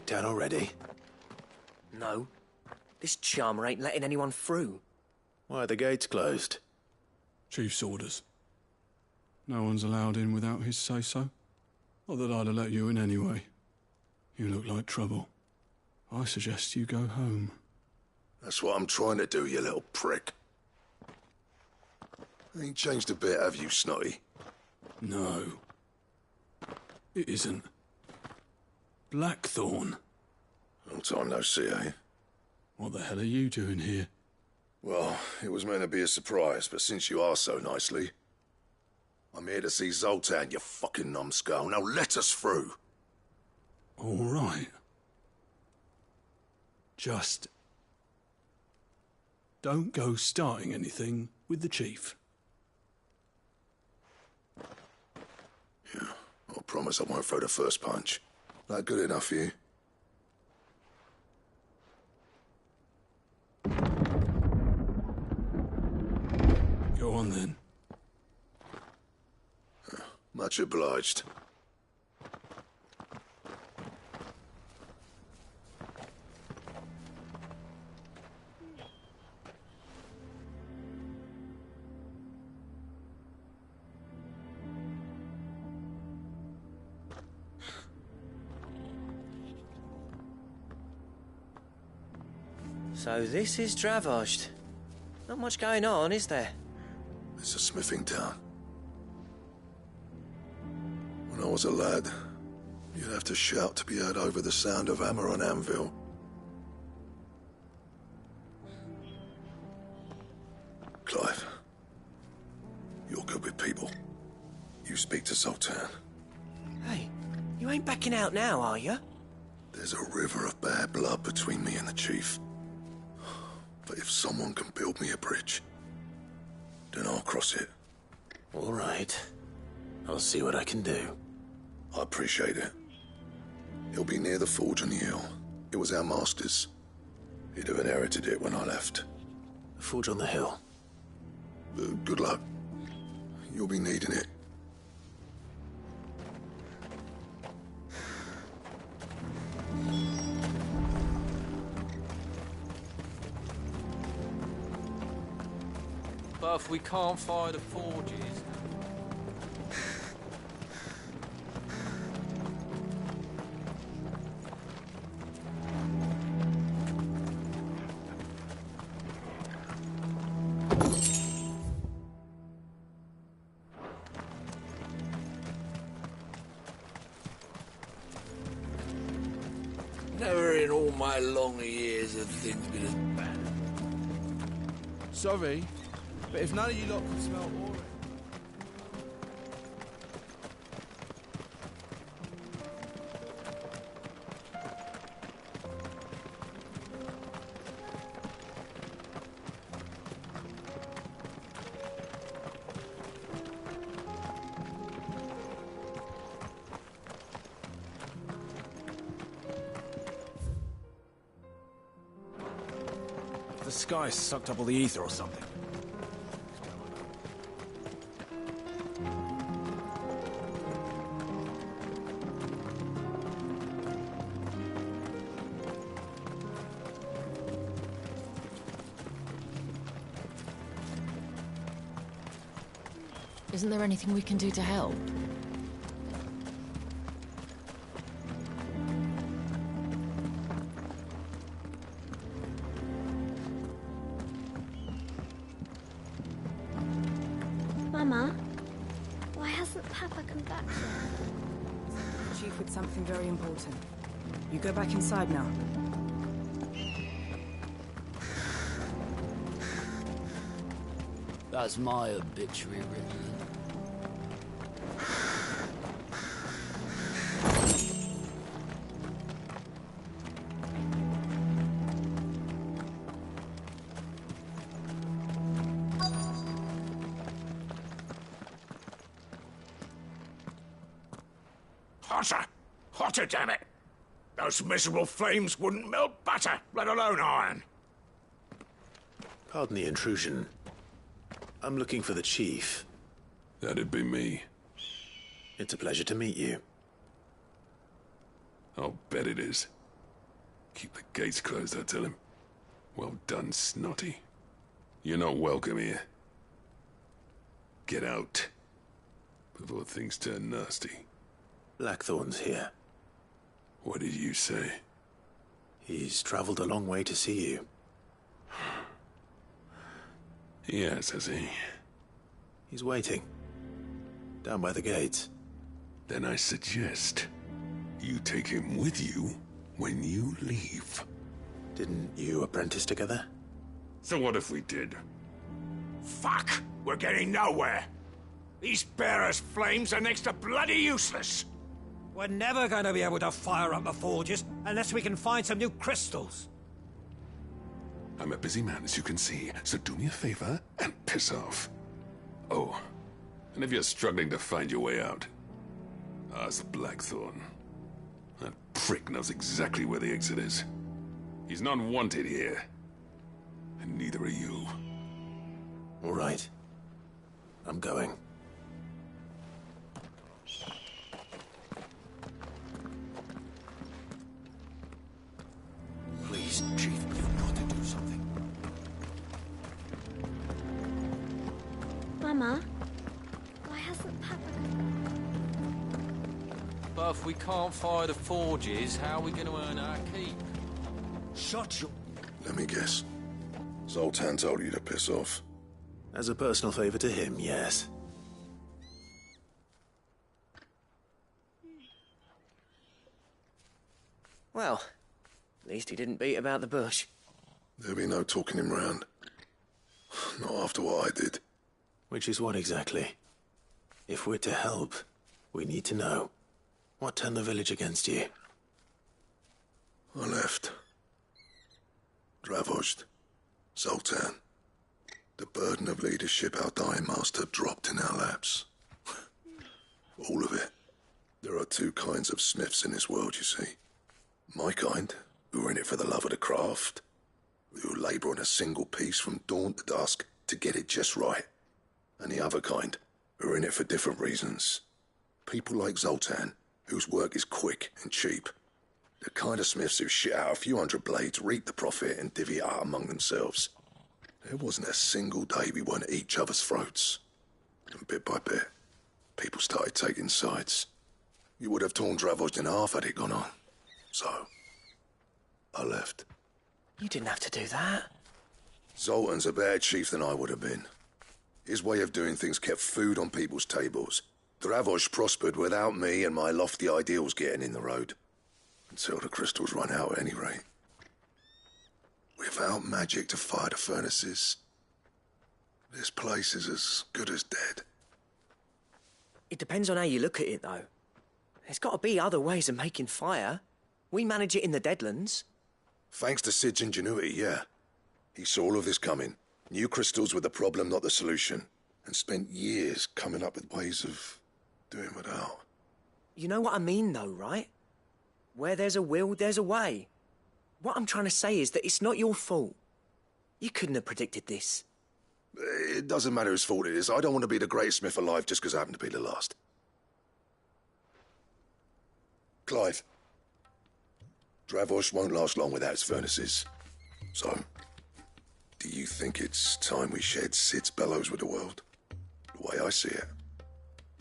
kicked out already? No. This charmer ain't letting anyone through. Why are the gates closed? Chief's orders. No one's allowed in without his say-so. Not that I'd have let you in anyway. You look like trouble. I suggest you go home. That's what I'm trying to do, you little prick. Ain't changed a bit, have you, Snotty? No. It isn't. Blackthorn. Long time no see, eh? What the hell are you doing here? Well, it was meant to be a surprise, but since you are so nicely, I'm here to see Zoltan, you fucking numbskull. Now let us through. All right. Just don't go starting anything with the chief. Yeah, I promise I won't throw the first punch. That good enough for you? Go on then. Much obliged. So this is Dravosht. Not much going on, is there? It's a smithing town. When I was a lad, you'd have to shout to be heard over the sound of hammer on anvil. Clive, you're good with people. You speak to Zoltan. Hey, you ain't backing out now, are you? There's a river of bad blood between me and the chief. But if someone can build me a bridge, then I'll cross it. All right. I'll see what I can do. I appreciate it. He'll be near the forge on the hill. It was our master's. He'd have inherited it when I left. The forge on the hill? Good luck. You'll be needing it. But if we can't find the forges... Never in all my long years have things been as bad. Sorry, but if none of you lot can smell oil... The sky sucked up all the ether or something. Isn't there anything we can do to help? Mama, why hasn't Papa come back yet? Chief with something very important. You go back inside now. That's my obituary written. Hotter! Hotter, damn it! Those miserable flames wouldn't melt butter, let alone iron. Pardon the intrusion. I'm looking for the chief. That'd be me. It's a pleasure to meet you. I'll bet it is. Keep the gates closed, I tell him. Well done, Snotty. You're not welcome here. Get out. Before things turn nasty. Blackthorn's here. What did you say? He's traveled a long way to see you. Yes, has he? He's waiting. Down by the gates. Then I suggest you take him with you when you leave. Didn't you apprentice together? So what if we did? Fuck! We're getting nowhere. These bearers' flames are next to bloody useless. We're never going to be able to fire up the forges unless we can find some new crystals. I'm a busy man, as you can see, so do me a favor and piss off. Oh, and if you're struggling to find your way out, ask Blackthorn. That prick knows exactly where the exit is. He's not wanted here. And neither are you. All right. I'm going. Please, Chief, you've got to do something. Mama, why hasn't Papa But if we can't fire the forges, how are we going to earn our keep? Shut your... Let me guess. Zoltan told you to piss off. As a personal favor to him, yes. Well, at least he didn't beat about the bush. There'll be no talking him round. Not after what I did. Which is what exactly? If we're to help, we need to know. What turned the village against you? I left. Dravost. Zoltan. The burden of leadership our dying master dropped in our laps. All of it. There are two kinds of smiths in this world, you see. My kind, who are in it for the love of the craft, who labour on a single piece from dawn to dusk to get it just right. And the other kind, who are in it for different reasons. People like Zoltan, whose work is quick and cheap. The kind of smiths who shit out a few hundred blades, reap the profit, and divvy it out among themselves. There wasn't a single day we weren't at each other's throats. And bit by bit, people started taking sides. You would have torn Dravost in half had it gone on. So, I left. You didn't have to do that. Zoltan's a better chief than I would have been. His way of doing things kept food on people's tables. Dravost prospered without me and my lofty ideals getting in the road. Until the crystals run out at any rate. Without magic to fire the furnaces, this place is as good as dead. It depends on how you look at it, though. There's got to be other ways of making fire. We manage it in the Deadlands. Thanks to Sid's ingenuity, yeah. He saw all of this coming. New crystals were the problem, not the solution. And spent years coming up with ways of doing without. You know what I mean, though, right? Where there's a will, there's a way. What I'm trying to say is that it's not your fault. You couldn't have predicted this. It doesn't matter whose fault it is. I don't want to be the greatest smith alive just because I happen to be the last. Clive. Dravost won't last long without its furnaces. So, do you think it's time we shared Sid's bellows with the world? The way I see it,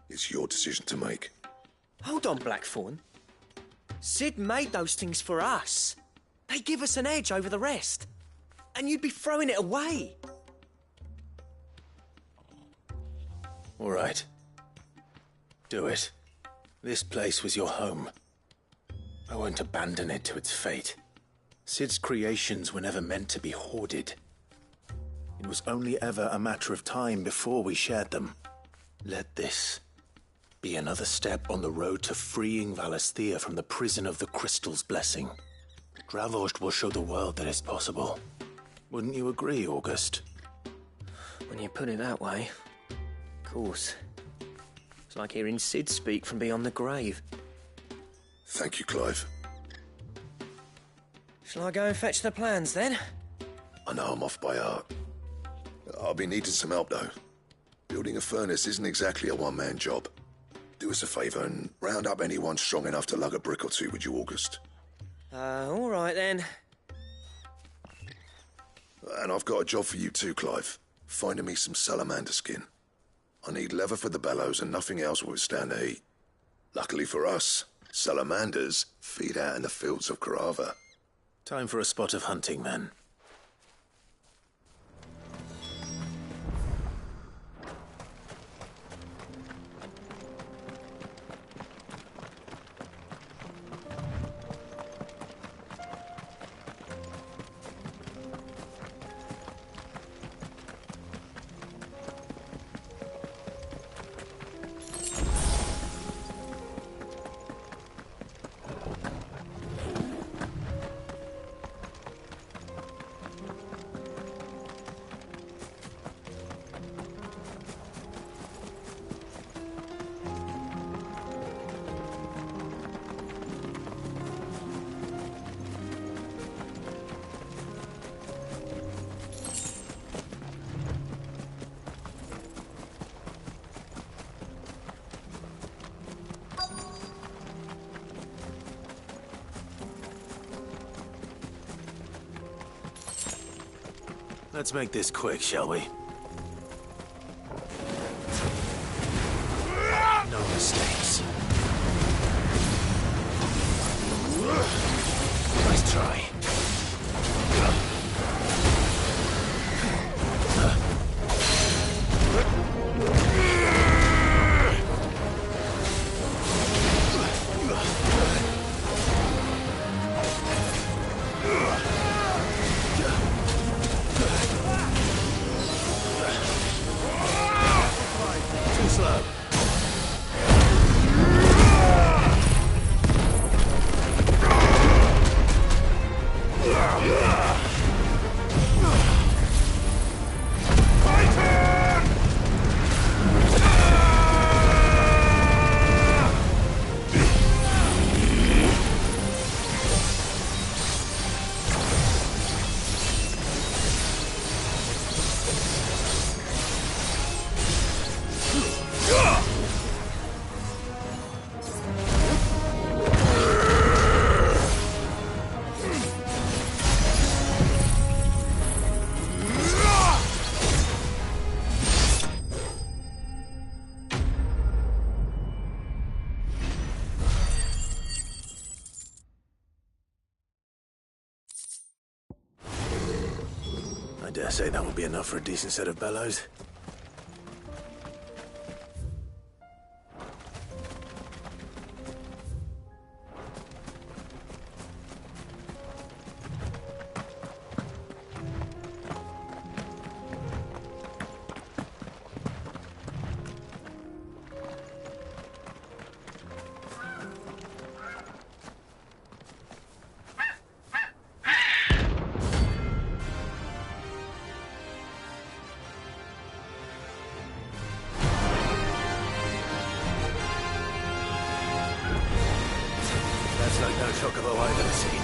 it's your decision to make. Hold on, Blackthorn. Sid made those things for us. They give us an edge over the rest. And you'd be throwing it away. All right. Do it. This place was your home. I won't abandon it to its fate. Sid's creations were never meant to be hoarded. It was only ever a matter of time before we shared them. Let this be another step on the road to freeing Valisthea from the prison of the Crystal's blessing. Dravost will show the world that it's possible. Wouldn't you agree, August? When you put it that way, of course. It's like hearing Sid speak from beyond the grave. Thank you, Clive. Shall I go and fetch the plans, then? I know I'm off by heart. I'll be needing some help, though. Building a furnace isn't exactly a one-man job. Do us a favour and round up anyone strong enough to lug a brick or two, would you, August? All right then. And I've got a job for you too, Clive. Finding me some salamander skin. I need leather for the bellows and nothing else will withstand the heat. Luckily for us, salamanders feed out in the fields of Carava. Time for a spot of hunting, then. Let's make this quick, shall we? No mistakes. Nice try. Too slow. I dare say that will be enough for a decent set of bellows. That's like no chocobo I've ever seen.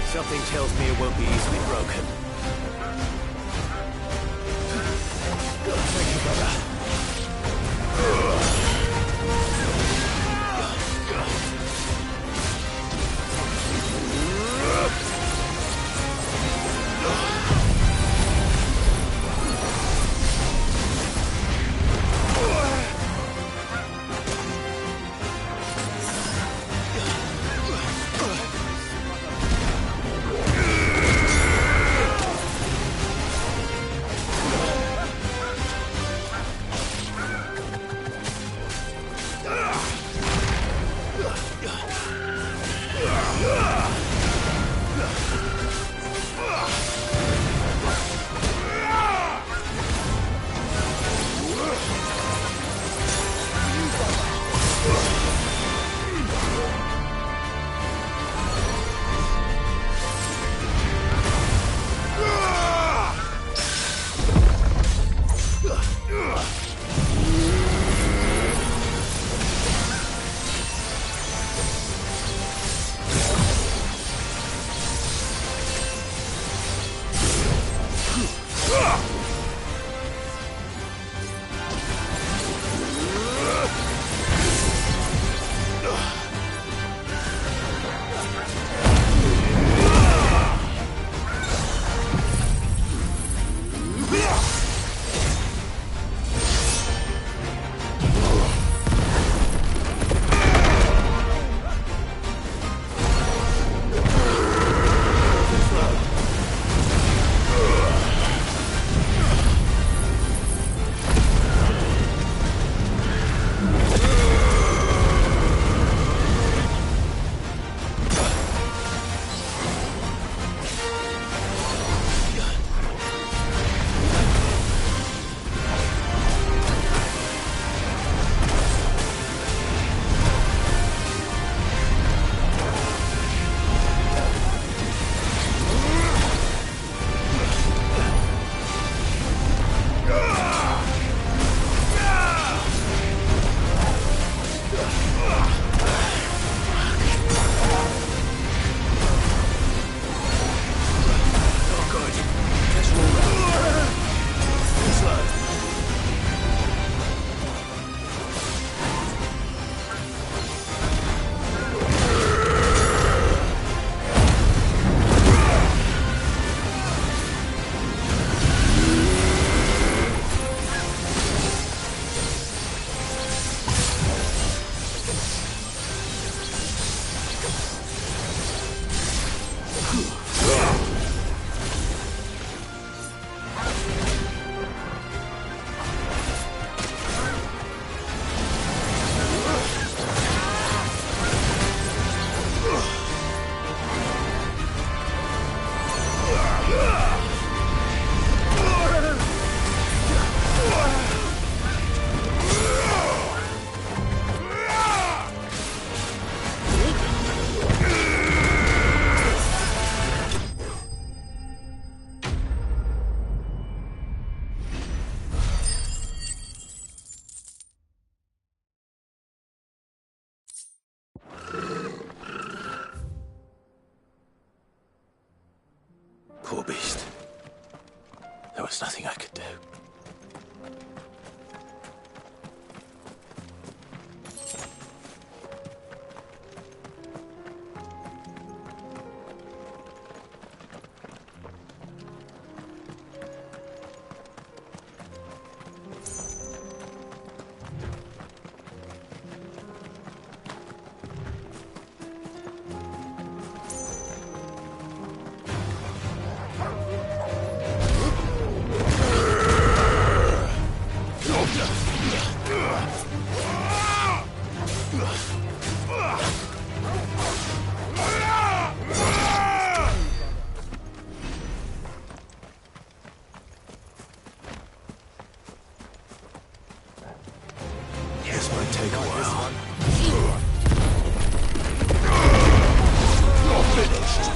Something tells me it won't be easily broken. Thank you, brother. was nothing I could do. This might take a while. You're finished.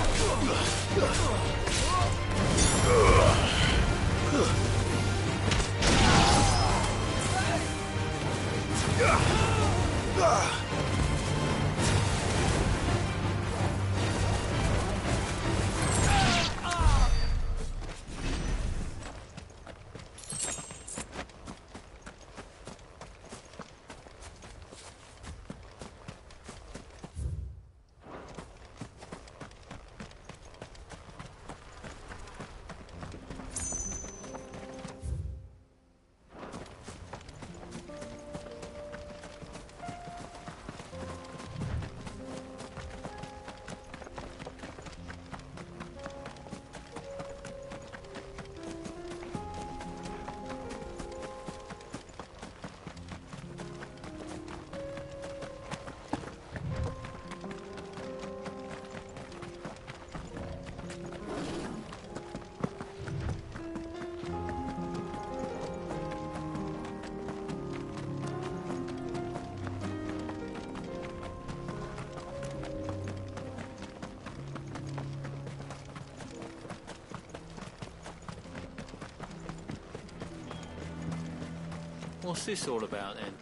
What's this all about, then?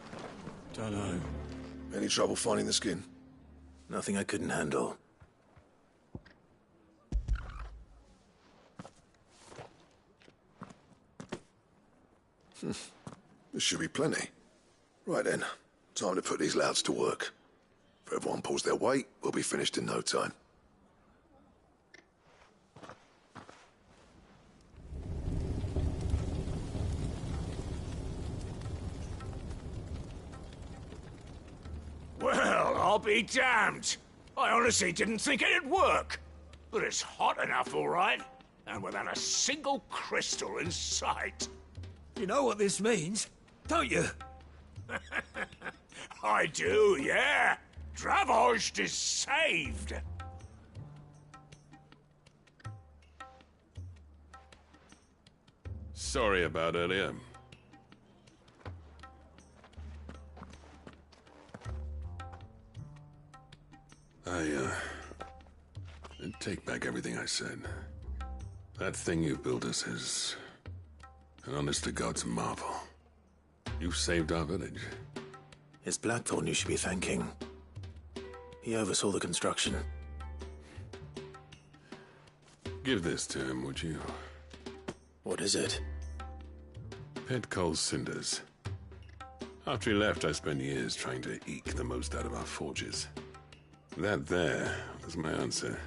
Don't know. Any trouble finding the skin? Nothing I couldn't handle. There should be plenty. Right then, time to put these louts to work. If everyone pulls their weight, we'll be finished in no time. Well, I'll be damned. I honestly didn't think it'd work. But it's hot enough, all right. And without a single crystal in sight. You know what this means, don't you? I do, yeah. Dravost is saved. Sorry about earlier. I take back everything I said. That thing you built us is an honest-to-God's marvel. You saved our village. It's Blackthorn you should be thanking. He oversaw the construction. Give this to him, would you? What is it? Pet Cole's cinders. After he left, I spent years trying to eke the most out of our forges. That there was my answer.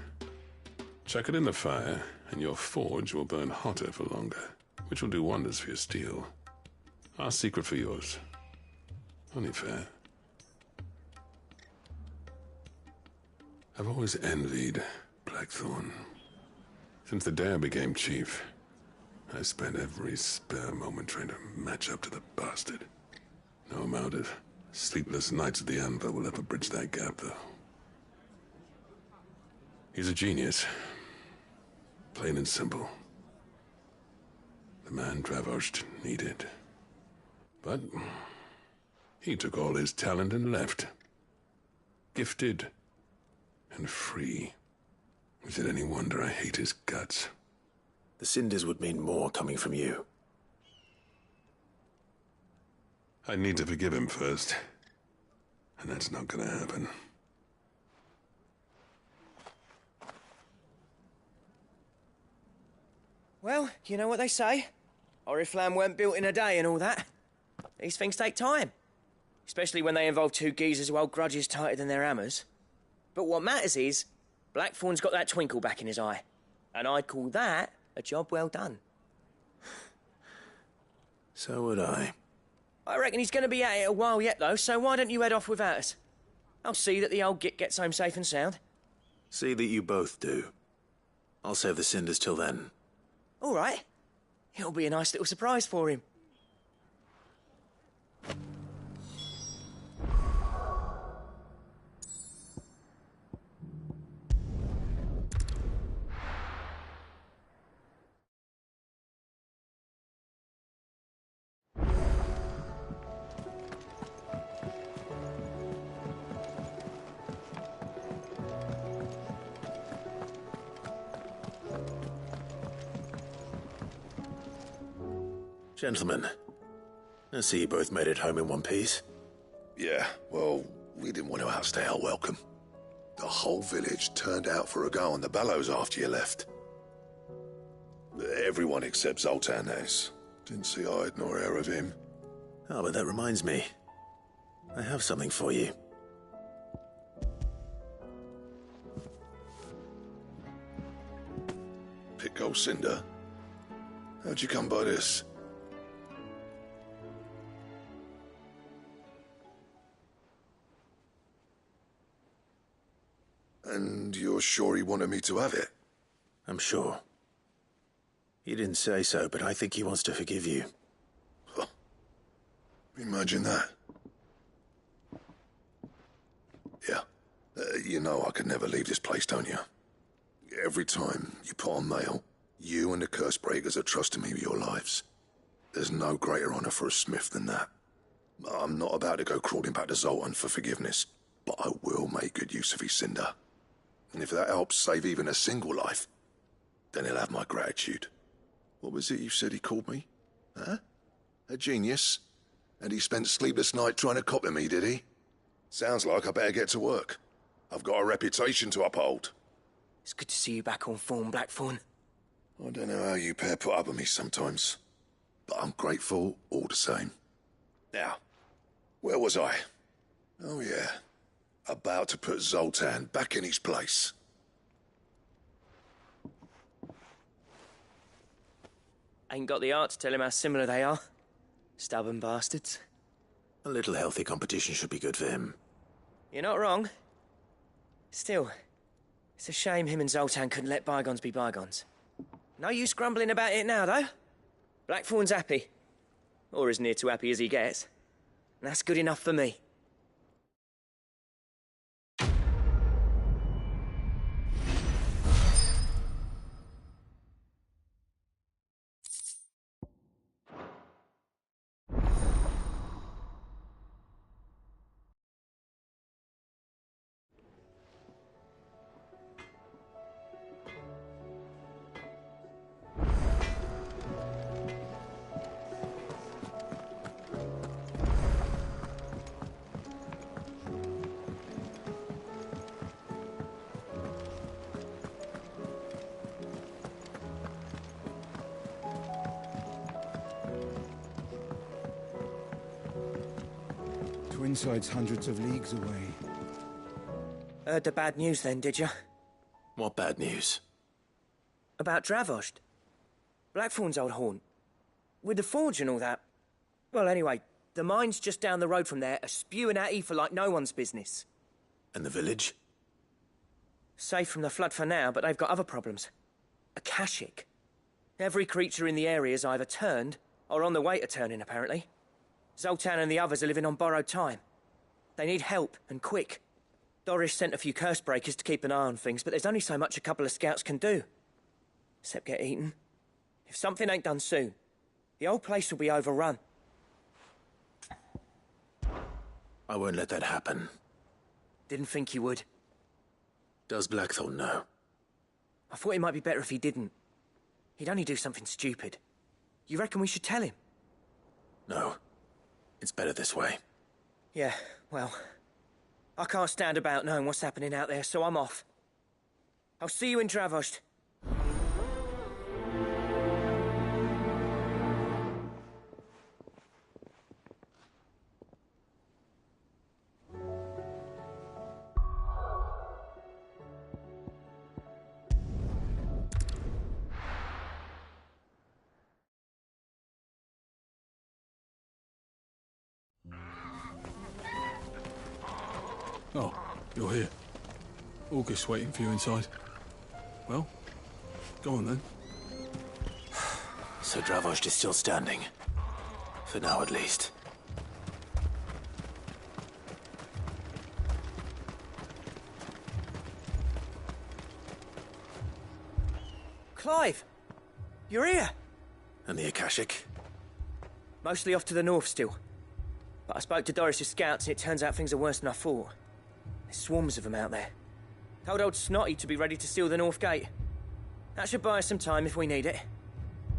Chuck it in the fire, and your forge will burn hotter for longer, which will do wonders for your steel. Our secret for yours. Only fair. I've always envied Blackthorn. Since the day I became chief, I spent every spare moment trying to match up to the bastard. No amount of sleepless nights at the anvil will ever bridge that gap, though. He's a genius. Plain and simple. The man Dravost needed. But he took all his talent and left. Gifted and free. Is it any wonder I hate his guts? The cinders would mean more coming from you. I need to forgive him first. And that's not gonna happen. Well, you know what they say. Oriflamme weren't built in a day and all that. These things take time. Especially when they involve two geezers who hold grudges tighter than their hammers. But what matters is, Blackthorn's got that twinkle back in his eye. And I'd call that a job well done. So would I. I reckon he's going to be at it a while yet, though, so why don't you head off without us? I'll see that the old git gets home safe and sound. See that you both do. I'll save the cinders till then. All right. It'll be a nice little surprise for him. Gentlemen, I see you both made it home in one piece. Yeah, well, we didn't want to outstay our welcome. The whole village turned out for a go on the bellows after you left. Everyone except Zoltan, that is. Didn't see hide nor hair of him. Oh, but that reminds me. I have something for you. Pick old cinder? How'd you come by this? And you're sure he wanted me to have it? I'm sure. He didn't say so, but I think he wants to forgive you. Huh. Imagine that. Yeah. You know I could never leave this place, don't you? Every time you put on mail, you and the curse breakers are trusting me with your lives. There's no greater honor for a smith than that. I'm not about to go crawling back to Zoltan for forgiveness, but I will make good use of his cinder. And if that helps save even a single life, then he'll have my gratitude. What was it you said he called me? Huh? A genius? And he spent sleepless night trying to copy me, did he? Sounds like I better get to work. I've got a reputation to uphold. It's good to see you back on form, Blackthorn. I don't know how you pair put up with me sometimes, but I'm grateful all the same. Now, where was I? Oh yeah, about to put Zoltan back in his place. Ain't got the art to tell him how similar they are. Stubborn bastards. A little healthy competition should be good for him. You're not wrong. Still, it's a shame him and Zoltan couldn't let bygones be bygones. No use grumbling about it now, though. Blackthorn's happy. Or as near to happy as he gets. And that's good enough for me. Twinside's hundreds of leagues away. Heard the bad news then, did you? What bad news? About Dravost. Blackthorn's old haunt. With the forge and all that. Well, anyway, the mine's just down the road from there are spewing out ether like no one's business. And the village? Safe from the flood for now, but they've got other problems. Akashic. Every creature in the area's either turned or on the way to turning, apparently. Zoltan and the others are living on borrowed time. They need help, and quick. Doris sent a few curse breakers to keep an eye on things, but there's only so much a couple of scouts can do. Except get eaten. If something ain't done soon, the old place will be overrun. I won't let that happen. Didn't think you would. Does Blackthorn know? I thought it might be better if he didn't. He'd only do something stupid. You reckon we should tell him? No. It's better this way. Yeah, well, I can't stand about knowing what's happening out there, so I'm off. I'll see you in Dravost. Oh, you're here. August's waiting for you inside. Well, go on then. So Dravost is still standing. For now, at least. Clive! You're here! And the Akashic? Mostly off to the north still. But I spoke to Doris's scouts and it turns out things are worse than I thought. There's swarms of them out there. Told old Snotty to be ready to seal the north gate. That should buy us some time if we need it.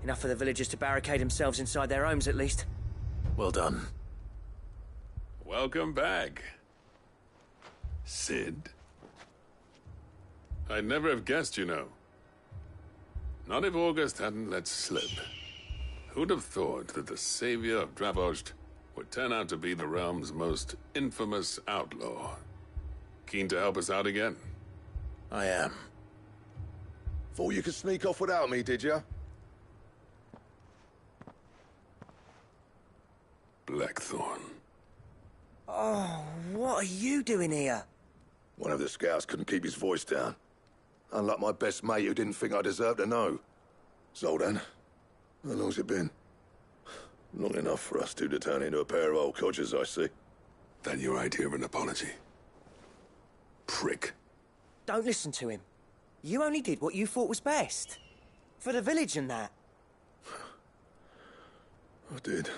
Enough for the villagers to barricade themselves inside their homes at least. Well done. Welcome back, Sid. I'd never have guessed, you know. Not if August hadn't let slip. Who'd have thought that the savior of Dravost would turn out to be the realm's most infamous outlaw? Keen to help us out again? I am. Thought you could sneak off without me, did you? Blackthorn. Oh, what are you doing here? One of the scouts couldn't keep his voice down. Unlike my best mate who didn't think I deserved to know. Zoldan, how long's it been? Long enough for us two to turn into a pair of old codgers, I see. That your idea of an apology? Prick. Don't listen to him. You only did what you thought was best. For the village and that. I did,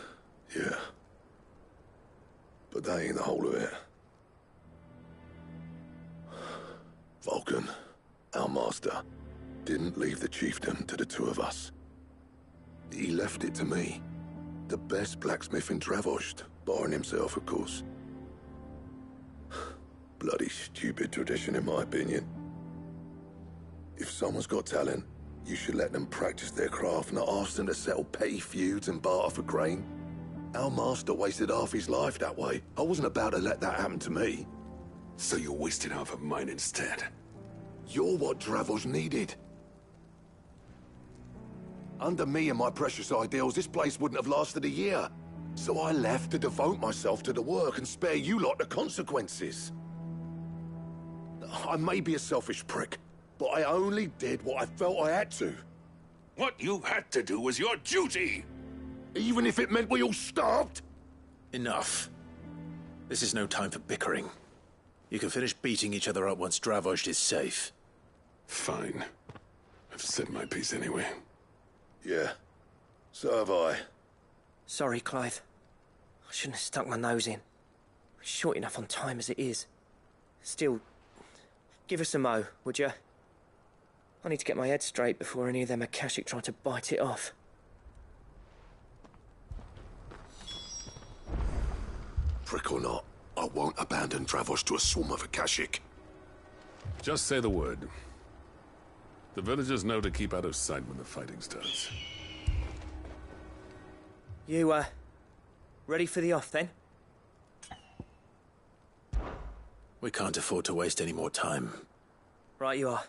yeah. But that ain't the whole of it. Vulcan, our master, didn't leave the chiefdom to the two of us. He left it to me. The best blacksmith in Dravost, barring himself, of course. Bloody stupid tradition, in my opinion. If someone's got talent, you should let them practice their craft, not ask them to settle petty feuds and barter for grain. Our master wasted half his life that way. I wasn't about to let that happen to me. So you wasted half of mine instead? You're what Dravost needed. Under me and my precious ideals, this place wouldn't have lasted a year. So I left to devote myself to the work and spare you lot the consequences. I may be a selfish prick, but I only did what I felt I had to. What you had to do was your duty! Even if it meant we all starved? Enough. This is no time for bickering. You can finish beating each other up once Dravost is safe. Fine. I've said my piece anyway. Yeah. So have I. Sorry, Clive. I shouldn't have stuck my nose in. We're short enough on time as it is. Still, give us a mo, would you? I need to get my head straight before any of them Akashic try to bite it off. Prick or not, I won't abandon Dravost to a swarm of Akashic. Just say the word. The villagers know to keep out of sight when the fighting starts. You, ready for the off, then? We can't afford to waste any more time. Right you are.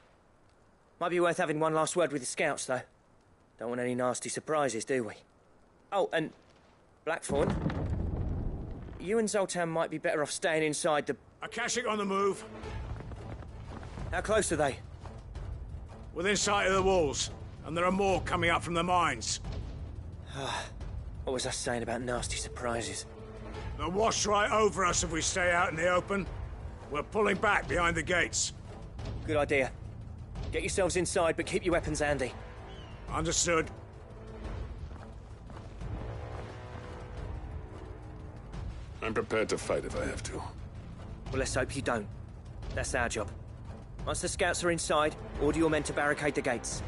Might be worth having one last word with the scouts, though. Don't want any nasty surprises, do we? Oh, and Blackthorn, you and Zoltan might be better off staying inside the... Akashic on the move. How close are they? Within sight of the walls, and there are more coming up from the mines. What was I saying about nasty surprises? They'll wash right over us if we stay out in the open. We're pulling back behind the gates. Good idea. Get yourselves inside, but keep your weapons handy. Understood. I'm prepared to fight if I have to. Well, let's hope you don't. That's our job. Once the scouts are inside, order your men to barricade the gates.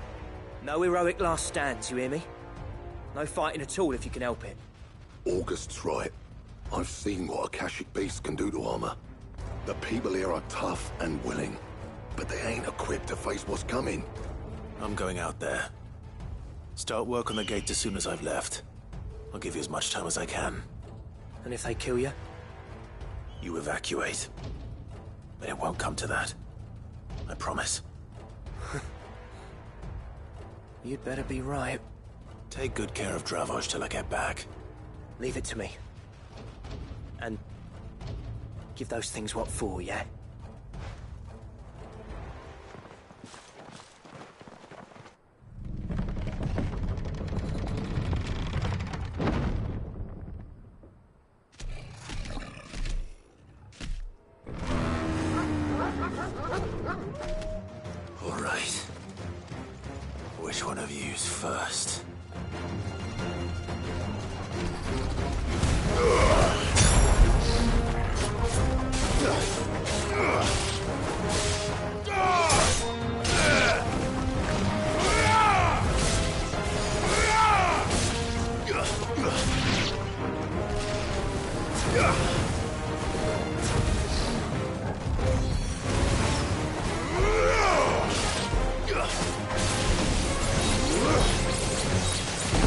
No heroic last stands, you hear me? No fighting at all if you can help it. August's right. I've seen what Akashic beasts can do to armor. The people here are tough and willing, but they ain't equipped to face what's coming. I'm going out there. Start work on the gate as soon as I've left. I'll give you as much time as I can. And if they kill you? You evacuate. But it won't come to that. I promise. You'd better be right. Take good care of Dravost till I get back. Leave it to me. And Give those things what for, yeah? All right. Which one of you's first?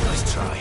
Nice try.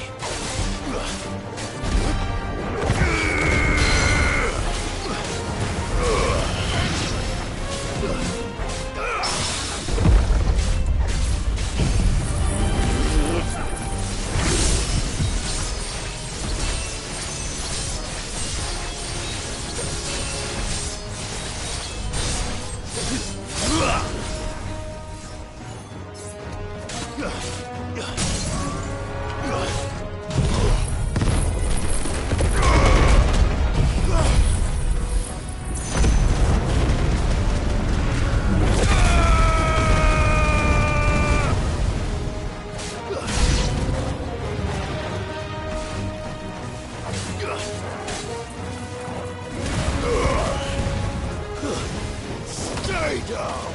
Stay down!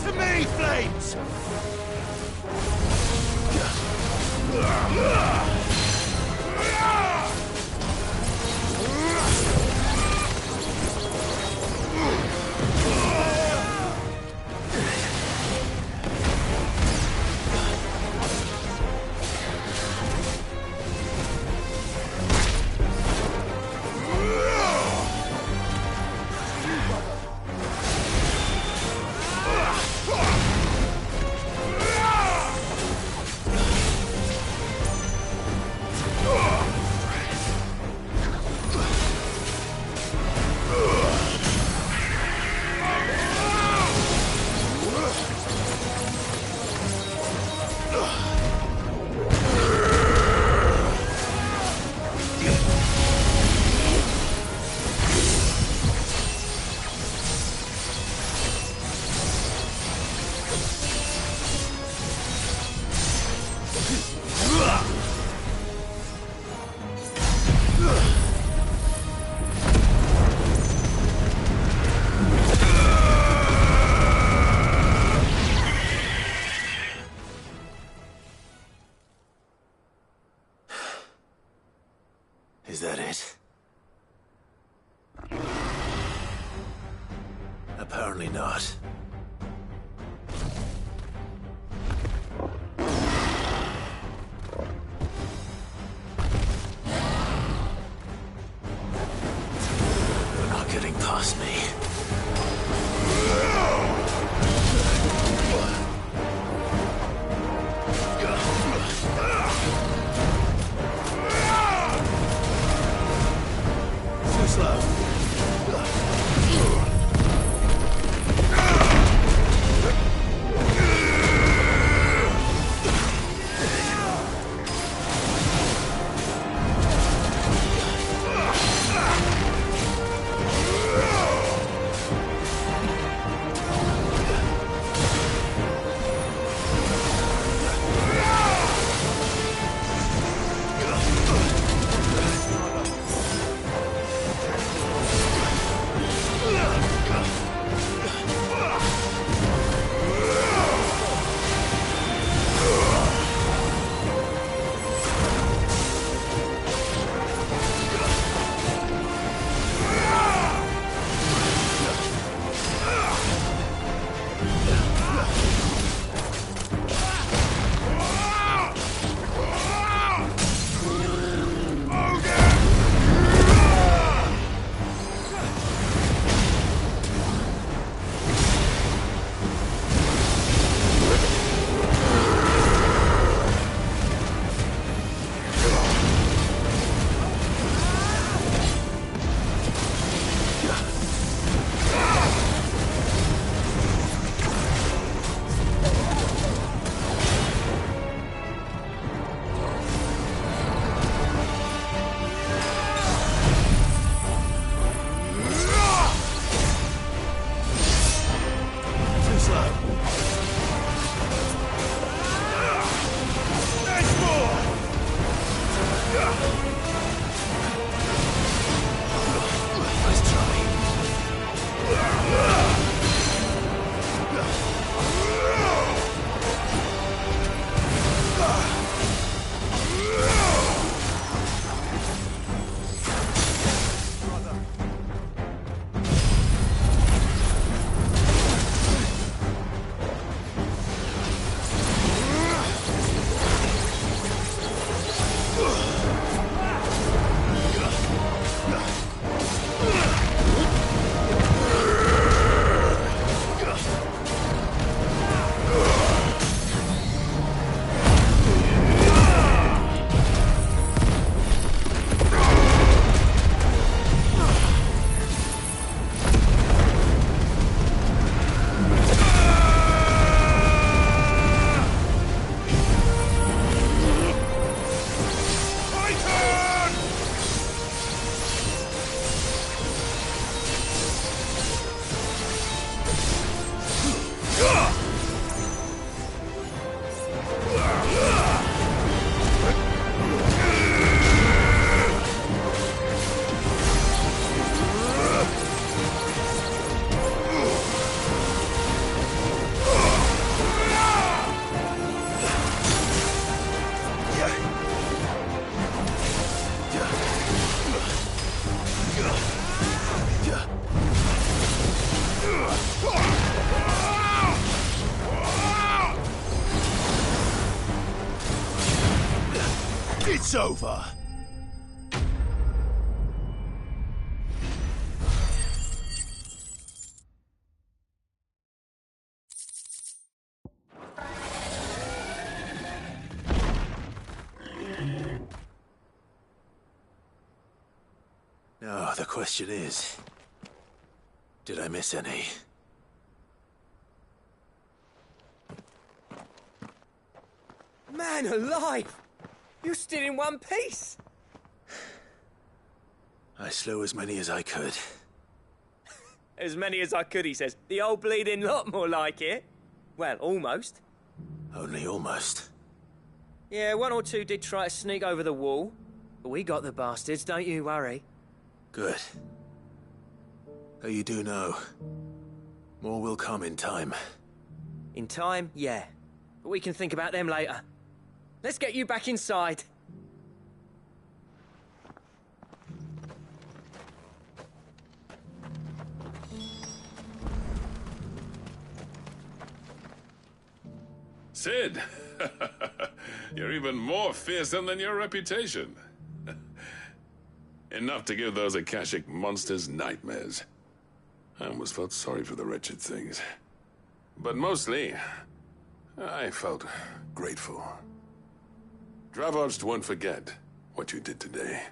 To me, Flames! Is that it? Apparently not. You're not getting past me. Too slow. Ugh! It's over. Now, the question is, did I miss any? Man alive! You're still in one piece! I slew as many as I could. As many as I could, he says. The old bleeding lot, more like it. Well, almost. Only almost. Yeah, one or two did try to sneak over the wall. But we got the bastards, don't you worry. Good. Though you do know, more will come in time. In time, yeah. But we can think about them later. Let's get you back inside. Sid! You're even more fearsome than your reputation. Enough to give those Akashic monsters nightmares. I almost felt sorry for the wretched things. But mostly, I felt grateful. Dravoged won't forget what you did today.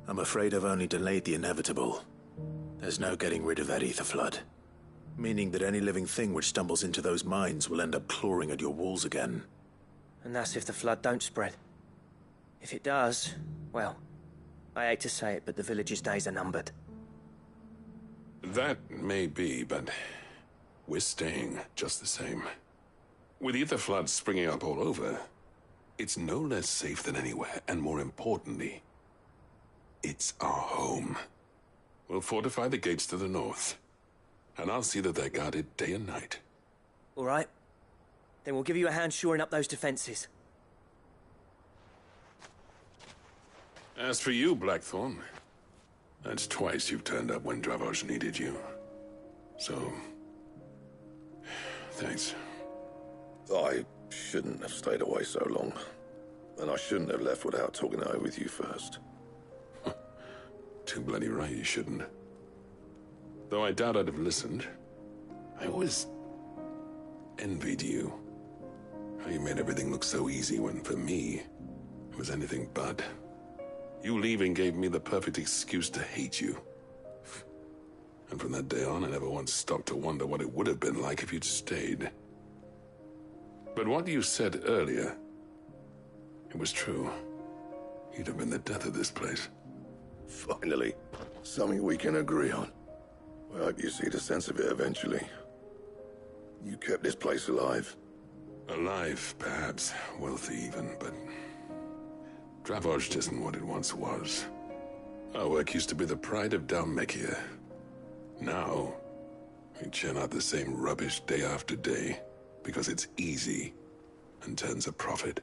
I'm afraid I've only delayed the inevitable. There's no getting rid of that ether flood. Meaning that any living thing which stumbles into those mines will end up clawing at your walls again. And that's if the flood don't spread. If it does, well, I hate to say it, but the village's days are numbered. That may be, but we're staying just the same. With ether floods springing up all over, it's no less safe than anywhere, and more importantly, it's our home. We'll fortify the gates to the north, and I'll see that they're guarded day and night. All right. Then we'll give you a hand shoring up those defenses. As for you, Blackthorn, that's twice you've turned up when Dravos needed you. So, thanks. I shouldn't have stayed away so long. And I shouldn't have left without talking it over with you first. Too bloody right you shouldn't. Though I doubt I'd have listened. I always envied you. How you made everything look so easy when, for me, it was anything but. You leaving gave me the perfect excuse to hate you. And from that day on, I never once stopped to wonder what it would have been like if you'd stayed. But what you said earlier, it was true. You'd have been the death of this place. Finally, something we can agree on. I hope you see the sense of it eventually. You kept this place alive. Alive, perhaps. Wealthy even, but Dravoged isn't what it once was. Our work used to be the pride of Dalmekia. Now, we churn out the same rubbish day after day because it's easy and turns a profit.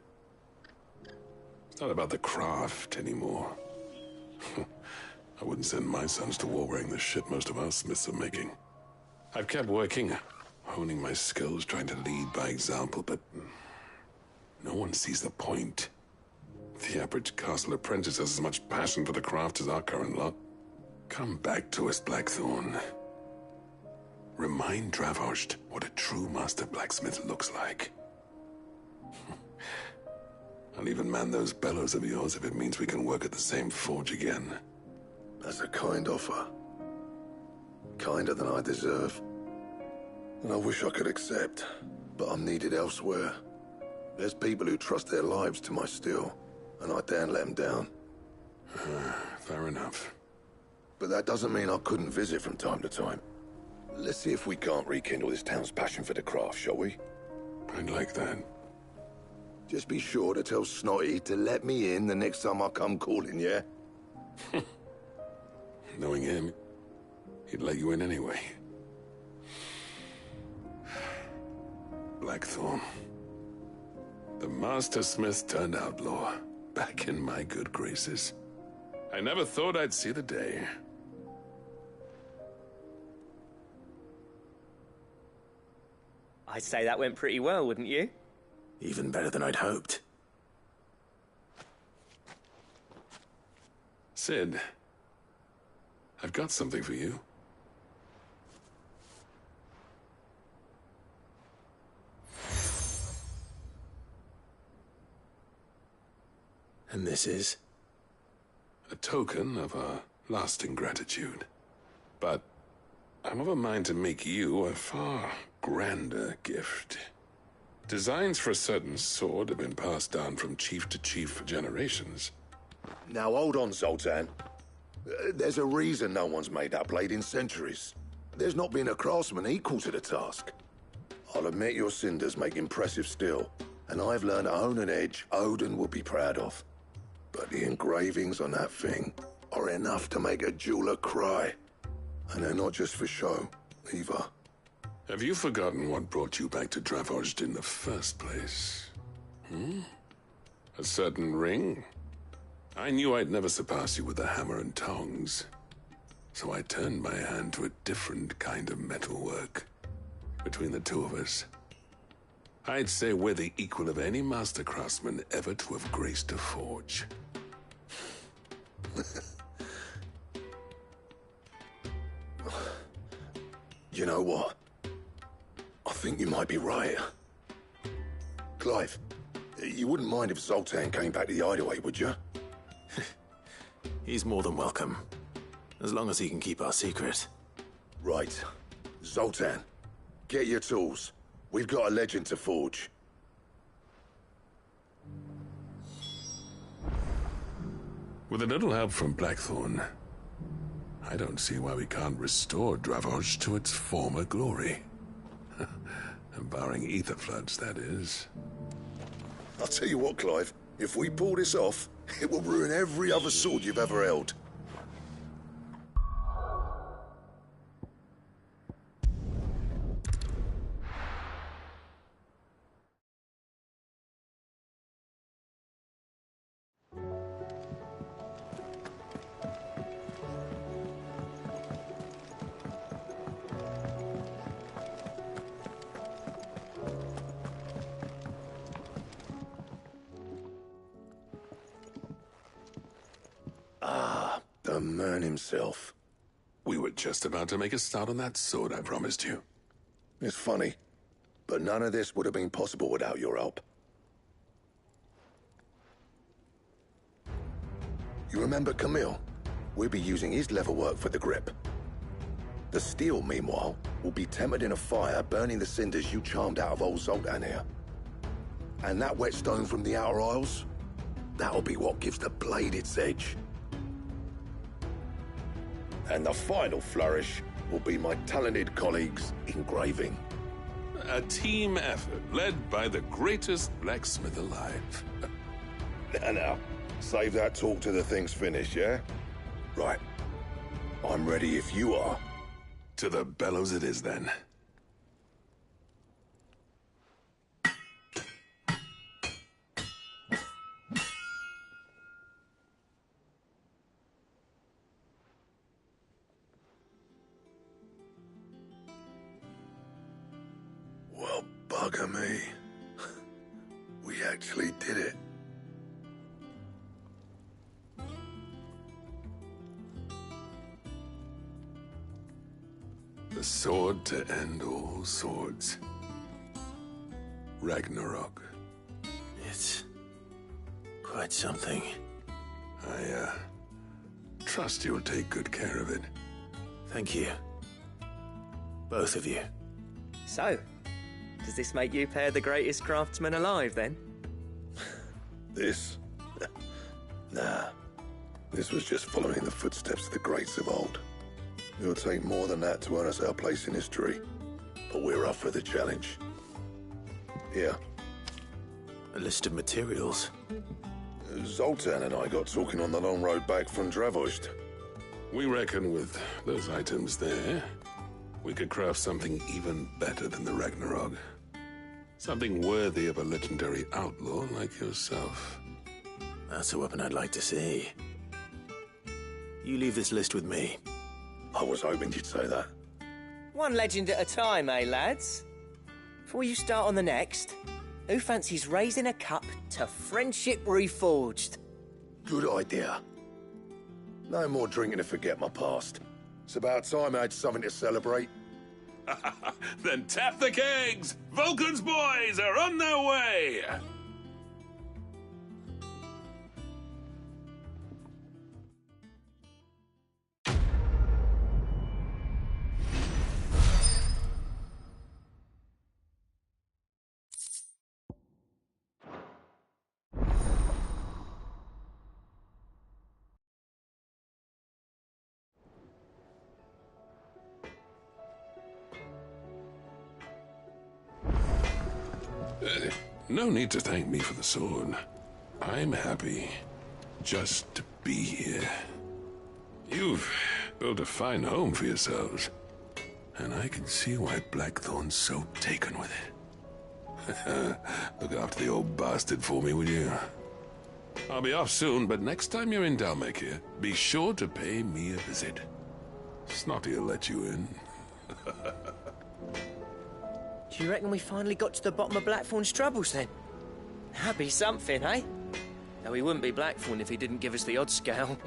It's not about the craft anymore. I wouldn't send my sons to war wearing the shit most of our smiths are making. I've kept working, honing my skills, trying to lead by example, but no one sees the point. The average castle apprentice has as much passion for the craft as our current lot. Come back to us, Blackthorn. Remind Dravoged what a true master blacksmith looks like. I'll even man those bellows of yours if it means we can work at the same forge again. That's a kind offer. Kinder than I deserve. And I wish I could accept, but I'm needed elsewhere. There's people who trust their lives to my steel, and I daren't let them down. Fair enough. But that doesn't mean I couldn't visit from time to time. Let's see if we can't rekindle this town's passion for the craft, shall we? I'd like that. Just be sure to tell Snotty to let me in the next time I come calling, yeah? Knowing him, he'd let you in anyway. Blackthorn. The Master Smith turned outlaw, back in my good graces. I never thought I'd see the day. I'd say that went pretty well, wouldn't you? Even better than I'd hoped. Sid, I've got something for you. And this is? A token of our lasting gratitude. But I'm of a mind to make you a far grander gift. Designs for a certain sword have been passed down from chief to chief for generations. Now hold on, Zoltan. There's a reason no one's made that blade in centuries. There's not been a craftsman equal to the task. I'll admit your cinders make impressive steel, and I've learned to own an edge Odin will be proud of. But the engravings on that thing are enough to make a jeweler cry. And they're not just for show, either. Have you forgotten what brought you back to Dravozd in the first place? A certain ring? I knew I'd never surpass you with the hammer and tongs. So I turned my hand to a different kind of metalwork. Between the two of us, I'd say we're the equal of any master craftsman ever to have graced a forge. You know what? I think you might be right. Clive, you wouldn't mind if Zoltan came back to the Hideaway, would you? He's more than welcome. As long as he can keep our secret. Right. Zoltan, get your tools. We've got a legend to forge. With a little help from Blackthorn, I don't see why we can't restore Dravozd to its former glory. Barring ether floods, that is. I'll tell you what, Clive. If we pull this off, it will ruin every other sword you've ever held. The man himself. We were just about to make a start on that sword I promised you. It's funny, but none of this would have been possible without your help. You remember Camille? We'll be using his leatherwork for the grip. The steel, meanwhile, will be tempered in a fire, burning the cinders you charmed out of old Zoltan here. And that whetstone from the Outer Isles? That'll be what gives the blade its edge. And the final flourish will be my talented colleagues' engraving. A team effort led by the greatest blacksmith alive. Now, save that talk till the thing's finished, yeah? Right. I'm ready if you are. To the bellows it is, then. Well, bugger me. We actually did it. The sword to end all swords. Ragnarok. It's quite something. I trust you'll take good care of it. Thank you. Both of you. So, does this make you pair the greatest craftsmen alive, then? This? Nah. This was just following the footsteps of the greats of old. It'll take more than that to earn us our place in history. But we're up for the challenge. Here. A list of materials. Zoltan and I got talking on the long road back from Dravozd. We reckon with those items there, we could craft something even better than the Ragnarok. Something worthy of a legendary outlaw like yourself. That's a weapon I'd like to see. You leave this list with me. I was hoping you'd say that. One legend at a time, eh, lads? Before you start on the next, who fancies raising a cup to Friendship Reforged? Good idea. No more drinking to forget my past. It's about time I had something to celebrate. Then tap the kegs! Vulcan's boys are on their way! No need to thank me for the sword. I'm happy just to be here. You've built a fine home for yourselves, and I can see why Blackthorn's so taken with it. Look after the old bastard for me, will you? I'll be off soon, but next time you're in Dalmekir, be sure to pay me a visit. Snotty'll let you in. Do you reckon we finally got to the bottom of Blackthorn's troubles then? That'd be something, eh? Though he wouldn't be Blackthorn if he didn't give us the odd scale.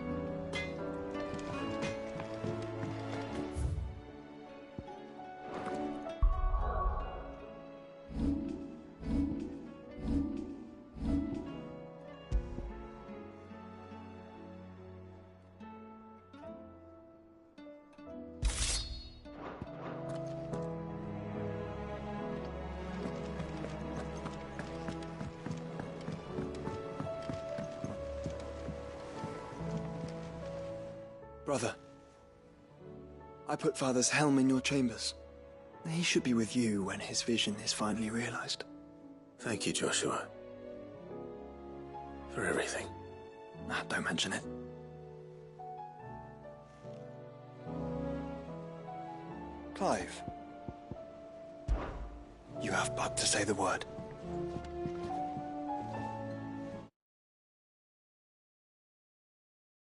Brother, I put Father's helm in your chambers. He should be with you when his vision is finally realized. Thank you, Joshua. For everything. Nah, don't mention it. Clive. You have but to say the word.